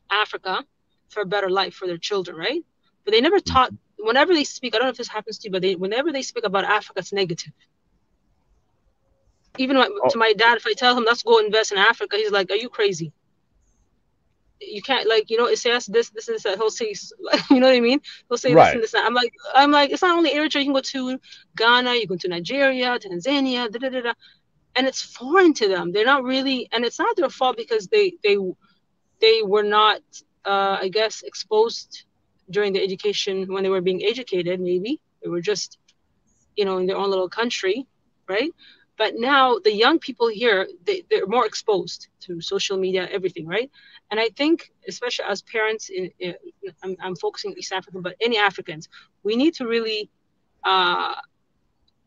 [SPEAKER 5] Africa for a better life for their children, right? But they never taught, whenever they speak, I don't know if this happens to you, but whenever they speak about Africa, it's negative. Even to my dad, if I tell him, let's go invest in Africa, he's like, are you crazy? You can't, like, you know, it says this is that. He'll say, you know what I mean? He'll say this and this. I'm like, it's not only Eritrea. You can go to Ghana, you go to Nigeria, Tanzania, and it's foreign to them. They're not really, and it's not their fault because they were not, I guess, exposed during the education when they were being educated. Maybe they were just, you know, in their own little country, right? But now the young people here, they're more exposed to social media, everything, right? And I think, especially as parents, I'm focusing East African, but any Africans, we need to really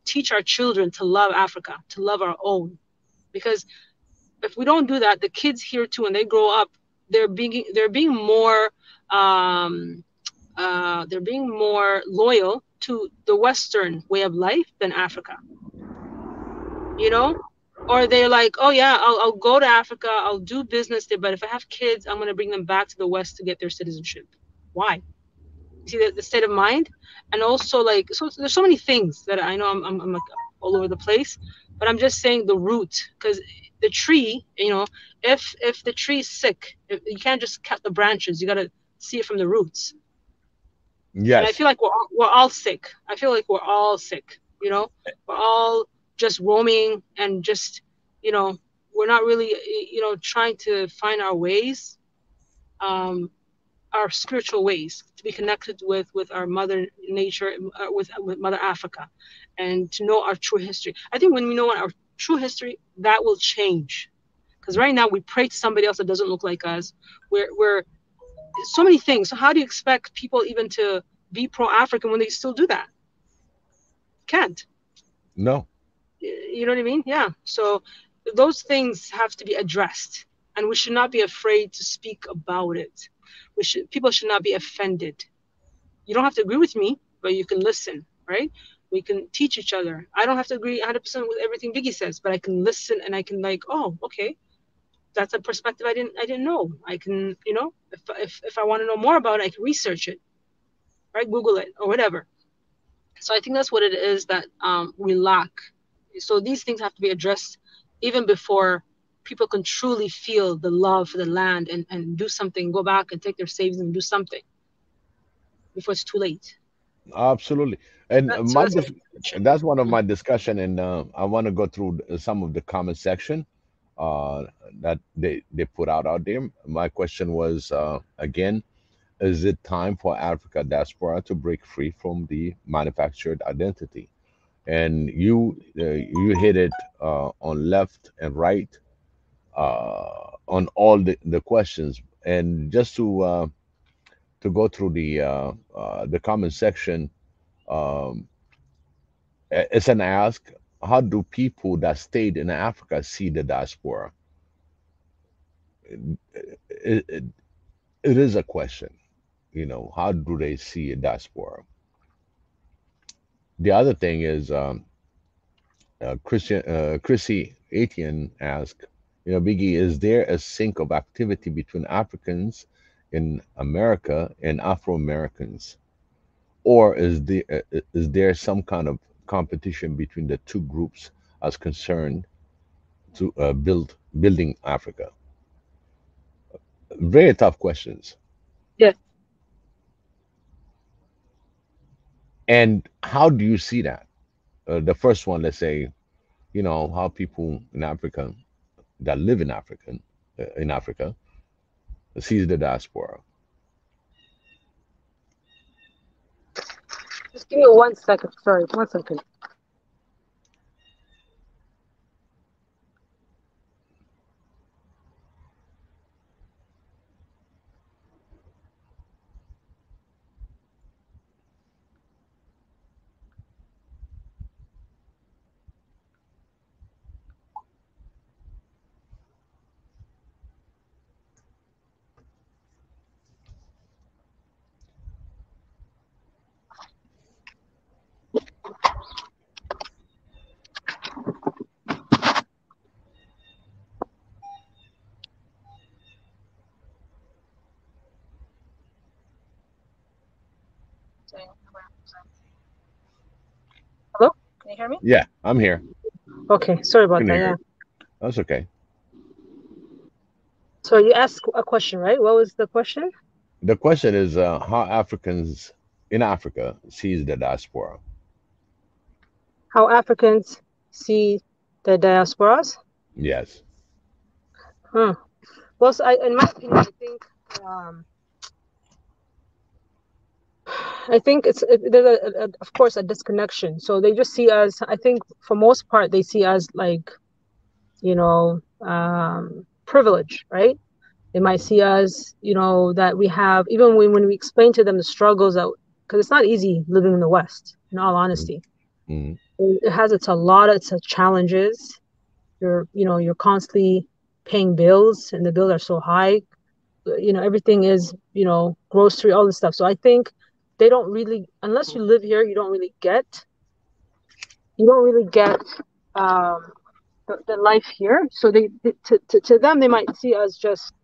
[SPEAKER 5] teach our children to love Africa, to love our own. Because if we don't do that, the kids here too, when they grow up, they're being more loyal to the Western way of life than Africa. You know, or they're like, oh yeah, I'll go to Africa, I'll do business there, but if I have kids, I'm going to bring them back to the West to get their citizenship. Why? See the state of mind. And also, like, so there's so many things that I know I'm like all over the place, but I'm just saying the root, because the tree, you know, if the tree is sick, you can't just cut the branches, you got to see it from the roots. Yes. And I feel like we're all sick. I feel like we're all sick, you know, we're all just roaming and just, you know, we're not really, you know, trying to find our ways, our spiritual ways, to be connected with our mother nature, with Mother Africa, and to know our true history. I think when we know our true history, that will change. Because right now we pray to somebody else that doesn't look like us. We're so many things. So how do you expect people even to be pro-African when they still do that? Can't.
[SPEAKER 3] No.
[SPEAKER 5] You know what I mean? Yeah. So those things have to be addressed, and we should not be afraid to speak about it. People should not be offended. You don't have to agree with me, but you can listen, right? We can teach each other. I don't have to agree 100% with everything Biggie says, but I can listen, and I can like, oh, okay, that's a perspective I didn't know. I can, you know, if I want to know more about it, I can research it, right? Google it or whatever. So I think that's what it is that we lack. So these things have to be addressed even before people can truly feel the love for the land and do something, go back and take their savings and do something before it's too late.
[SPEAKER 3] Absolutely. And
[SPEAKER 5] So that's
[SPEAKER 3] that's one of my discussion, and I want to go through some of the comment section that they put out there. My question was again, is it time for Africa diaspora to break free from the manufactured identity? And you hit it on left and right on all the questions. And just to go through the comment section, um, it's an ask: how do people that stayed in Africa see the diaspora? It is a question. You know, how do they see a diaspora? The other thing is, Chrissy Etienne asked, you know, Biggie, is there a sync of activity between Africans in America and Afro Americans, or is there some kind of competition between the two groups as concerned to building Africa? Very tough questions.
[SPEAKER 5] yeah.
[SPEAKER 3] And how do you see that? The first one, let's say, you know, how people in Africa that live in Africa sees the diaspora.
[SPEAKER 5] Just give me 1 second. Sorry, 1 second. Hello? Can you hear me?
[SPEAKER 3] Yeah, I'm here.
[SPEAKER 5] Okay, sorry about
[SPEAKER 3] Can
[SPEAKER 5] that.
[SPEAKER 3] hear
[SPEAKER 5] Yeah.
[SPEAKER 3] you. That's okay.
[SPEAKER 5] So you asked a question, right? What was the question?
[SPEAKER 3] The question is how Africans in Africa sees the diaspora.
[SPEAKER 5] How Africans see the diasporas?
[SPEAKER 3] Yes.
[SPEAKER 5] Well, so in my opinion, I think there's of course a disconnection. So they just see us. I think for most part they see us like, you know, privilege, right? They might see us, you know, that we have, even when we explain to them the struggles that, because it's not easy living in the West, in all honesty.
[SPEAKER 3] Mm-hmm.
[SPEAKER 5] It has its challenges. You're constantly paying bills, and the bills are so high. You know, everything is, you know, grocery, all this stuff. So I think they don't really, unless you live here, you don't really get the life here. So to them, they might see us just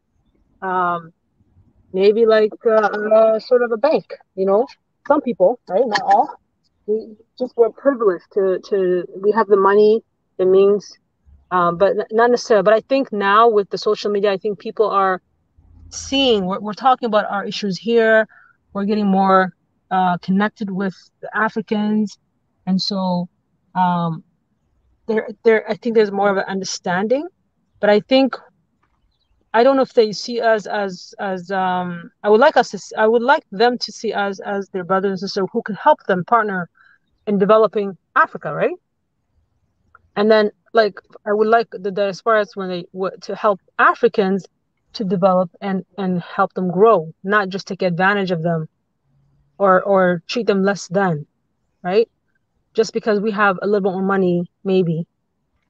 [SPEAKER 5] maybe like sort of a bank, you know. Some people, right? Not all. We're privileged we have the money, the means, but not necessarily. But I think now with the social media, I think people are seeing, we're talking about our issues here. We're getting more connected with the Africans, and so I think there's more of an understanding. But I don't know if they see us as I would like them to see us as their brothers and sisters who can help them partner in developing Africa, right? And then like I would like the diasporas when they to help Africans to develop and help them grow, not just take advantage of them or treat them less than, right? Just because we have a little bit more money, maybe.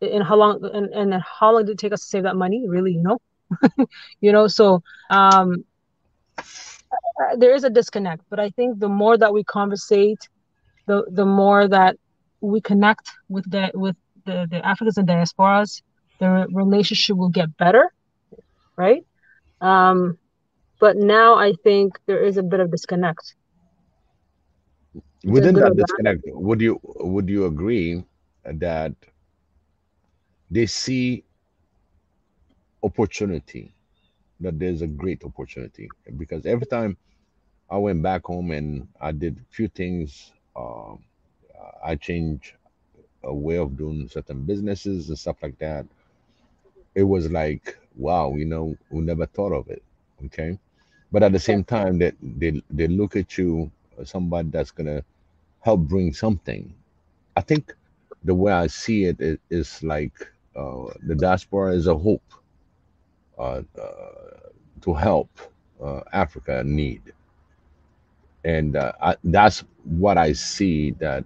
[SPEAKER 5] And how long did it take us to save that money? Really, so there is a disconnect. But I think the more that we conversate, the more that we connect with the Africans and diasporas, the relationship will get better, right? But now I think there is a bit of disconnect.
[SPEAKER 3] Within that disconnect, would you agree that they see opportunity, that there's a great opportunity? Because every time I went back home and I did a few things, I changed a way of doing certain businesses and stuff like that. It was like, wow, we never thought of it. Okay. But at the same time, that they look at you as somebody that's gonna help bring something. I think the way I see it is like the diaspora is a hope uh, to help Africa in need, and that's what I see, that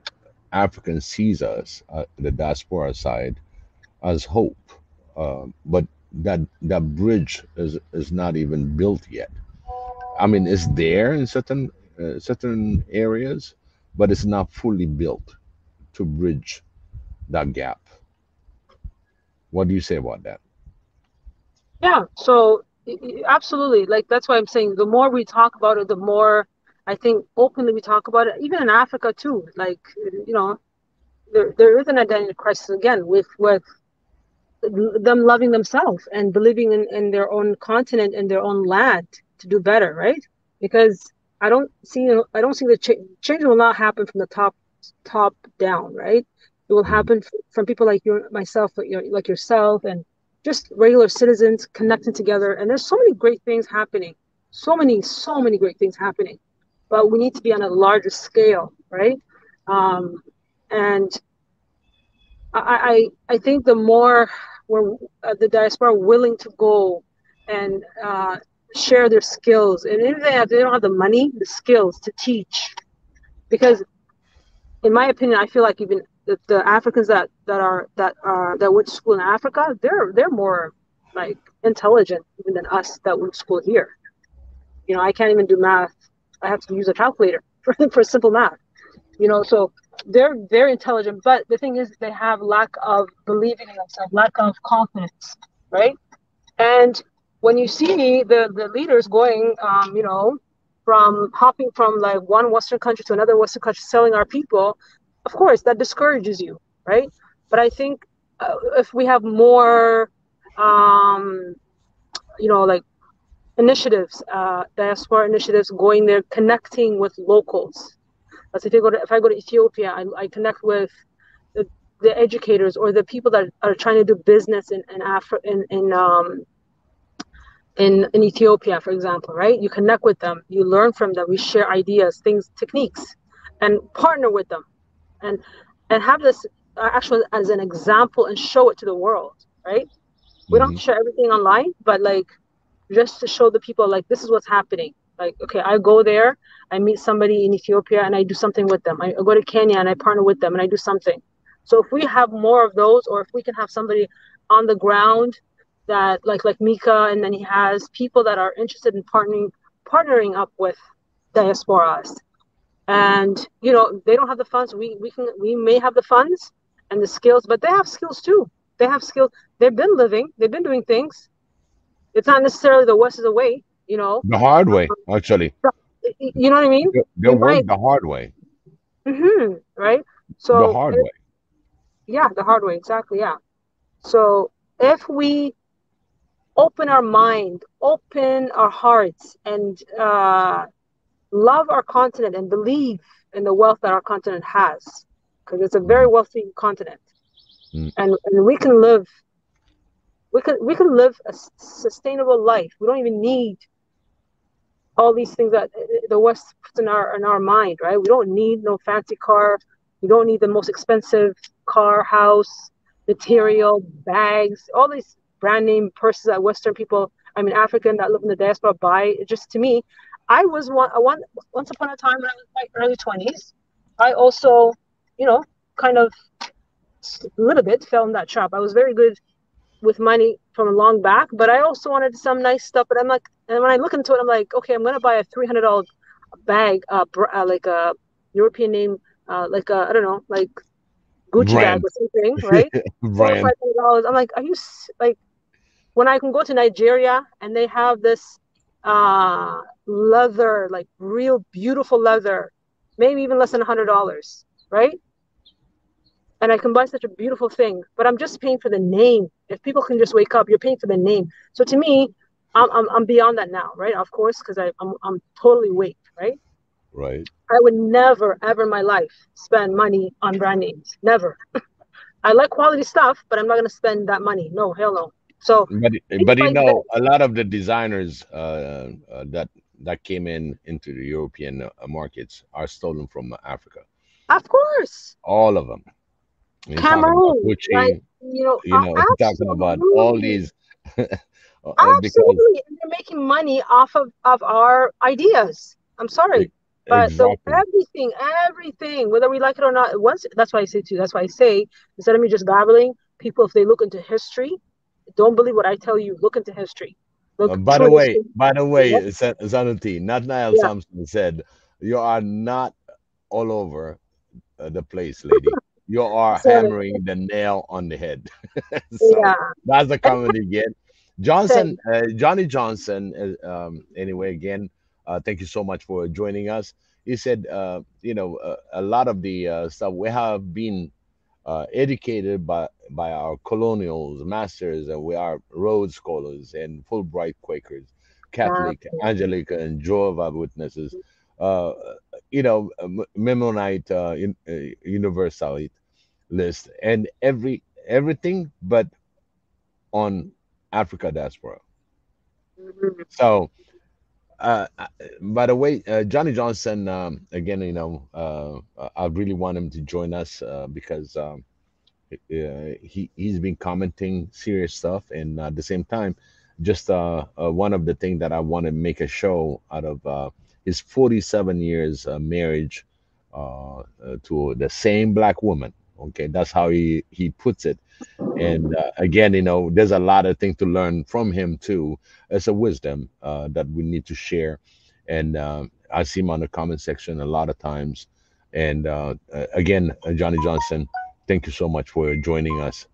[SPEAKER 3] African sees us, the diaspora side, as hope. But that bridge is not even built yet. I mean, it's there in certain areas, but it's not fully built to bridge that gap. What do you say about that?
[SPEAKER 5] Yeah, so absolutely. Like, that's why I'm saying the more we talk about it, the more I think openly we talk about it, even in Africa too. Like, there is an identity crisis again with them loving themselves and believing in their own continent and their own land to do better, right? Because I don't see the change will not happen from the top down, right? It will happen from people like you, myself, like yourself, and just regular citizens connecting together. And there's so many great things happening, so many great things happening, but we need to be on a larger scale, right? And I think the more the diaspora willing to go and share their skills, and if they don't have the money, the skills to teach, because in my opinion, I feel like even the Africans that went to school in Africa, they're more like intelligent even than us that went to school here. I can't even do math. I have to use a calculator for simple math. So they're very intelligent, but the thing is they have lack of believing in themselves, lack of confidence, right? And when you see the leaders going, from hopping from like one Western country to another Western country, selling our people, of course that discourages you, right? But I think if we have more, like initiatives, diaspora initiatives, going there, connecting with locals. As if I go to Ethiopia, I connect with the educators or the people that are trying to do business in Ethiopia, for example, right? You connect with them, you learn from them, we share ideas, things, techniques, and partner with them, and have this actually as an example and show it to the world, right? We don't have to share everything online, but like just to show the people, like, this is what's happening. Like, okay, I go there, I meet somebody in Ethiopia and I do something with them. I go to Kenya and I partner with them and I do something. So if we have more of those, or if we can have somebody on the ground that like Mika, and then he has people that are interested in partnering up with diasporas. And they don't have the funds. We may have the funds and the skills, but they have skills too. They have skills. They've been doing things. It's not necessarily the West is the way,
[SPEAKER 3] The hard way, actually.
[SPEAKER 5] You know what I mean?
[SPEAKER 3] They work the hard way.
[SPEAKER 5] Right? So
[SPEAKER 3] the hard way.
[SPEAKER 5] Yeah, the hard way, exactly, yeah. So if we open our mind, open our hearts, and love our continent and believe in the wealth that our continent has, because it's a very wealthy continent, and we can live a sustainable life. We don't even need all these things that the West puts in our mind, right? We don't need no fancy car. We don't need the most expensive car, house. material, bags, all these brand name purses that Western people, I mean African that live in the diaspora buy. It just, to me, I was once upon a time when I was in my early 20s, I also, you know, kind of a little bit fell in that trap. I was very good with money from long back, but I also wanted some nice stuff. But I'm like, and when I look into it, I'm like, okay, I'm gonna buy a $300 bag, like a European name, like I don't know, like Gucci bag
[SPEAKER 3] Brand.
[SPEAKER 5] or something, right?
[SPEAKER 3] Brand.
[SPEAKER 5] $400 or $500. I'm like, are you like, when I can go to Nigeria and they have this leather, like real beautiful leather, maybe even less than $100, right? And I can buy such a beautiful thing, but I'm just paying for the name. If people can just wake up, you're paying for the name. So to me, I'm beyond that now, right? Of course, because I'm totally awake, right?
[SPEAKER 3] Right.
[SPEAKER 5] I would never ever in my life spend money on brand names. Never. I like quality stuff, but I'm not gonna spend that money. No, hell no. So
[SPEAKER 3] But you know, a lot of the designers that came into the European markets are stolen from Africa.
[SPEAKER 5] of course,
[SPEAKER 3] All of them. You're talking about
[SPEAKER 5] Cameroon, like
[SPEAKER 3] Gucci, you're talking about all
[SPEAKER 5] absolutely,
[SPEAKER 3] these because
[SPEAKER 5] absolutely, and they're making money off of our ideas. I'm sorry, but the
[SPEAKER 3] exactly.
[SPEAKER 5] everything, whether we like it or not, once that's why I say to you, that's why I say, instead of me just babbling, people, if they look into history, don't believe what I tell you. Look into history. Look
[SPEAKER 3] By the
[SPEAKER 5] through
[SPEAKER 3] way,
[SPEAKER 5] history. Yeah,
[SPEAKER 3] Zanuti, not Niall
[SPEAKER 5] yeah.
[SPEAKER 3] Samson said, you are not all over the place, lady. You are
[SPEAKER 5] So
[SPEAKER 3] hammering the nail on the head. So
[SPEAKER 5] yeah,
[SPEAKER 3] that's the
[SPEAKER 5] and
[SPEAKER 3] comment again.
[SPEAKER 5] thanks.
[SPEAKER 3] Johnny Johnson, anyway, again, thank you so much for joining us. He said, a lot of the stuff we have been educated by our colonials, masters, and we are Rhodes scholars and Fulbright Quakers,
[SPEAKER 5] Uh,
[SPEAKER 3] Catholic, Angelica, and Jehovah Witnesses, uh, Mennonite, Universalite list, and everything, but on Africa diaspora.
[SPEAKER 5] mhm.
[SPEAKER 3] So, by the way, Johnny Johnson, again, I really want him to join us because. He's been commenting serious stuff, and at the same time, just one of the things that I want to make a show out of his 47 years marriage to the same black woman. Okay, that's how he puts it. And again, there's a lot of things to learn from him too. It's a wisdom that we need to share. And I see him on the comment section a lot of times. And again, Johnny Johnson, thank you so much for joining us.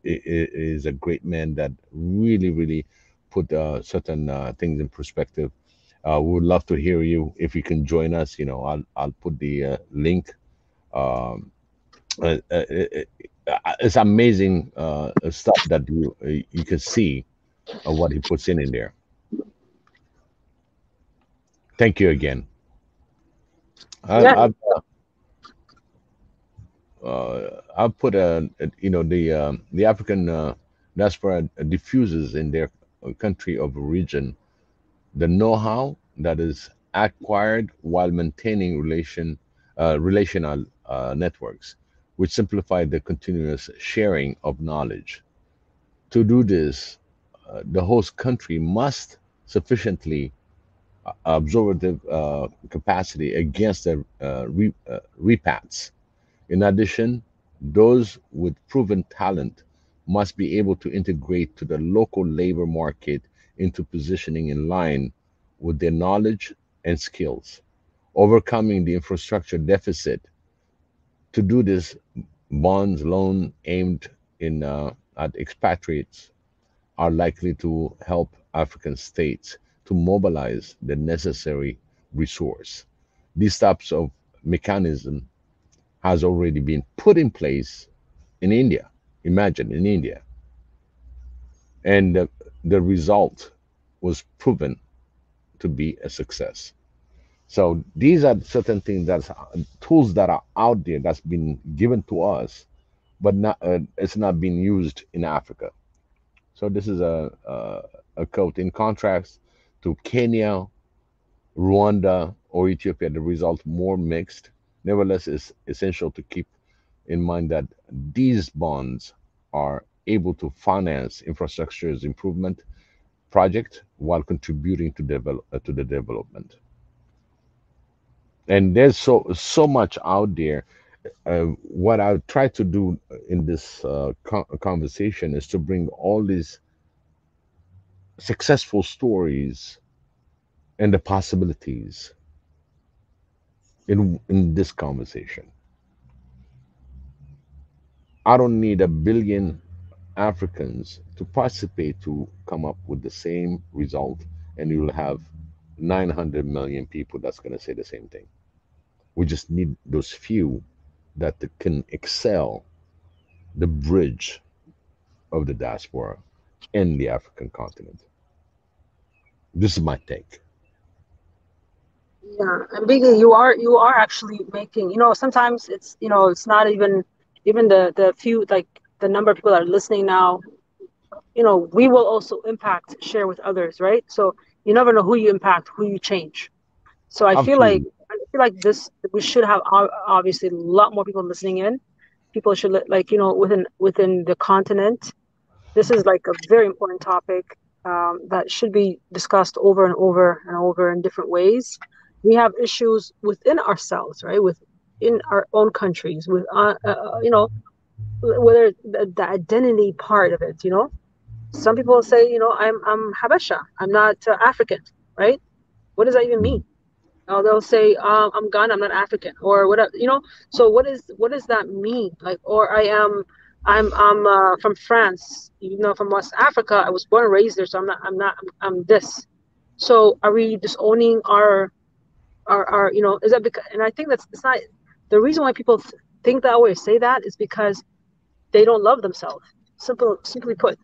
[SPEAKER 3] It is a great man that really, really put certain things in perspective. We would love to hear you if you can join us. I'll put the link. Um, it's amazing stuff that you can see what he puts in there. Thank you again.
[SPEAKER 5] Yeah,
[SPEAKER 3] I, I've I've put the African diaspora diffuses in their country of origin the know-how that is acquired while maintaining relational networks, which simplify the continuous sharing of knowledge. To do this, the host country must sufficiently absorptive capacity against the repats. In addition, those with proven talent must be able to integrate to the local labor market into positioning in line with their knowledge and skills, overcoming the infrastructure deficit. To do this, bonds loan aimed at expatriates are likely to help African states to mobilize the necessary resource. These types of mechanism has already been put in place in India. Imagine in India, and the result was proven to be a success. So these are certain things that tools that are out there that's been given to us, but not it's not being used in Africa. So this is a quote in contrast to Kenya, Rwanda, or Ethiopia. The result more mixed. Nevertheless, it's essential to keep in mind that these bonds are able to finance infrastructure improvement project while contributing to the development. And there's so much out there. What I try to do in this conversation is to bring all these successful stories and the possibilities in this conversation. I don't need 1 billion Africans to participate to come up with the same result, and you'll have 900 million people that's going to say the same thing. We just need those few that can excel the bridge of the diaspora in the African continent. This is my take.
[SPEAKER 5] Yeah, and Biggie, you are actually making, sometimes it's not even the few, like the number of people that are listening now, we will also impact, share with others, right? So you never know who you impact, who you change. So I feel like this, we should have obviously a lot more people listening in. People should within the continent. This is like a very important topic that should be discussed over and over and over in different ways. We have issues within ourselves, right? Within our own countries, with whether the identity part of it. Some people say, I'm Habesha, I'm not African, right? What does that even mean? They'll say, I'm Ghana, I'm not African, or whatever, So what does that mean? Like, or I'm from France, from West Africa. I was born and raised there, so I'm this. So are we disowning our is that because? And I think it's not the reason why people think that way or say that is because they don't love themselves. Simply put,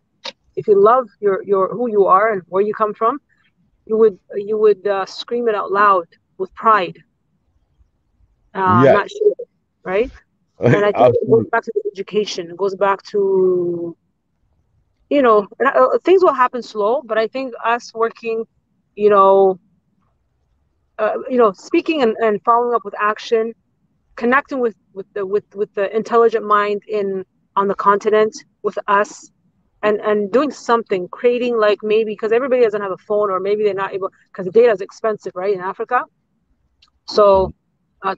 [SPEAKER 5] if you love your who you are and where you come from, you would scream it out loud with pride. Not sure, right? And I think it goes back to the education. It goes back to, things will happen slow, but I think us working, speaking and following up with action, connecting with the intelligent mind on the continent with us, and doing something, creating, like, maybe because everybody doesn't have a phone, or maybe they're not able, because the data is expensive, right, in Africa. So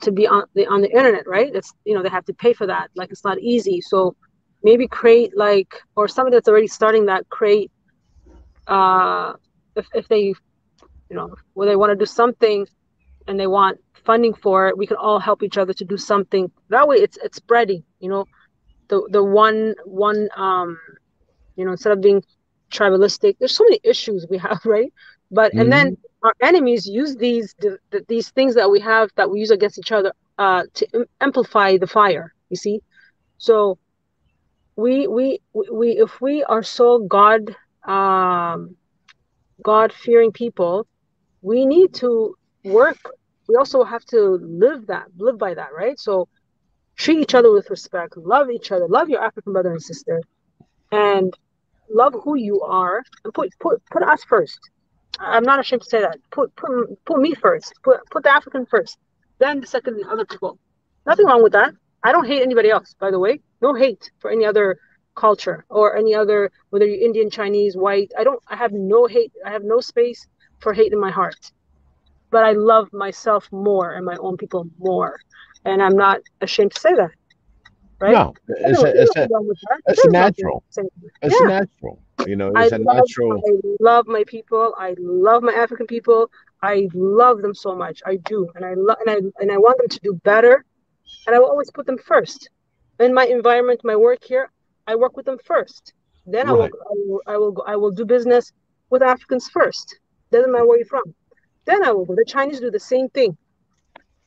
[SPEAKER 5] to be on the internet, right? It's they have to pay for that. Like, it's not easy. So maybe create, like, or somebody that's already starting that, create if they where they want to do something and they want funding for it, we can all help each other to do something. That way it's spreading, the one instead of being tribalistic. There's so many issues we have, right? But and then our enemies use these things that we have, that we use against each other, to amplify the fire. You see, so we if we are so God-fearing people, we need to work. We also have to live by that, right? So treat each other with respect, love each other, love your African brother and sister, and love who you are, and put us first. I'm not ashamed to say that. Put me first. Put the African first, then the second other people. Nothing wrong with that. I don't hate anybody else, by the way. No hate for any other culture or any other, whether you're Indian, Chinese, white. I have no hate. I have no space for hate in my heart. But I love myself more and my own people more, and I'm not ashamed to say that. Right?
[SPEAKER 3] No, it's natural. It's natural. It's a natural.
[SPEAKER 5] I love my people. I love my African people. I love them so much. I do, and I want them to do better. And I will always put them first in my environment, my work here. I work with them first. Then right. I will do business with Africans first. Doesn't matter where you're from. Then I will go. The Chinese do the same thing.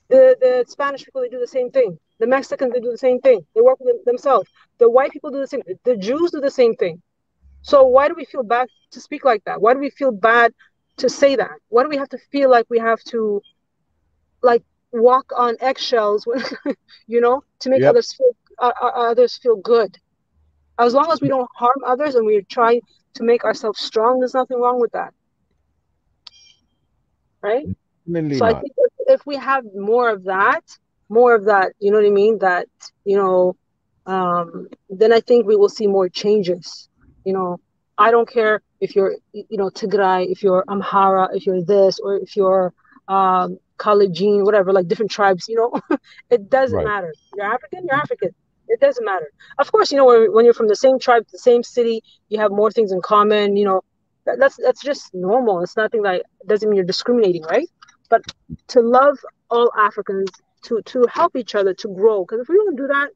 [SPEAKER 5] The Spanish people, they do the same thing. The Mexicans, they do the same thing. They work with themselves. The white people do the same. The Jews do the same thing. So why do we feel bad to speak like that? Why do we feel bad to say that? Why do we have to feel like we have to, like, walk on eggshells, to make others feel good? As long as we don't harm others and we try to make ourselves strong, there's nothing wrong with that, right? So I think if we have more of that, you know what I mean? That, then I think we will see more changes. You know, I don't care if you're, you know, Tigray, if you're Amhara, if you're this, or if you're Kalenjin, whatever, like different tribes, you know, it doesn't
[SPEAKER 3] Right.
[SPEAKER 5] matter. You're African, you're African. It doesn't matter. Of course, you know, when you're from the same tribe, the same city, you have more things in common, you know, that's just normal. It's nothing like, doesn't mean you're discriminating, right? But to love all Africans, to help each other, to grow. Because if we don't do that,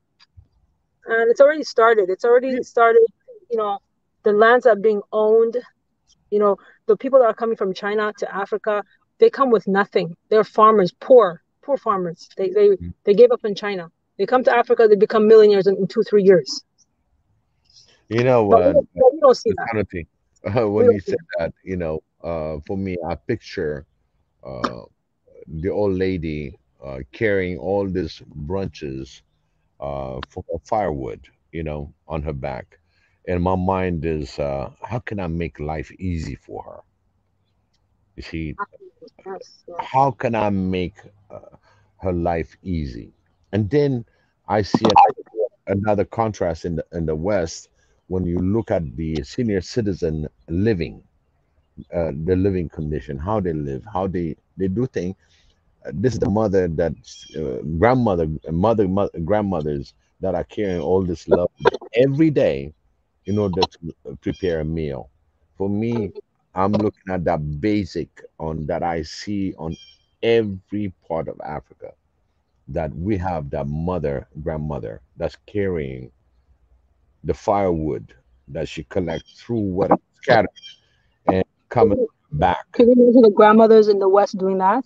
[SPEAKER 5] and it's already started. It's already started, you know, the lands are being owned. You know, the people that are coming from China to Africa, they come with nothing. They're farmers, poor farmers. They gave up in China. They come to Africa, they become millionaires in 2-3 years.
[SPEAKER 3] You know,
[SPEAKER 5] But we don't see that.
[SPEAKER 3] Sanity,
[SPEAKER 5] We
[SPEAKER 3] when you
[SPEAKER 5] don't see
[SPEAKER 3] said that, you know, for me, I picture uh, the old lady carrying all these branches for firewood, you know, on her back. And my mind is, how can I make life easy for her? You see,
[SPEAKER 5] that. Yes, yes.
[SPEAKER 3] how can I make her life easy? And then I see another contrast in the West when you look at the senior citizen living, the living condition, how they live, how they do things. This is the mother that grandmothers that are carrying all this love every day in order to prepare a meal. For me, I'm looking at that basic on that I see on every part of Africa, that we have that grandmother that's carrying the firewood that she collects through what scattered and coming back.
[SPEAKER 5] Can you imagine the grandmothers in the West doing that?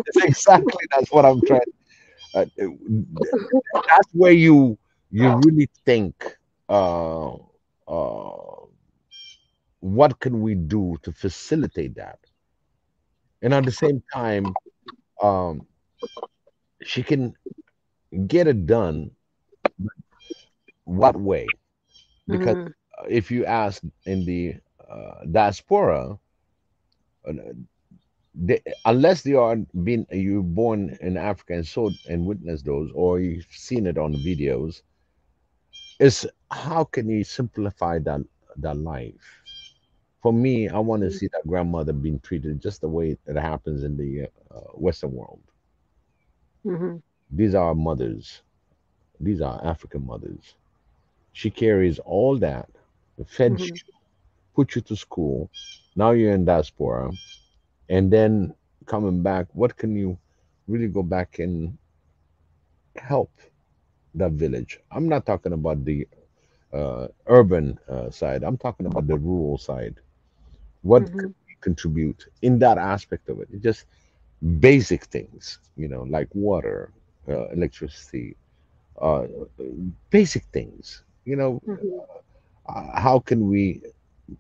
[SPEAKER 3] It's exactly that's what I'm trying. That's where you really think, uh, uh, what can we do to facilitate that? And at the same time, um, she can get it done. What way? Because
[SPEAKER 5] Mm-hmm.
[SPEAKER 3] if you ask in the diaspora, uh, unless they are been you born in Africa and saw and witnessed those, or you've seen it on videos, is how can you simplify that life? For me, I want to see that grandmother being treated just the way it happens in the Western world.
[SPEAKER 5] Mm-hmm.
[SPEAKER 3] These are mothers. These are African mothers. She carries all that, fed
[SPEAKER 5] Mm-hmm.
[SPEAKER 3] you, put you to school. Now you're in diaspora, and then coming back. What can you really go back and help that village? I'm not talking about the urban side. I'm talking about the rural side. What
[SPEAKER 5] Mm-hmm.
[SPEAKER 3] could we contribute in that aspect of it? It's just basic things, you know, like water, electricity, uh, basic things. You know,
[SPEAKER 5] Mm-hmm.
[SPEAKER 3] how can we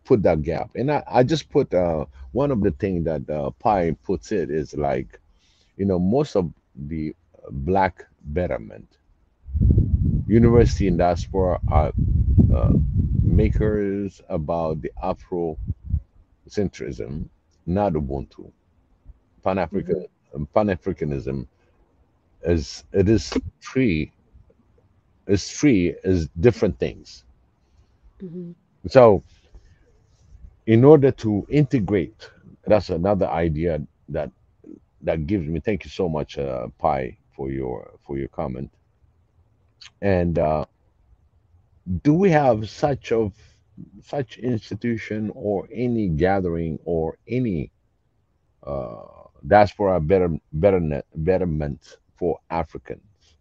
[SPEAKER 3] put that gap? And I just put one of the things that Pi puts it is like, you know, most of the black betterment, university and diaspora are uh, makers about the Afrocentrism, not Ubuntu.
[SPEAKER 5] Mm-hmm.
[SPEAKER 3] Pan-Africanism is it is different things.
[SPEAKER 5] Mm-hmm.
[SPEAKER 3] So in order to integrate, that's another idea that gives me. Thank you so much, Pi, for your comment. And do we have such institution or any gathering or any diaspora betterment for Africans?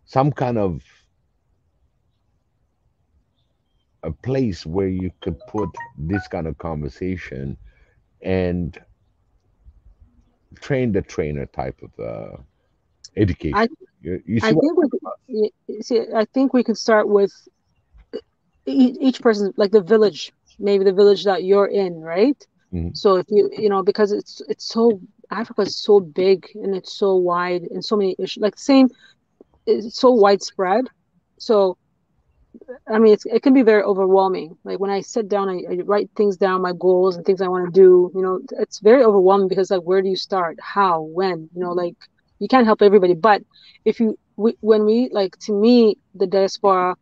[SPEAKER 3] Some kind of a place where you could put this kind of conversation and train the trainer type of
[SPEAKER 5] I
[SPEAKER 3] education. You see
[SPEAKER 5] I
[SPEAKER 3] what
[SPEAKER 5] think we see. I think we could start with each person, like the village, maybe the village that you're in, right?
[SPEAKER 3] I'm.
[SPEAKER 5] So if you know, because it's so, Africa is so big and it's so wide and so many issues, like same, it's so widespread. So I mean, it can be very overwhelming. Like when I sit down, I write things down, my goals and things I want to do. You know, it's very overwhelming because like, where do you start? How? When? You know, like You can't help everybody. But if you, when we, like, to me, the diaspora,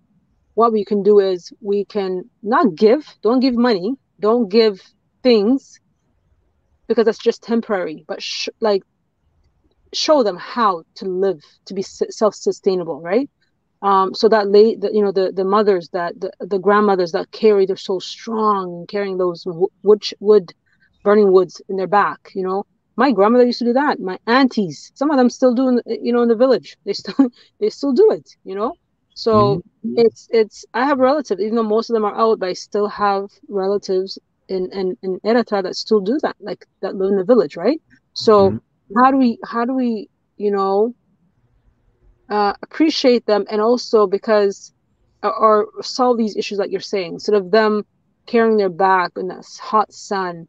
[SPEAKER 5] what we can do is we can not give, don't give money, don't give things, because that's just temporary, but like show them how to live, to be self-sustainable, right? So that the mothers, that the grandmothers that carry, they're so strong, carrying those wood burning woods in their back. You know, my grandmother used to do that. My aunties, some of them still do, in the village, they still do it. You know, so it's I have relatives, even though most of them are out, but I still have relatives in Eritrea that still do that, like that live in the village, right? So how do we appreciate them, and also because or solve these issues like you're saying, instead of them carrying their back in that hot sun,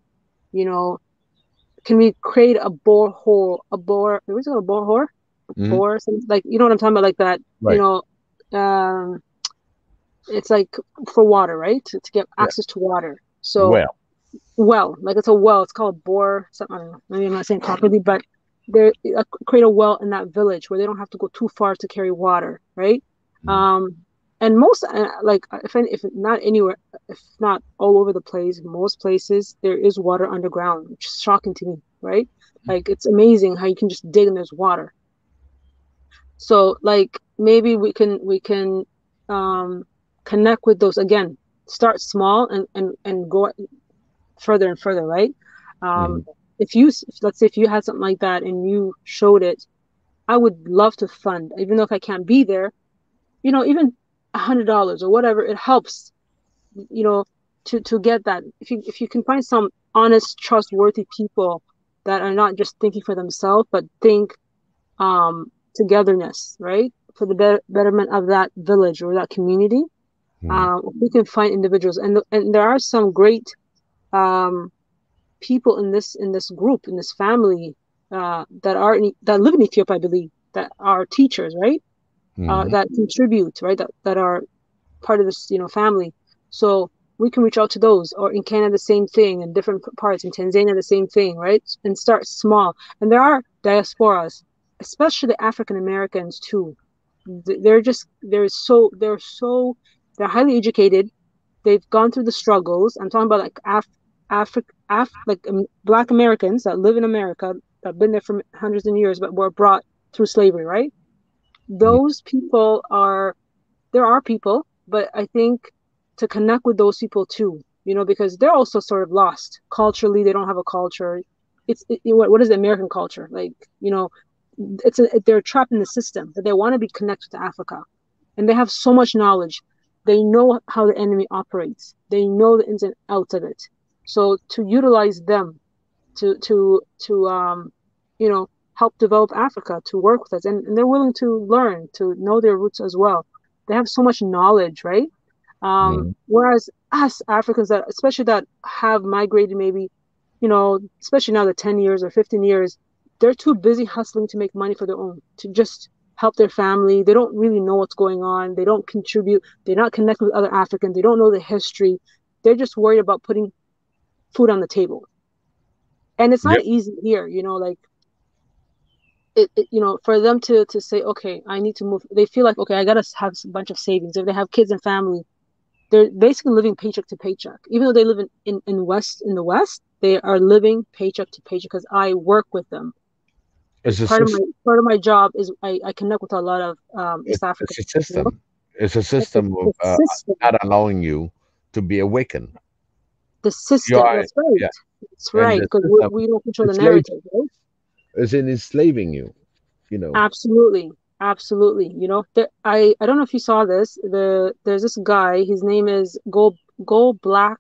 [SPEAKER 5] can we create a borehole, what's it called, bore, something like, you know what I'm talking about, like that, right. It's like for water, right, to get access to water. So well, like it's a well, it's called a bore, something, I don't know, maybe I'm not saying properly, but they create a well in that village where they don't have to go too far to carry water, right? And most, like, if not anywhere, if not all over the place, most places there is water underground, which is shocking to me, right? Like, it's amazing how you can just dig and there's water. So, like, maybe we can connect with those again. Start small and go further and further, right? Let's say if you had something like that and you showed it, I would love to fund, even though if I can't be there, even $100 or whatever, it helps, to get that. If you can find some honest, trustworthy people that are not just thinking for themselves, but think togetherness, right? For the betterment of that village or that community. We can find individuals, and there are some great people in this group, in this family, that live in Ethiopia, I believe, that are teachers, right? That contribute, right? That are part of this, family. So we can reach out to those, or in Canada, the same thing, in different parts, in Tanzania, the same thing, right? And start small. And there are diasporas, especially the African Americans too. They're highly educated. They've gone through the struggles. I'm talking about like Black Americans that live in America, that have been there for hundreds of years, but were brought through slavery, right? Those people there are people, but I think to connect with those people too, because they're also sort of lost culturally. They don't have a culture. What is the American culture? Like, they're trapped in the system, but they want to be connected to Africa, and they have so much knowledge. They know how the enemy operates. They know the ins and outs of it. So to utilize them to help develop Africa, to work with us, and they're willing to learn, to know their roots as well. They have so much knowledge, right? Whereas us Africans, that especially that have migrated, maybe, especially now the 10 years or 15 years, they're too busy hustling to make money for their own, to just help their family. They don't really know what's going on. They don't contribute. They're not connected with other Africans. They don't know the history. They're just worried about putting food on the table. And it's not easy here, like for them to say, okay, I need to move. They feel like, okay, I got to have a bunch of savings. If they have kids and family, they're basically living paycheck to paycheck. Even though they live in the West, they are living paycheck to paycheck, because I work with them. Part of my job is I connect with a lot of East Africans.
[SPEAKER 3] It's a system. It's a system of not allowing you to be awakened.
[SPEAKER 5] The system, that's right. Yeah. That's right, because we don't control the narrative, right?
[SPEAKER 3] It's enslaving you,
[SPEAKER 5] Absolutely. I don't know if you saw this. There's this guy. His name is Go Black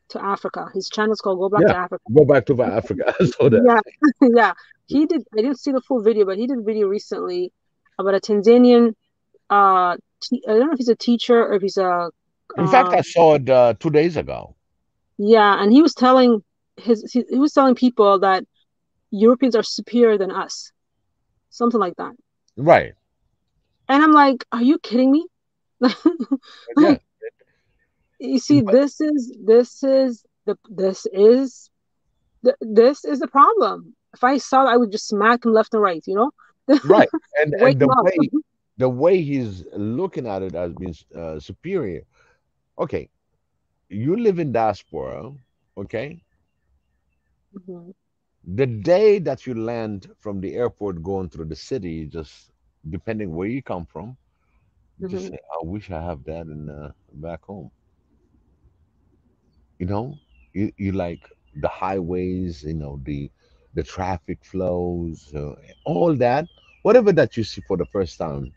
[SPEAKER 5] to Africa. His channel is called Go Black to Africa.
[SPEAKER 3] Go Back to Africa. I saw that.
[SPEAKER 5] Yeah. He did. I didn't see the full video, but he did a video recently about a Tanzanian. I don't know if he's a teacher or if he's a.
[SPEAKER 3] In fact, I saw it 2 days ago.
[SPEAKER 5] Yeah, and he was telling people that Europeans are superior than us, something like that.
[SPEAKER 3] Right.
[SPEAKER 5] And I'm like, are you kidding me? Like, you see, this is the problem. If I saw it, I would just smack him left and right,
[SPEAKER 3] Right.
[SPEAKER 5] Wake
[SPEAKER 3] And
[SPEAKER 5] them up.
[SPEAKER 3] the way he's looking at it as being superior. Okay, you live in diaspora. Okay,
[SPEAKER 5] Mhm,
[SPEAKER 3] the day that you land from the airport going through the city, just depending where you come from, you just
[SPEAKER 5] mhm,
[SPEAKER 3] say, "I wish I have that in back home." You know, you like the highways, the traffic flows, all that, whatever that you see for the first time.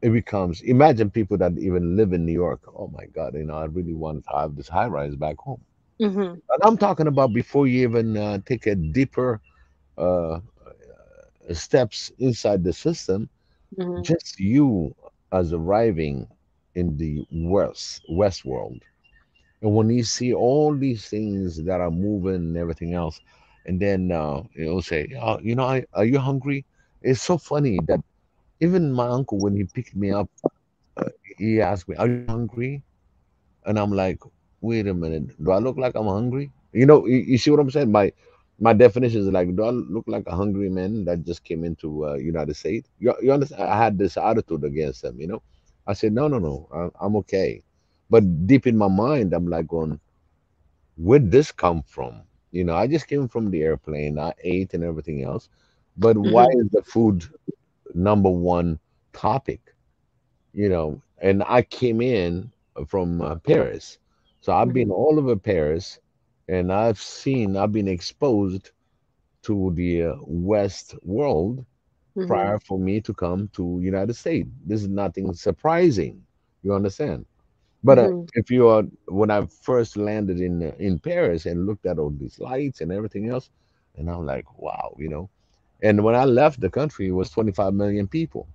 [SPEAKER 3] It becomes, imagine people that even live in New York. Oh my God, I really want to have this high rise back home.
[SPEAKER 5] mhm,
[SPEAKER 3] And I'm talking about before you even take a deeper uh, steps inside the system,
[SPEAKER 5] mhm,
[SPEAKER 3] just you as arriving in the West world. And when you see all these things that are moving and everything else, and then it'll say, oh, are you hungry? It's so funny that even my uncle, when he picked me up, uh, he asked me, "Are you hungry?" And I'm like, "Wait a minute, do I look like I'm hungry?" You see what I'm saying? My definition is like, do I look like a hungry man that just came into United States? You understand? I had this attitude against them. I said, no, no, no, I'm okay. But deep in my mind, I'm like going, where'd this come from? I just came from the airplane. I ate and everything else. But why
[SPEAKER 5] mhm,
[SPEAKER 3] is the food number one topic? And I came in from Paris. So I've been
[SPEAKER 5] mhm,
[SPEAKER 3] all over Paris, and I've been exposed to the West world
[SPEAKER 5] mhm,
[SPEAKER 3] prior for me to come to United States. This is nothing surprising. You understand? But
[SPEAKER 5] mhm,
[SPEAKER 3] if when I first landed in Paris and looked at all these lights and everything else, and I'm like, wow. And when I left the country, it was 25 million people.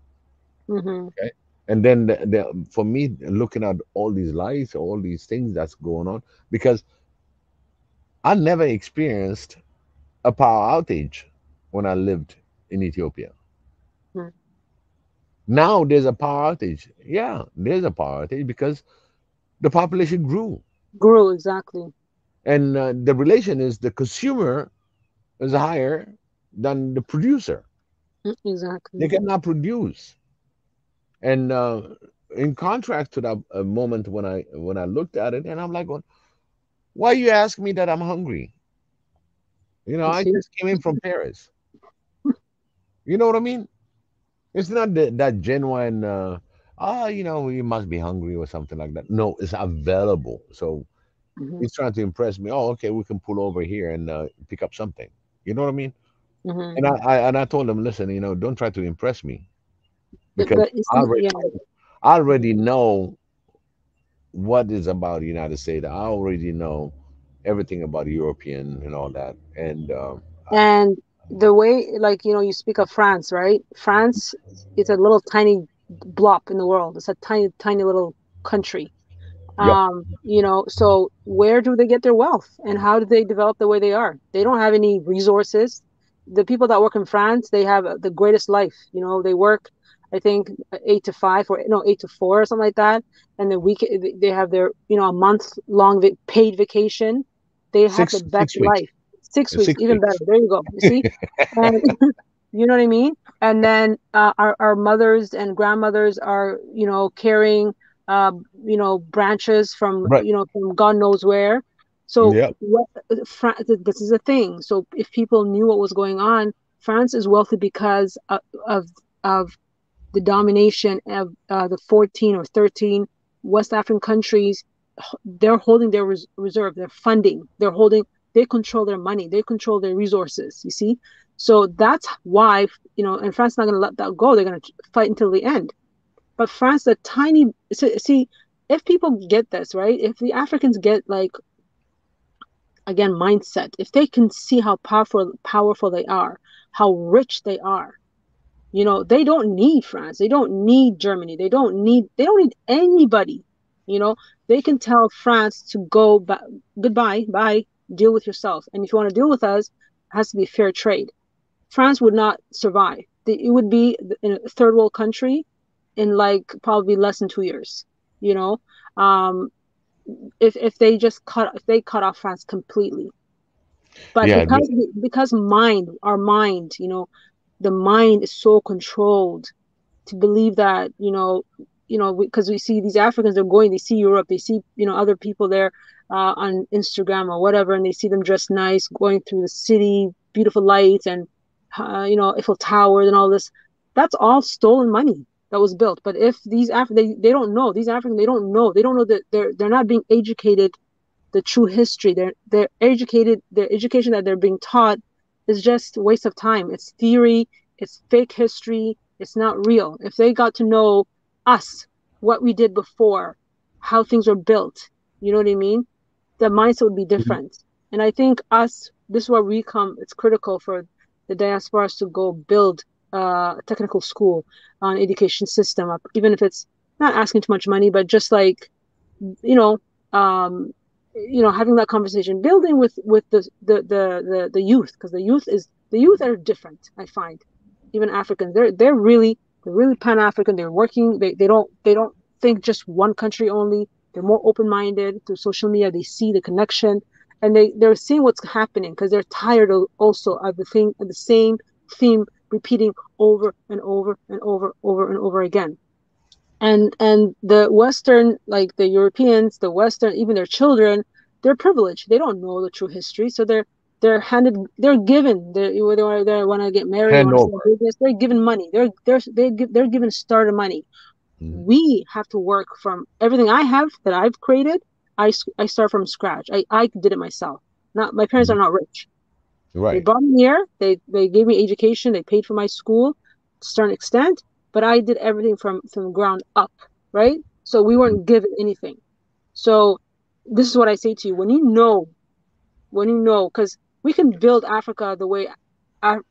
[SPEAKER 5] mhm.
[SPEAKER 3] Okay. And then for me, looking at all these lights, all these things that's going on, because I never experienced a power outage when I lived in Ethiopia.
[SPEAKER 5] Mhm.
[SPEAKER 3] Now there's a power outage. Yeah, there's a power outage because the population grew.
[SPEAKER 5] Grew, exactly.
[SPEAKER 3] And the relation is the consumer is higher than the producer. They
[SPEAKER 5] Exactly.
[SPEAKER 3] cannot produce. And in contrast to that moment when I looked at it, and I'm like, why you ask me that I'm hungry?
[SPEAKER 5] You
[SPEAKER 3] I
[SPEAKER 5] see?
[SPEAKER 3] just came in from Paris. You know what I mean? It's not that genuine, you must be hungry or something like that. No, it's available. So
[SPEAKER 5] Mhm,
[SPEAKER 3] he's trying to impress me. Oh, okay, we can pull over here and pick up something. You know what I mean?
[SPEAKER 5] mhm.
[SPEAKER 3] And I told him, listen, don't try to impress me because
[SPEAKER 5] But it's not, yeah.
[SPEAKER 3] I
[SPEAKER 5] Mhm.
[SPEAKER 3] already know what is about the United States. I already know everything about the European and all that. And
[SPEAKER 5] And the way, like, you speak of France, right? France is a little tiny blop in the world. It's a tiny, tiny little country.
[SPEAKER 3] yep,
[SPEAKER 5] So where do they get their wealth and how do they develop the way they are? They don't have any resources. The people that work in France, they have the greatest life. They work, I think, 8 to 5 or no, 8 to 4 or something like that. And the week they have their, a month long paid vacation. They have the
[SPEAKER 3] six
[SPEAKER 5] best
[SPEAKER 3] six weeks,
[SPEAKER 5] life. 6 weeks,
[SPEAKER 3] six
[SPEAKER 5] even better.
[SPEAKER 3] weeks.
[SPEAKER 5] There you go. You see? And you know what I mean? And then our mothers and grandmothers are, carrying branches from,
[SPEAKER 3] Right.
[SPEAKER 5] from God knows where. So
[SPEAKER 3] Yep.
[SPEAKER 5] this is a thing. So if people knew what was going on, France is wealthy because of the domination of the 14 or 13 West African countries. They're holding their reserve, their funding. They control their money. They control their resources. You see? So that's why, and France is not going to let that go. They're going to fight until the end. But France, the tiny, see, if people get this, right? If the Africans get, like, again, mindset, if they can see how powerful they are, how rich they are, they don't need France. They don't need Germany. They don't need anybody. You know, they can tell France to go goodbye, bye, deal with yourself. And if you want to deal with us, it has to be fair trade. France would not survive. It would be in a third world country in, like, probably less than 2 years. You know, um, if they cut off France completely, but
[SPEAKER 3] Yeah.
[SPEAKER 5] because our mind,
[SPEAKER 6] the mind is so controlled to believe that, because we see these Africans, they see Europe, they see, other people there on Instagram or whatever, and they see them dressed nice, going through the city, beautiful lights, and, Eiffel Towers and all this. That's all stolen money that was built. But if these they don't know, these Africans, they don't know that they're not being educated the true history. They're educated, their education that they're being taught is just a waste of time. It's theory, it's fake history, it's not real. If they got to know us, what we did before, how things were built, you know what I mean? The mindset would be different. And I think this is where we come, it's critical for the diasporas to go build a technical school, an education system up, even if it's not asking too much money, but just like, having that conversation, building with the youth, because the youth are different. I find even Africans, they're really Pan-African. They're working. They don't think just one country only. They're more open-minded through social media. They see the connection, and they're seeing what's happening because they're tired also of the same theme repeating over and over and over again. And the Western, like the Europeans, the Western, even their children, they're privileged. They don't know the true history, so they're given. They want to get married, want to start a business. They're given money. They're given starter money. We have to work from everything I have that I've created. I start from scratch. I did it myself. Not my parents are not rich.
[SPEAKER 3] Right.
[SPEAKER 6] They brought me here. They gave me education. They paid for my school to a certain extent. But I did everything from the ground up, right? So we weren't given anything. So this is what I say to you: when you know, because we can build Africa the way our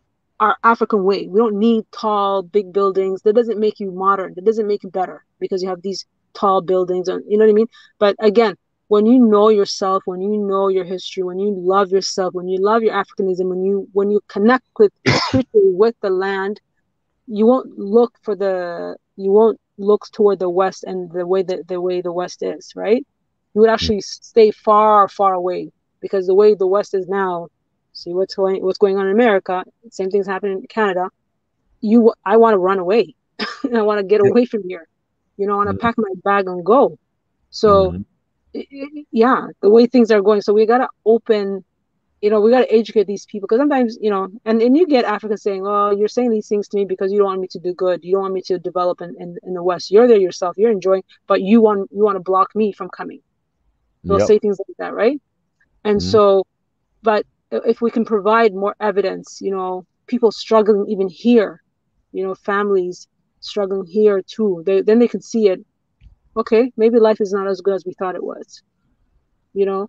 [SPEAKER 6] African way. We don't need tall, big buildings. That doesn't make you modern. That doesn't make you better because you have these tall buildings, and you know what I mean. But again, when you know yourself, when you know your history, when you love yourself, when you love your Africanism, when you connect with spiritually with the land, you won't look toward the West and the way the West is, right? You would actually stay far, far away, because the way the West is now, see what's going on in America, same thing's happening in Canada. I want to run away. I want to get away from here. I want to pack my bag and go. So yeah, the way things are going. So we got to open, we got to educate these people, because sometimes, and you get Africans saying, oh, you're saying these things to me because you don't want me to do good. You don't want me to develop in the West. You're there yourself. You're enjoying, but you want to block me from coming. They'll say things like that, right? And so, but if we can provide more evidence, people struggling even here, families struggling here too, then they can see it. Okay, maybe life is not as good as we thought it was. They're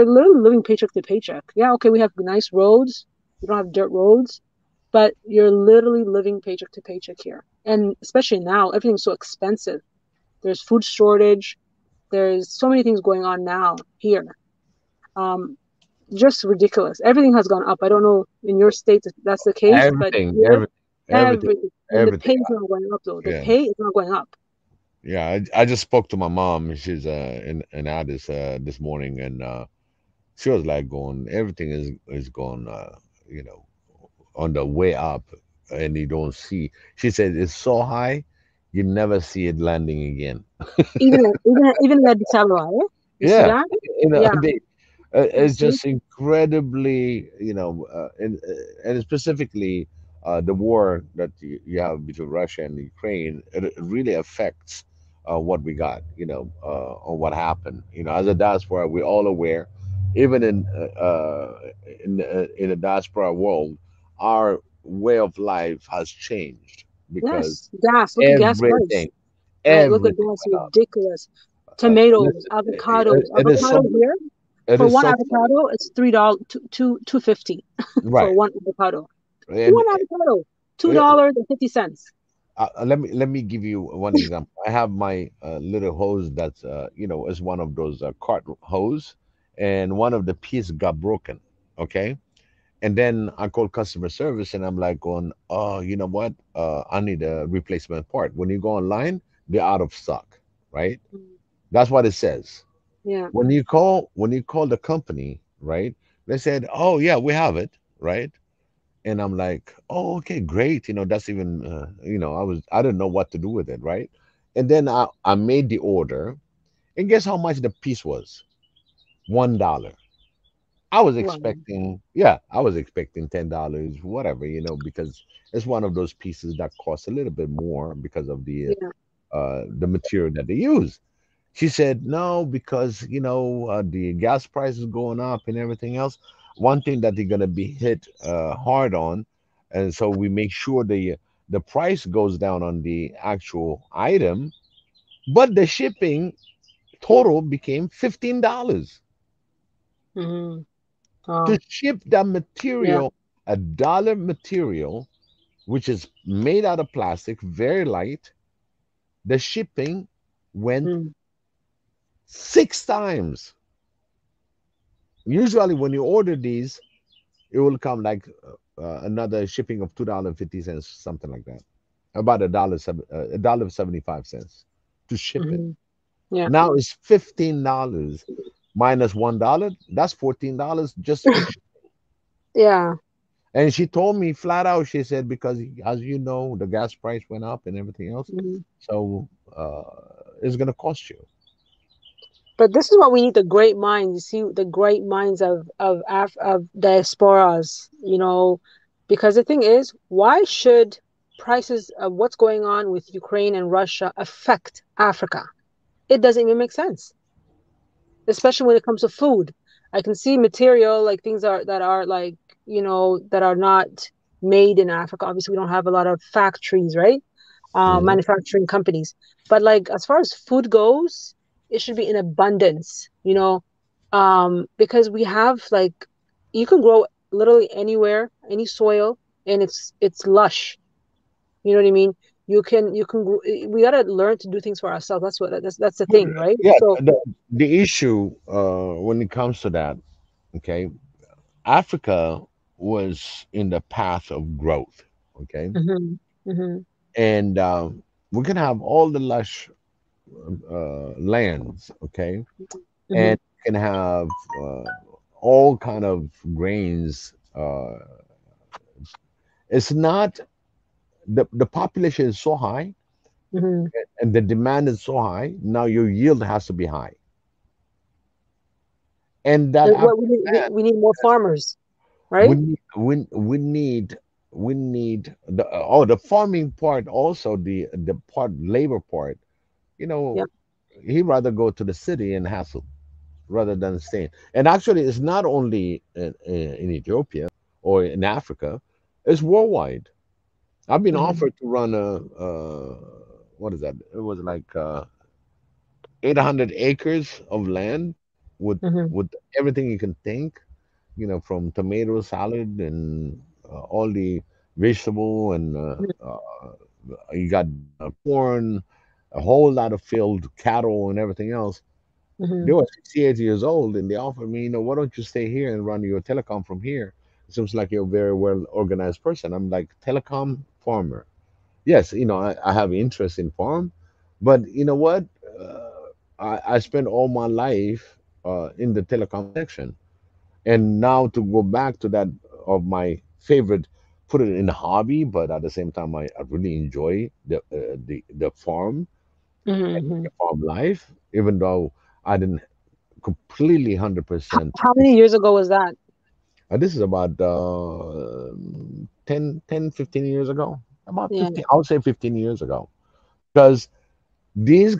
[SPEAKER 6] literally living paycheck to paycheck. Yeah, okay, we have nice roads. We don't have dirt roads, but you're literally living paycheck to paycheck here. And especially now, everything's so expensive. There's food shortage. There's so many things going on now here. Just ridiculous. Everything has gone up. I don't know in your state if that's the case,
[SPEAKER 3] everything.
[SPEAKER 6] The pay is not going up though. The pay is not going up.
[SPEAKER 3] Yeah, I just spoke to my mom. She's in Addis this morning, and she was like everything is going on the way up, and you don't see. She said it's so high, you never see it landing again.
[SPEAKER 6] even at the salary, you see that?
[SPEAKER 3] It's just incredibly, and specifically the war that you have between Russia and Ukraine. It really affects what we got, or what happened. As a diaspora, we're all aware. Even in the diaspora world, our way of life has changed because
[SPEAKER 6] gas. Look at gas price. Right, look at gas, ridiculous. Tomatoes, avocados. Avocado here for one avocado, it's $3, $2.50 for one avocado. One avocado, $2.50.
[SPEAKER 3] Let me give you one example. I have my little hose that's is one of those cart hose, and one of the pieces got broken. Okay, and then I called customer service, and I'm like going, oh, you know what? I need a replacement part. When you go online, they're out of stock, right? That's what it says.
[SPEAKER 6] Yeah.
[SPEAKER 3] When you call the company, right? They said, oh yeah, we have it, right? And I'm like, oh, okay, great. That's even, I didn't know what to do with it, right? And then I made the order, and guess how much the piece was? $1. I was
[SPEAKER 6] Wow.
[SPEAKER 3] expecting, yeah, I was expecting $10, whatever, because it's one of those pieces that costs a little bit more because of
[SPEAKER 6] Yeah.
[SPEAKER 3] the material that they use. She said no, because the gas price is going up and everything else. One thing that they're gonna be hit hard on, and so we make sure the price goes down on the actual item, but the shipping total became $15
[SPEAKER 6] Mm-hmm.
[SPEAKER 3] to
[SPEAKER 6] Oh,
[SPEAKER 3] ship that
[SPEAKER 6] yeah.
[SPEAKER 3] material, a dollar material, which is made out of plastic, very light. The shipping went
[SPEAKER 6] Mm.
[SPEAKER 3] 6 times. Usually, when you order these, it will come like another shipping of $2.50, something like that. About $1.75 to ship it.
[SPEAKER 6] Mm-hmm. Yeah.
[SPEAKER 3] Now it's $15 minus $1. That's $14 just for
[SPEAKER 6] Yeah.
[SPEAKER 3] And she told me flat out, she said, because as you know, the gas price went up and everything else.
[SPEAKER 6] Mm-hmm.
[SPEAKER 3] So it's going to cost you.
[SPEAKER 6] But this is what we need: the great minds. You see, the great minds of diasporas. Because the thing is, why should prices of what's going on with Ukraine and Russia affect Africa? It doesn't even make sense, especially when it comes to food. I can see material like things that are like that are not made in Africa. Obviously, we don't have a lot of factories, right?
[SPEAKER 3] Mhm.
[SPEAKER 6] Manufacturing companies. But like as far as food goes, it should be in abundance, because we have like you can grow literally anywhere, any soil, and it's lush. You know what I mean? We gotta learn to do things for ourselves. That's the thing, right?
[SPEAKER 3] Yeah,
[SPEAKER 6] So.
[SPEAKER 3] the issue when it comes to that, okay, Africa was in the path of growth, okay,
[SPEAKER 6] Hmm. Hmm.
[SPEAKER 3] and we can have all the lush lands, okay,
[SPEAKER 6] Hmm.
[SPEAKER 3] and can have uh, all kind of grains. It's not the population is so high
[SPEAKER 6] Hmm.
[SPEAKER 3] and the demand is so high. Now your yield has to be high, and that after
[SPEAKER 6] What we need more farmers,
[SPEAKER 3] we
[SPEAKER 6] right?
[SPEAKER 3] need we need the farming part also the part labor part. You know,
[SPEAKER 6] Yeah.
[SPEAKER 3] he rather go to the city and hassle rather than staying. And actually, it's not only in Ethiopia or in Africa; it's worldwide. I've been
[SPEAKER 6] Hmm.
[SPEAKER 3] offered to run what is that? It was like 800 acres of land with
[SPEAKER 6] Hmm.
[SPEAKER 3] with everything you can think. From tomato salad and all the vegetable and you got corn, a whole lot of field cattle and everything else. They
[SPEAKER 6] Hmm.
[SPEAKER 3] were 68 years old, and they offered me, why don't you stay here and run your telecom from here? It seems like you're a very well organized person. I'm like, telecom farmer. Yes, I have interest in farm, but you know what? Uh, I spent all my life in the telecom section, and now to go back to that of my favorite, put it in a hobby, but at the same time, I really enjoy the farm,
[SPEAKER 6] Hmm.
[SPEAKER 3] the farm life, even though I didn't completely 100%.
[SPEAKER 6] How many years ago was that?
[SPEAKER 3] This is about 10, 15 years ago. About
[SPEAKER 6] Yeah.
[SPEAKER 3] 15, I would say 15 years ago. Because these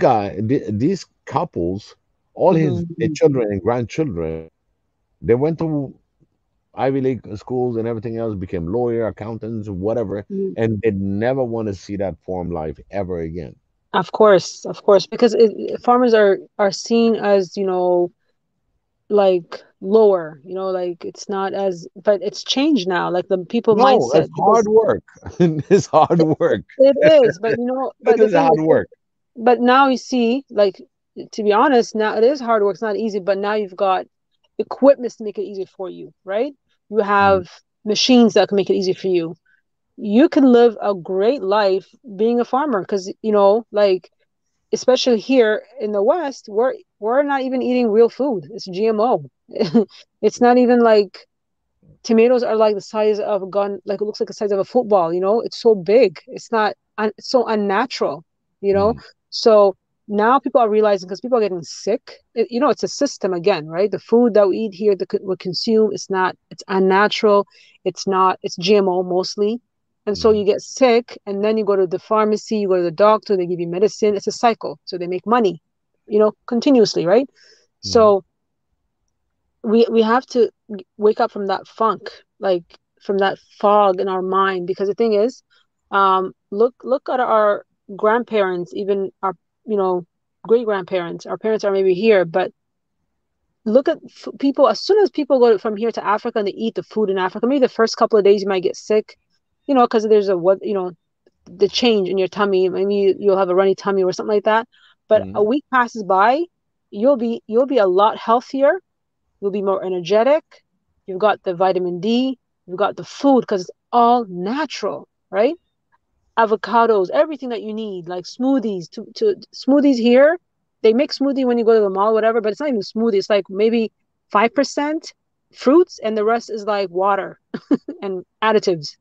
[SPEAKER 3] couples, all their
[SPEAKER 6] Hmm.
[SPEAKER 3] children and grandchildren, they went to Ivy League schools and everything else, became lawyer, accountants, whatever, and they never want to see that farm life ever again.
[SPEAKER 6] Of course, because farmers are seen as like lower, like it's not as, but it's changed now, like the people
[SPEAKER 3] No,
[SPEAKER 6] mindset,
[SPEAKER 3] it's hard
[SPEAKER 6] because
[SPEAKER 3] work. It's hard
[SPEAKER 6] it,
[SPEAKER 3] work.
[SPEAKER 6] it is, but
[SPEAKER 3] It
[SPEAKER 6] but the
[SPEAKER 3] is
[SPEAKER 6] thing
[SPEAKER 3] hard
[SPEAKER 6] is,
[SPEAKER 3] work.
[SPEAKER 6] but now you see, like, to be honest, now it is hard work. It's not easy, but now you've got equipment to make it easier for you, right? You
[SPEAKER 3] Mhm.
[SPEAKER 6] have machines that can make it easy for you. You can live a great life being a farmer, because like, especially here in the West, we're not even eating real food. It's GMO. It's not even like tomatoes are like the size of a gun, like it looks like the size of a football, you know, it's so big. It's not, it's so unnatural, you know.
[SPEAKER 3] Mm.
[SPEAKER 6] So now people are realizing, because people are getting sick, you know, it's a system again, right? The food that we eat here, that we consume, it's not, it's unnatural. It's not, it's GMO mostly. And so
[SPEAKER 3] Mm.
[SPEAKER 6] you get sick, and then you go to the pharmacy, you go to the doctor, they give you medicine. It's a cycle. So they make money, you know, continuously, right?
[SPEAKER 3] Mm.
[SPEAKER 6] So we have to wake up from that funk, like from that fog in our mind. Because the thing is, look at our grandparents, even our, you know, great grandparents. Our parents are maybe here, but look at people. As soon as people go from here to Africa and they eat the food in Africa, maybe the first couple of days you might get sick, you know, because there's a, what, you know, the change in your tummy. Maybe you'll have a runny tummy or something like that. But a
[SPEAKER 3] Mm.
[SPEAKER 6] week passes by, you'll be a lot healthier. You'll be more energetic. You've got the vitamin D. You've got the food, because it's all natural, right? Avocados, everything that you need, like smoothies. To smoothies here, they make smoothie when you go to the mall, whatever. But it's not even smoothie. It's like maybe 5% fruits, and the rest is like water and additives,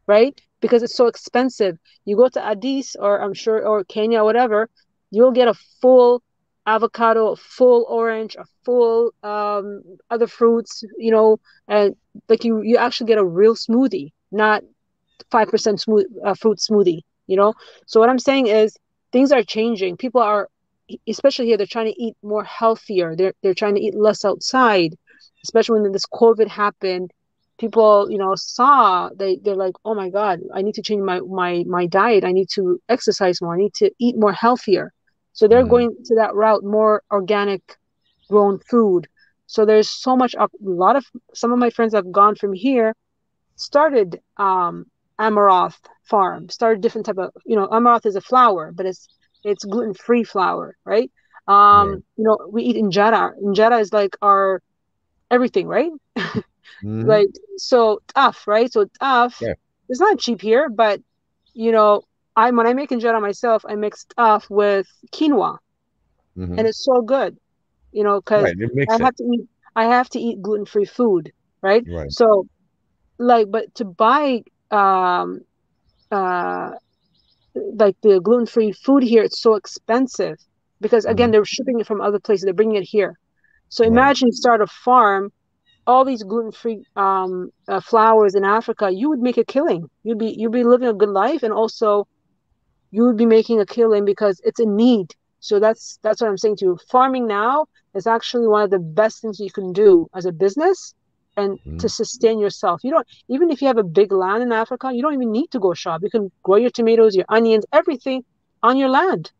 [SPEAKER 6] right? Because it's so expensive. You go to Addis, or I'm sure, or Kenya, whatever, you'll get a full avocado, a full orange, a full other fruits, you know, and like you actually get a real smoothie, not 5% smooth fruit smoothie, you know. So what I'm saying is things are changing. People are, especially here, they're trying to eat more healthier. They're trying to eat less outside, especially when this COVID happened. People, you know, saw, they're like, oh my God, I need to change my diet. I need to exercise more. I need to eat more healthier. So they're
[SPEAKER 3] Mm.
[SPEAKER 6] going to that route, more organic grown food. So there's so much, a lot of, some of my friends have gone from here, started amaranth farm, started different type of, you know, amaranth is a flour, but it's gluten-free flour, right?
[SPEAKER 3] Right.
[SPEAKER 6] You know, we eat injera. Injera is like our everything, right?
[SPEAKER 3] Mm.
[SPEAKER 6] Like, so tough, right? So tough,
[SPEAKER 3] Yeah.
[SPEAKER 6] it's not cheap here, but you know, I when I make injera myself, I mix tough with quinoa,
[SPEAKER 3] Hmm.
[SPEAKER 6] and it's so good, you know, because
[SPEAKER 3] Right. It
[SPEAKER 6] I
[SPEAKER 3] makes it.
[SPEAKER 6] have to eat I have to eat gluten-free food, right?
[SPEAKER 3] Right.
[SPEAKER 6] So like, but to buy uh like the gluten-free food here, it's so expensive, because again,
[SPEAKER 3] Hmm.
[SPEAKER 6] they're shipping it from other places, they're bringing it here. So
[SPEAKER 3] Right.
[SPEAKER 6] imagine you start a farm, all these gluten-free flours in Africa, you would make a killing. You'd be living a good life, and also you would be making a killing because it's a need. So that's what I'm saying to you. Farming now is actually one of the best things you can do as a business, and to
[SPEAKER 3] Mm.
[SPEAKER 6] sustain yourself. You don't, even if you have a big land in Africa, you don't even need to go shop. You can grow your tomatoes, your onions, everything on your land.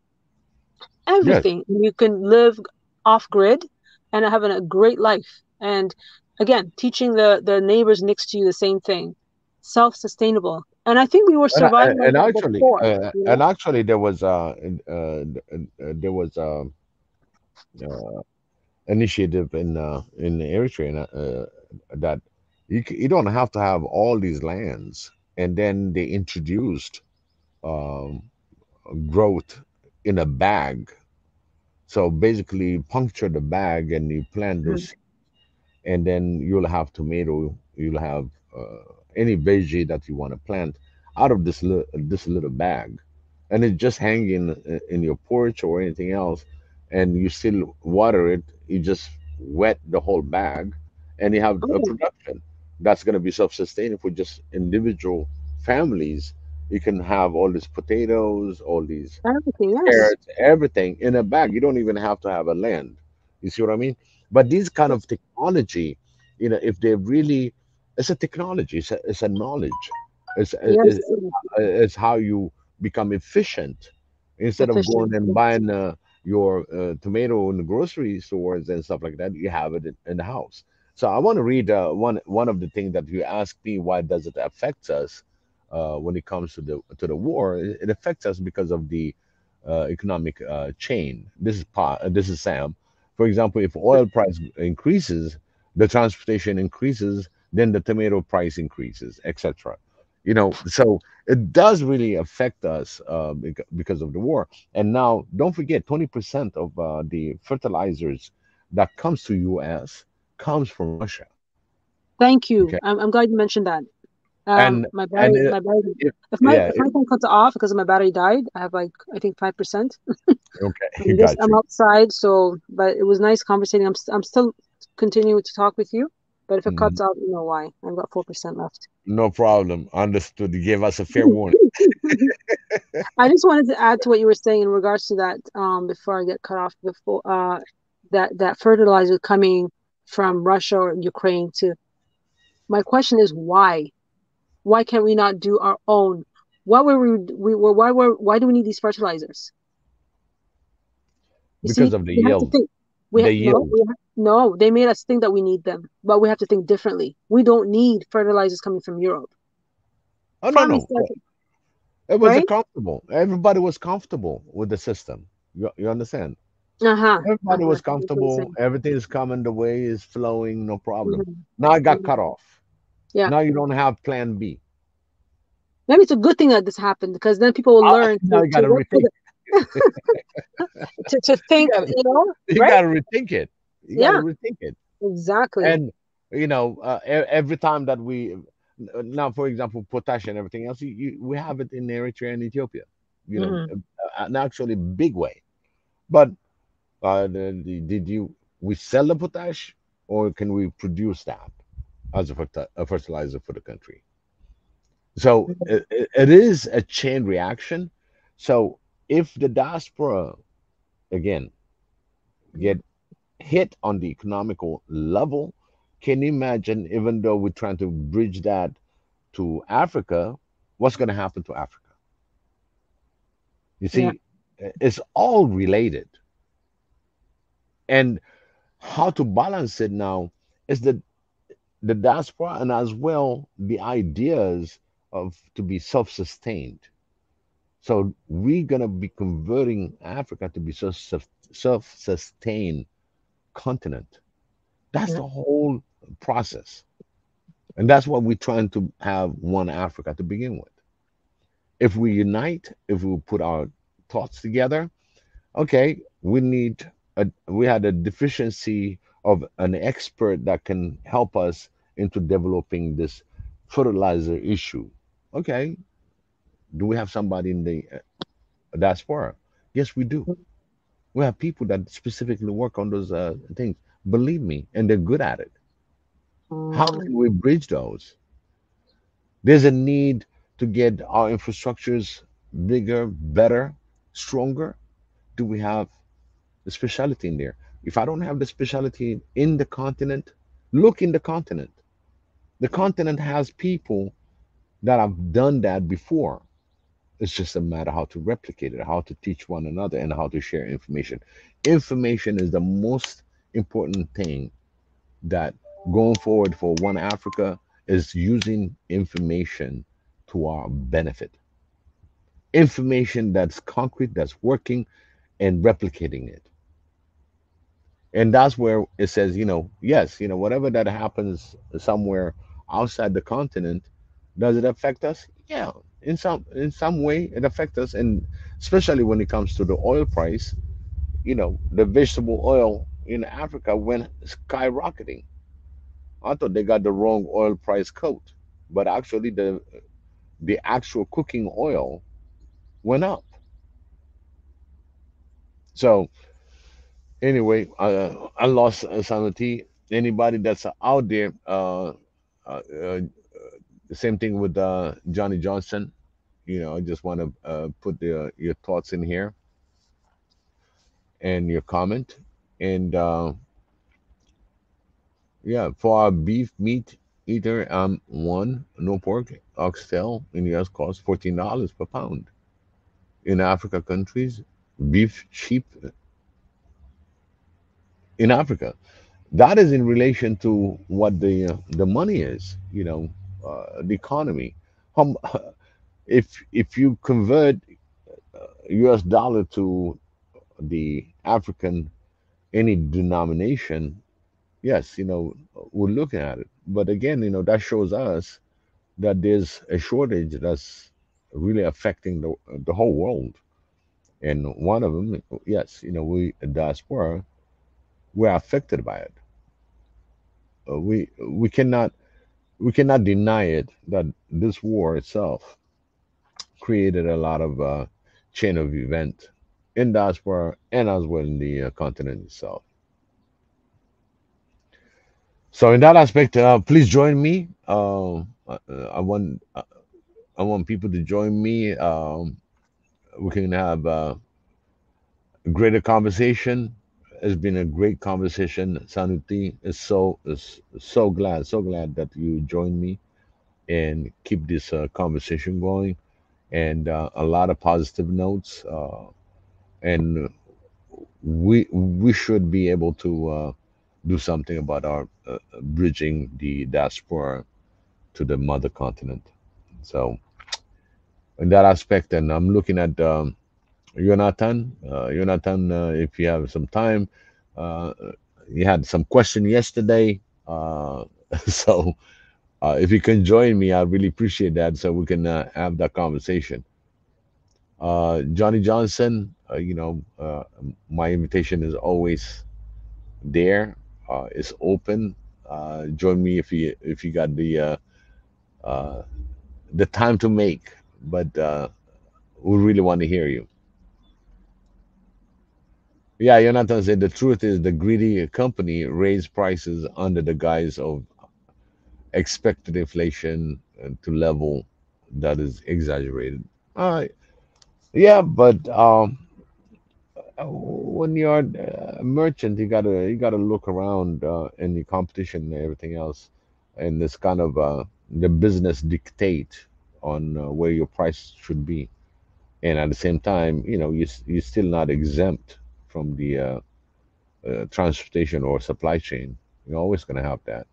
[SPEAKER 3] Yes.
[SPEAKER 6] Everything. You can live off grid and having a great life. And again, teaching the neighbors next to you the same thing. Self-sustainable. And I think we were surviving on
[SPEAKER 3] And
[SPEAKER 6] that
[SPEAKER 3] actually,
[SPEAKER 6] before, you know?
[SPEAKER 3] there was there was initiative in Eritrea that you don't have to have all these lands, and then they introduced um, growth in a bag. So basically, puncture the bag and you plant
[SPEAKER 6] Mhm.
[SPEAKER 3] those, and then you'll have tomato, you'll have any veggie that you want to plant out of this little bag, and it's just hanging in your porch or anything else, and you still water it. You just wet the whole bag, and you have a
[SPEAKER 6] Oh,
[SPEAKER 3] production that's going to be self-sustaining for just individual families. You can have all these potatoes, all these
[SPEAKER 6] everything, yes.
[SPEAKER 3] carrots, everything in a bag. You don't even have to have a land. You see what I mean? But these kind of technology, if they really, it's a technology, it's a knowledge,
[SPEAKER 6] Yes,
[SPEAKER 3] it's how you become efficient instead of going
[SPEAKER 6] efficient.
[SPEAKER 3] and buying your tomato in the grocery stores and stuff like that. You have it in the house. So I want to read one of the things that you asked me. Why does it affect us when it comes to the war? It affects us because of the economic chain. This is Sam. For example, if oil price increases, the transportation increases, then the tomato price increases, etc. So it does really affect us because of the war. And now, don't forget, 20% of the fertilizers that comes to U.S. comes from Russia.
[SPEAKER 6] Thank you.
[SPEAKER 3] Okay.
[SPEAKER 6] I'm glad you mentioned that.
[SPEAKER 3] And
[SPEAKER 6] My
[SPEAKER 3] and
[SPEAKER 6] battery, my battery.
[SPEAKER 3] if,
[SPEAKER 6] If
[SPEAKER 3] yeah,
[SPEAKER 6] my phone cuts off because my battery died, I have like I think 5%.
[SPEAKER 3] okay, you
[SPEAKER 6] I'm
[SPEAKER 3] got you.
[SPEAKER 6] outside, so but it was nice conversating. I'm still continuing to talk with you, but if it
[SPEAKER 3] Mhm.
[SPEAKER 6] cuts out, you know why. I've got 4% left.
[SPEAKER 3] No problem. Understood. You gave us a fair warning.
[SPEAKER 6] I just wanted to add to what you were saying in regards to that, before I get cut off, before that fertilizer coming from Russia or Ukraine to, my question is why? Why can't we not do our own? Why do we need these fertilizers? You see,
[SPEAKER 3] Because of the
[SPEAKER 6] we have to
[SPEAKER 3] yield.
[SPEAKER 6] think.
[SPEAKER 3] The yield.
[SPEAKER 6] No, they made us think that we need them, but we have to think differently. We don't need fertilizers coming from Europe.
[SPEAKER 3] Oh no,
[SPEAKER 6] Farming
[SPEAKER 3] no.
[SPEAKER 6] started,
[SPEAKER 3] It was a
[SPEAKER 6] right?
[SPEAKER 3] comfortable. Everybody was comfortable with the system. You understand?
[SPEAKER 6] Uh-huh.
[SPEAKER 3] Everybody
[SPEAKER 6] Uh-huh.
[SPEAKER 3] was
[SPEAKER 6] That's what I'm
[SPEAKER 3] comfortable.
[SPEAKER 6] saying.
[SPEAKER 3] Everything is coming the way is flowing, no problem.
[SPEAKER 6] Mhm.
[SPEAKER 3] Now I got cut
[SPEAKER 6] Mhm.
[SPEAKER 3] off.
[SPEAKER 6] Yeah.
[SPEAKER 3] Now you don't have plan B.
[SPEAKER 6] Maybe it's a good thing that this happened because then people will learn
[SPEAKER 3] Now you
[SPEAKER 6] to
[SPEAKER 3] gotta
[SPEAKER 6] look for
[SPEAKER 3] rethink.
[SPEAKER 6] to
[SPEAKER 3] You
[SPEAKER 6] think,
[SPEAKER 3] gotta you
[SPEAKER 6] right?
[SPEAKER 3] gotta rethink it. You gotta
[SPEAKER 6] Yeah,
[SPEAKER 3] rethink it.
[SPEAKER 6] exactly.
[SPEAKER 3] And every time that we now, for example, potash and everything else, we have it in Eritrea and Ethiopia.
[SPEAKER 6] Hmm.
[SPEAKER 3] An actually big way. But did you we sell the potash or can we produce that as a fertilizer for the country? So it is a chain reaction. So if the diaspora again get hit on the economical level, can you imagine, even though we're trying to bridge that to Africa, what's going to happen to Africa? You
[SPEAKER 6] Yeah.
[SPEAKER 3] see, it's all related. And how to balance it now is the diaspora and as well the ideas of to be self-sustained. So we're going to be converting Africa to be self-sustained continent. That's
[SPEAKER 6] Yeah.
[SPEAKER 3] the whole process. And that's what we're trying to have one Africa to begin with. If we unite, if we put our thoughts together, okay, we had a deficiency of an expert that can help us into developing this fertilizer issue. Okay, do we have somebody in the diaspora? Yes, we do. We have people that specifically work on those things. Believe me, and they're good at it. How
[SPEAKER 6] Mm.
[SPEAKER 3] can we bridge those? There's a need to get our infrastructures bigger, better, stronger. Do we have the specialty in there? If I don't have the specialty in the continent, look in the continent. The continent has people that have done that before. It's just a matter how to replicate it, how to teach one another, and how to share information. Information is the most important thing that going forward for One Africa is using information to our benefit. Information that's concrete, that's working, and replicating it. And that's where it says, yes, whatever that happens somewhere outside the continent, does it affect us? Yeah, in some way it affects us, and especially when it comes to the oil price. The vegetable oil in Africa went skyrocketing. I thought they got the wrong oil price code, but actually the actual cooking oil went up. So anyway, I lost sanity. Anybody that's out there, the same thing with Johnny Johnson. I just want to put your thoughts in here and your comment. And yeah, for our beef meat eater, one no pork oxtail in the US costs $14 per pound. In Africa countries, beef cheap in Africa. That is in relation to what the money is. The economy. How, if you convert U.S. dollar to the African any denomination, yes, we're looking at it. But again, that shows us that there's a shortage that's really affecting the whole world. And one of them, yes, we diaspora, we're affected by it. We cannot. we cannot deny it that this war itself created a lot of chain of event in diaspora and as well in the continent itself. So in that aspect, please join me. I want people to join me. We can have a greater conversation. It's been a great conversation. Sanuti is so glad that you joined me and keep this conversation going, and a lot of positive notes. And we should be able to do something about our bridging the diaspora to the mother continent. So in that aspect, and I'm looking at Jonathan. Jonathan, if you have some time, uh, you had some question yesterday. So if you can join me, I really appreciate that, so we can have that conversation. Johnny Johnson, my invitation is always there. It's open. Join me if you got uh, the time to make, but we really want to hear you. Yeah, Jonathan said the truth is the greedy company raised prices under the guise of expected inflation to level that is exaggerated. Uh, yeah, but when you're a merchant, you gotta look around in the competition and everything else, and this kind of the business dictate on where your price should be, and at the same time, you're still not exempt from the transportation or supply chain. You're always gonna have that.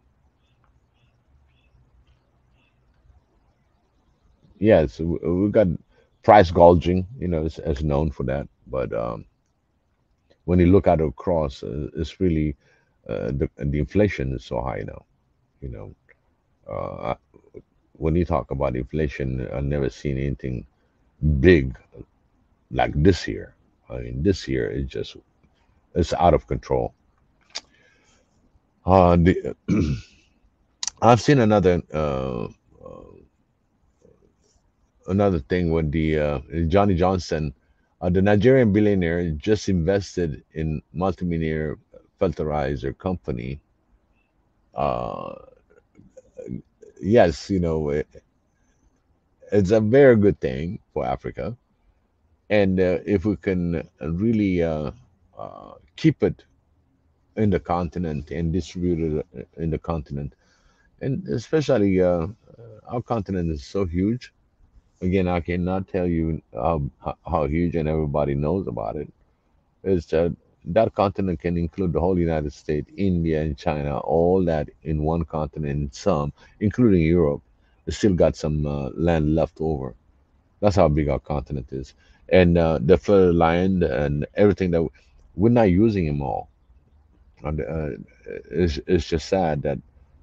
[SPEAKER 3] Yes, we got price gouging, as known for that, but when you look at it across, it's really the inflation is so high now. You know, uh, when you talk about inflation, I've never seen anything big like this year. I mean, this year is just it's out of control. The I've seen another thing with the Johnny Johnson, the Nigerian billionaire just invested in multimillionaire fertilizer company. Uh, yes, it's a very good thing for Africa, and if we can really keep it in the continent and distribute it in the continent, and especially our continent is so huge. Again, I cannot tell you how huge, and everybody knows about it. Is that that continent can include the whole United States, India, and China, all that in one continent. Some, including Europe, still got some land left over. That's how big our continent is, and the fur land and everything that we're not using them all. And it's just sad that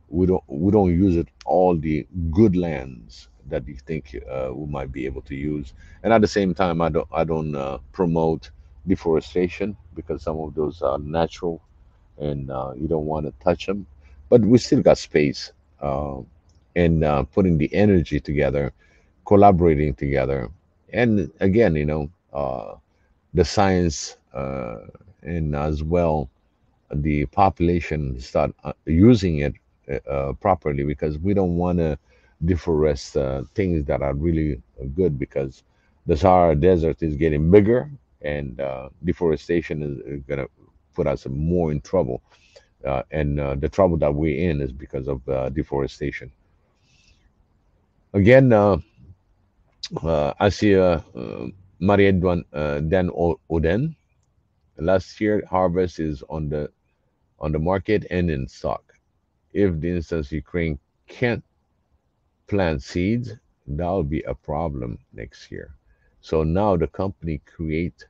[SPEAKER 3] we don't use it all the good lands that you think we might be able to use. And at the same time, I don't promote deforestation because some of those are natural and you don't want to touch them. But we still got space, uh, and putting the energy together, collaborating together, and again, the science and as well the population start using it properly, because we don't want to deforest things that are really good, because the Sahara Desert is getting bigger, and deforestation is going to put us more in trouble. And the trouble that we're in is because of deforestation. Again, I see Marie Edouin Dan Oden. Last year, harvest is on the market and in stock. If, the instance, Ukraine can't plant seeds, that'll be a problem next year. So now the company create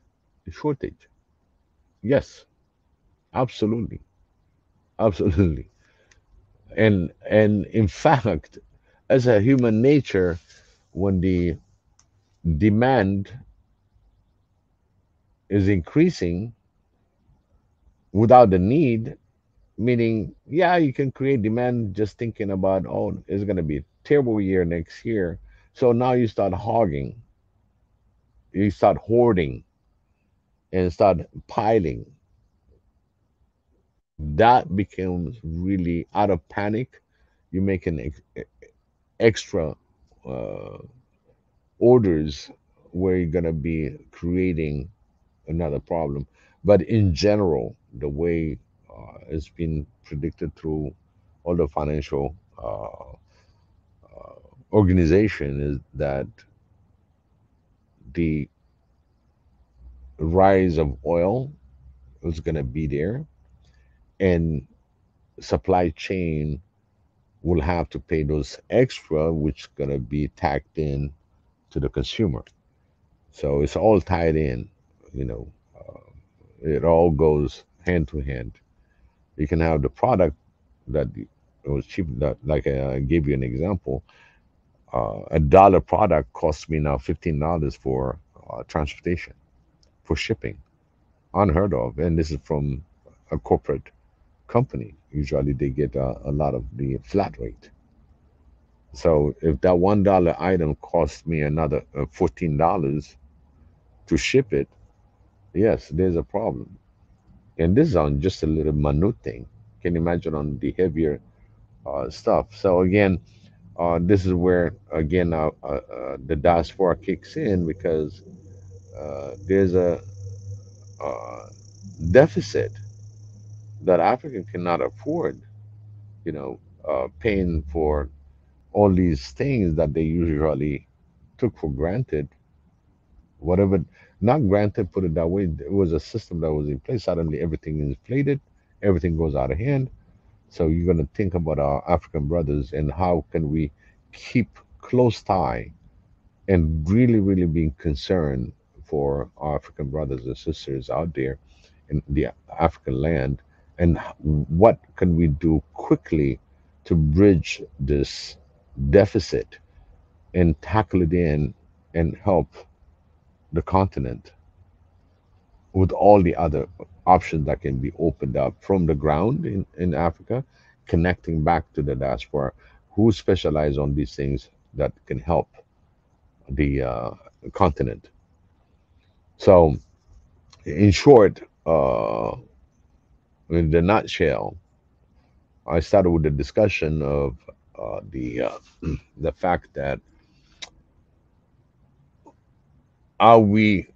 [SPEAKER 3] a shortage. Yes, absolutely, absolutely. And in fact, as a human nature, when the demand is increasing without the need, meaning, yeah, you can create demand just thinking about, oh, it's going to be a terrible year next year. So now you start hogging, you start hoarding, and start piling. That becomes really out of panic. You make an extra uh, orders where you're going to be creating another problem. But in general, the way it's been predicted through all the financial organization is that the rise of oil is going to be there, and supply chain will have to pay those extra, which is going to be tacked in to the consumer. So it's all tied in, you know. It all goes hand to hand. You can have the product that it was cheap. That, like I gave you an example, $1 product costs me now $15 for transportation, for shipping, unheard of. And this is from a corporate company. Usually they get a lot of the flat rate. So if that $1 item costs me another $14 to ship it, yes, there's a problem. And this is on just a little minute thing. Can you imagine on the heavier stuff? So again, this is where again the diaspora kicks in, because there's a uh, deficit that Africa cannot afford. Paying for all these things that they usually took for granted, whatever, not granted, put it that way. It was a system that was in place. Suddenly, everything is inflated, everything goes out of hand. So you're going to think about our African brothers and how can we keep close tie and really, really being concerned for our African brothers and sisters out there in the African land, and what can we do quickly to bridge this deficit and tackle it in and help the continent with all the other options that can be opened up from the ground in Africa, connecting back to the diaspora who specialize on these things that can help the continent. So, in short, in the nutshell, I started with the discussion of the the fact that are we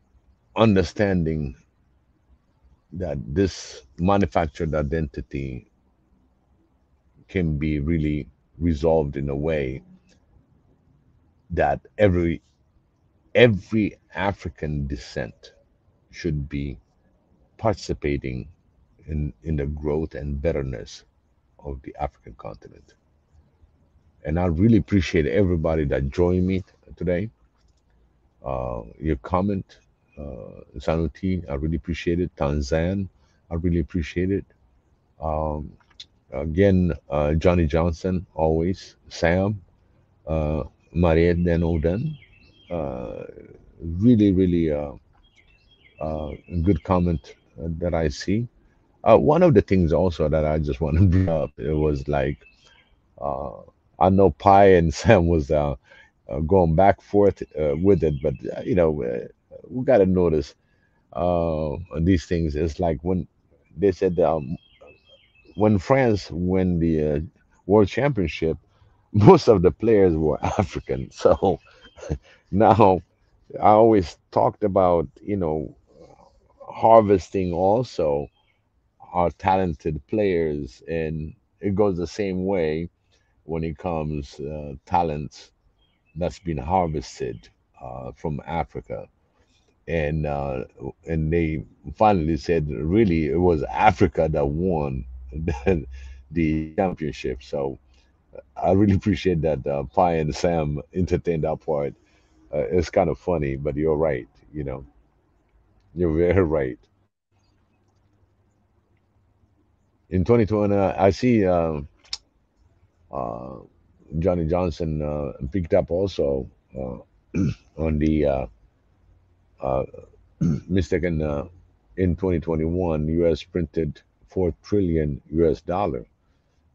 [SPEAKER 3] understanding that this manufactured identity can be really resolved in a way that every African descent should be participating in the growth and betterness of the African continent. And I really appreciate everybody that joined me today. Your comment, Sanuti, I really appreciate it. Tanzan, I really appreciate it. Um, Again, Johnny Johnson, always. Sam, Mariette Den Oden, uh, really, really good comment that I see. One of the things also that I just want to bring up, it was like, uh, I know Pi and Sam was going back forth with it, but we got to notice these things. It's like when they said when France win the world championship, most of the players were African. So now I always talked about harvesting also our talented players, and it goes the same way when it comes talents that's been harvested from Africa. And they finally said, really, it was Africa that won the championship. So I really appreciate that Pi and Sam entertained that part. It's kind of funny, but you're right. You're very right. In 2020, I see uh, Johnny Johnson picked up also on the uh, mistaken in 2021, U.S. printed 4 trillion US dollar.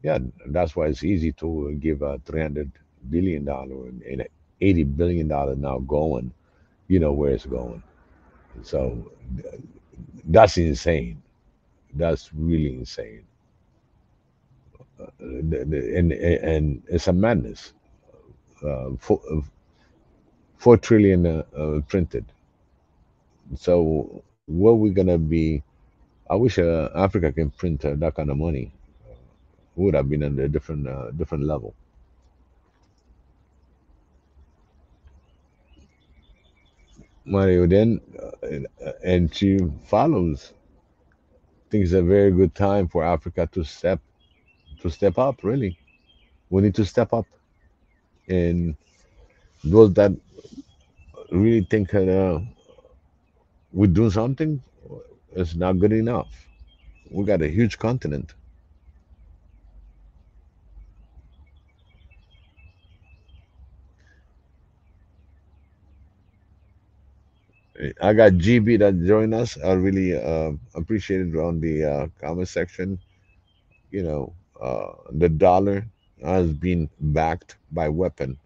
[SPEAKER 3] Yeah, that's why it's easy to give a $300 billion and $80 billion now going. You know where it's going. So that's insane. That's really insane. And it's a madness. 4 trillion printed. So what we gonna be? I wish Africa can print that kind of money. Would have been at a different level. Mario then, and she follows. Think it's a very good time for Africa to step up. Really, we need to step up, and those that really think we're doing something, it's not good enough. We got a huge continent. I got GB that joined us. I really appreciate it on the comment section. The dollar has been backed by weapon.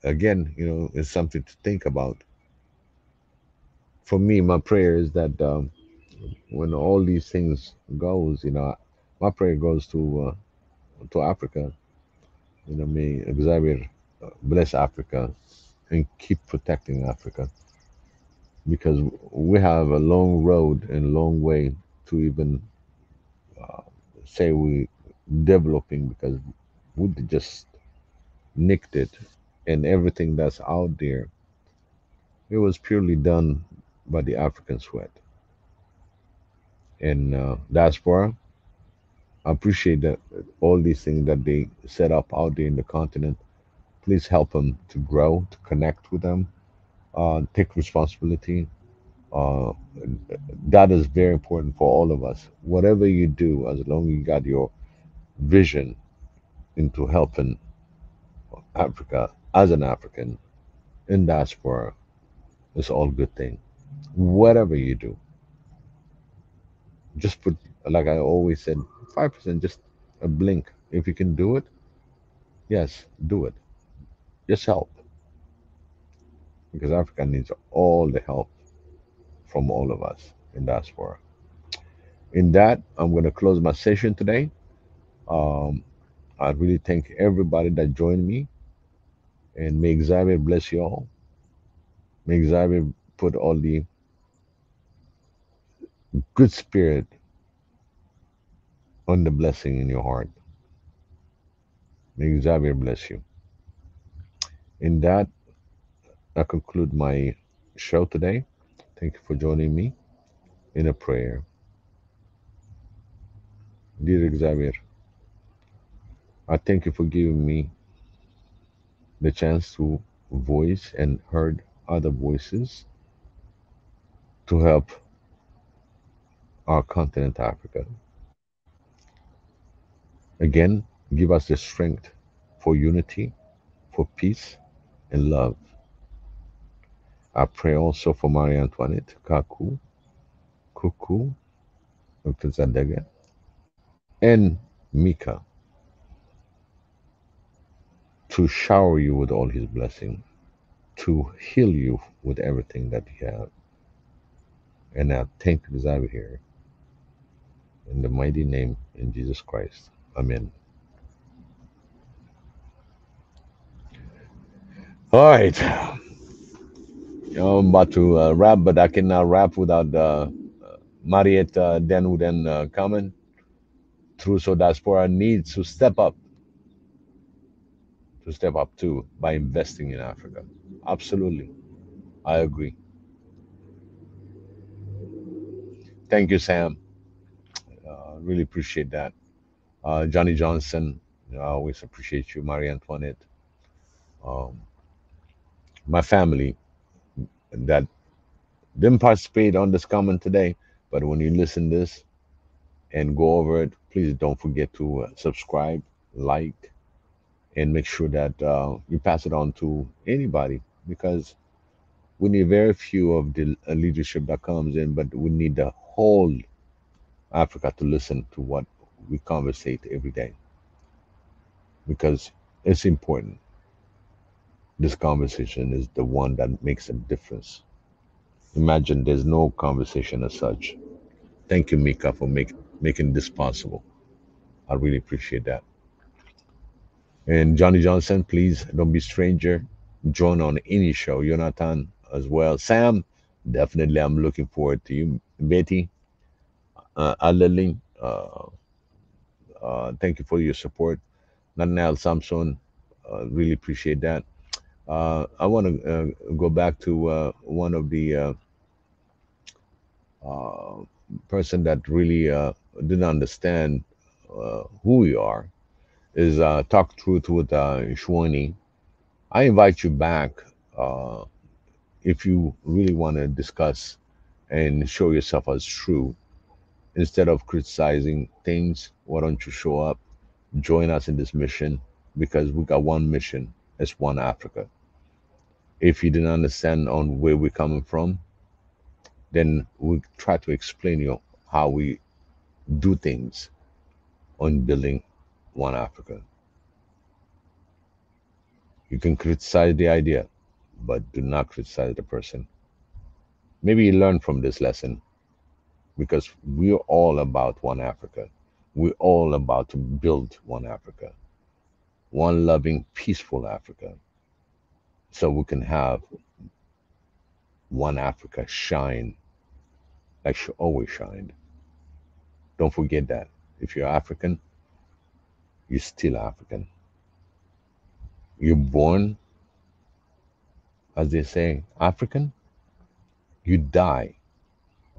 [SPEAKER 3] Again, it's something to think about. For me, my prayer is that when all these things goes, my prayer goes to Africa. May Xavier bless Africa and keep protecting Africa, because we have a long road and long way to even uh, say we developing, because we just nicked it, and everything that's out there, it was purely done by the African sweat. And Diaspora, I appreciate that all these things that they set up out there in the continent. Please help them to grow, to connect with them, take responsibility. Uh, that is very important for all of us. Whatever you do, as long as you got your vision into helping Africa as an African in diaspora, it's all good thing. Whatever you do, just put, like I always said, 5%, just a blink. If you can do it, yes, do it. Just help, because Africa needs all the help from all of us in diaspora. In that, I'm going to close my session today. Um, I really thank everybody that joined me, and may Xavier bless you all. May Xavier put all the good spirit on the blessing in your heart. May Xavier bless you. In that, I conclude my show today. Thank you for joining me in a prayer. Dear Xavier, I thank you for giving me the chance to voice and heard other voices to help our continent, Africa. Again, give us the strength for unity, for peace, and love. I pray also for Marie Antoinette, Kaku, Kuku, Dr. Zadega, and Mika, to shower you with all his blessing, to heal you with everything that you have. And I thank Xavier here in the mighty name in Jesus Christ. Amen. All right. I'm about to wrap, but I cannot wrap without Mariette then who then comment through. So Diaspora needs to step up too by investing in Africa. Absolutely. I agree. Thank you, Sam. Really appreciate that. Johnny Johnson, I always appreciate you. Marie Antoinette. Um, my family that didn't participate on this comment today, but when you listen this and go over it, please don't forget to subscribe, like, and make sure that you pass it on to anybody, because we need very few of the leadership that comes in, but we need the whole Africa to listen to what we conversate every day, because it's important. This conversation is the one that makes a difference. Imagine there's no conversation as such. Thank you, Mika, for making this possible. I really appreciate that. And Johnny Johnson, please don't be stranger. Join on any show. Jonathan as well. Sam, definitely I'm looking forward to you. Betty, Adeline, thank you for your support. Nanel Samson, really appreciate that. I want to go back to one of the uh, person that really didn't understand who we are, is Talk Truth with Shwani. I invite you back uh, if you really want to discuss and show yourself as true. Instead of criticizing things, why don't you show up, join us in this mission? Because we got one mission, it's one Africa. If you didn't understand on where we're coming from, then we try to explain you how we do things on building one Africa. You can criticize the idea, but do not criticize the person. Maybe you learn from this lesson, because we're all about one Africa. We're all about to build one Africa, one loving, peaceful Africa, so we can have one Africa shine like she always shined. Don't forget that. If you're African, you're still African. You're born, as they say, African, you die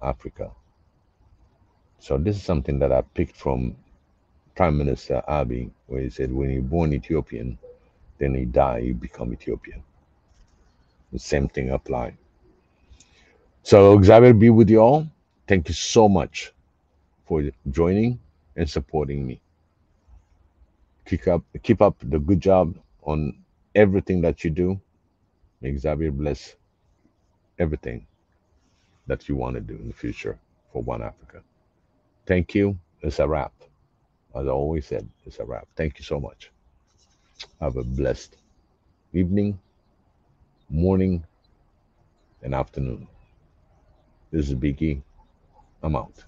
[SPEAKER 3] Africa. So this is something that I picked from Prime Minister Abiy, where he said, when you're born Ethiopian, then you die, you become Ethiopian. The same thing apply. So Xavier be with you all. Thank you so much for joining and supporting me. Keep up the good job on everything that you do. May Xavier bless everything that you want to do in the future for One Africa. Thank you. It's a wrap. As I always said, it's a wrap. Thank you so much. Have a blessed evening, morning, and afternoon. This is Biggie. I'm out.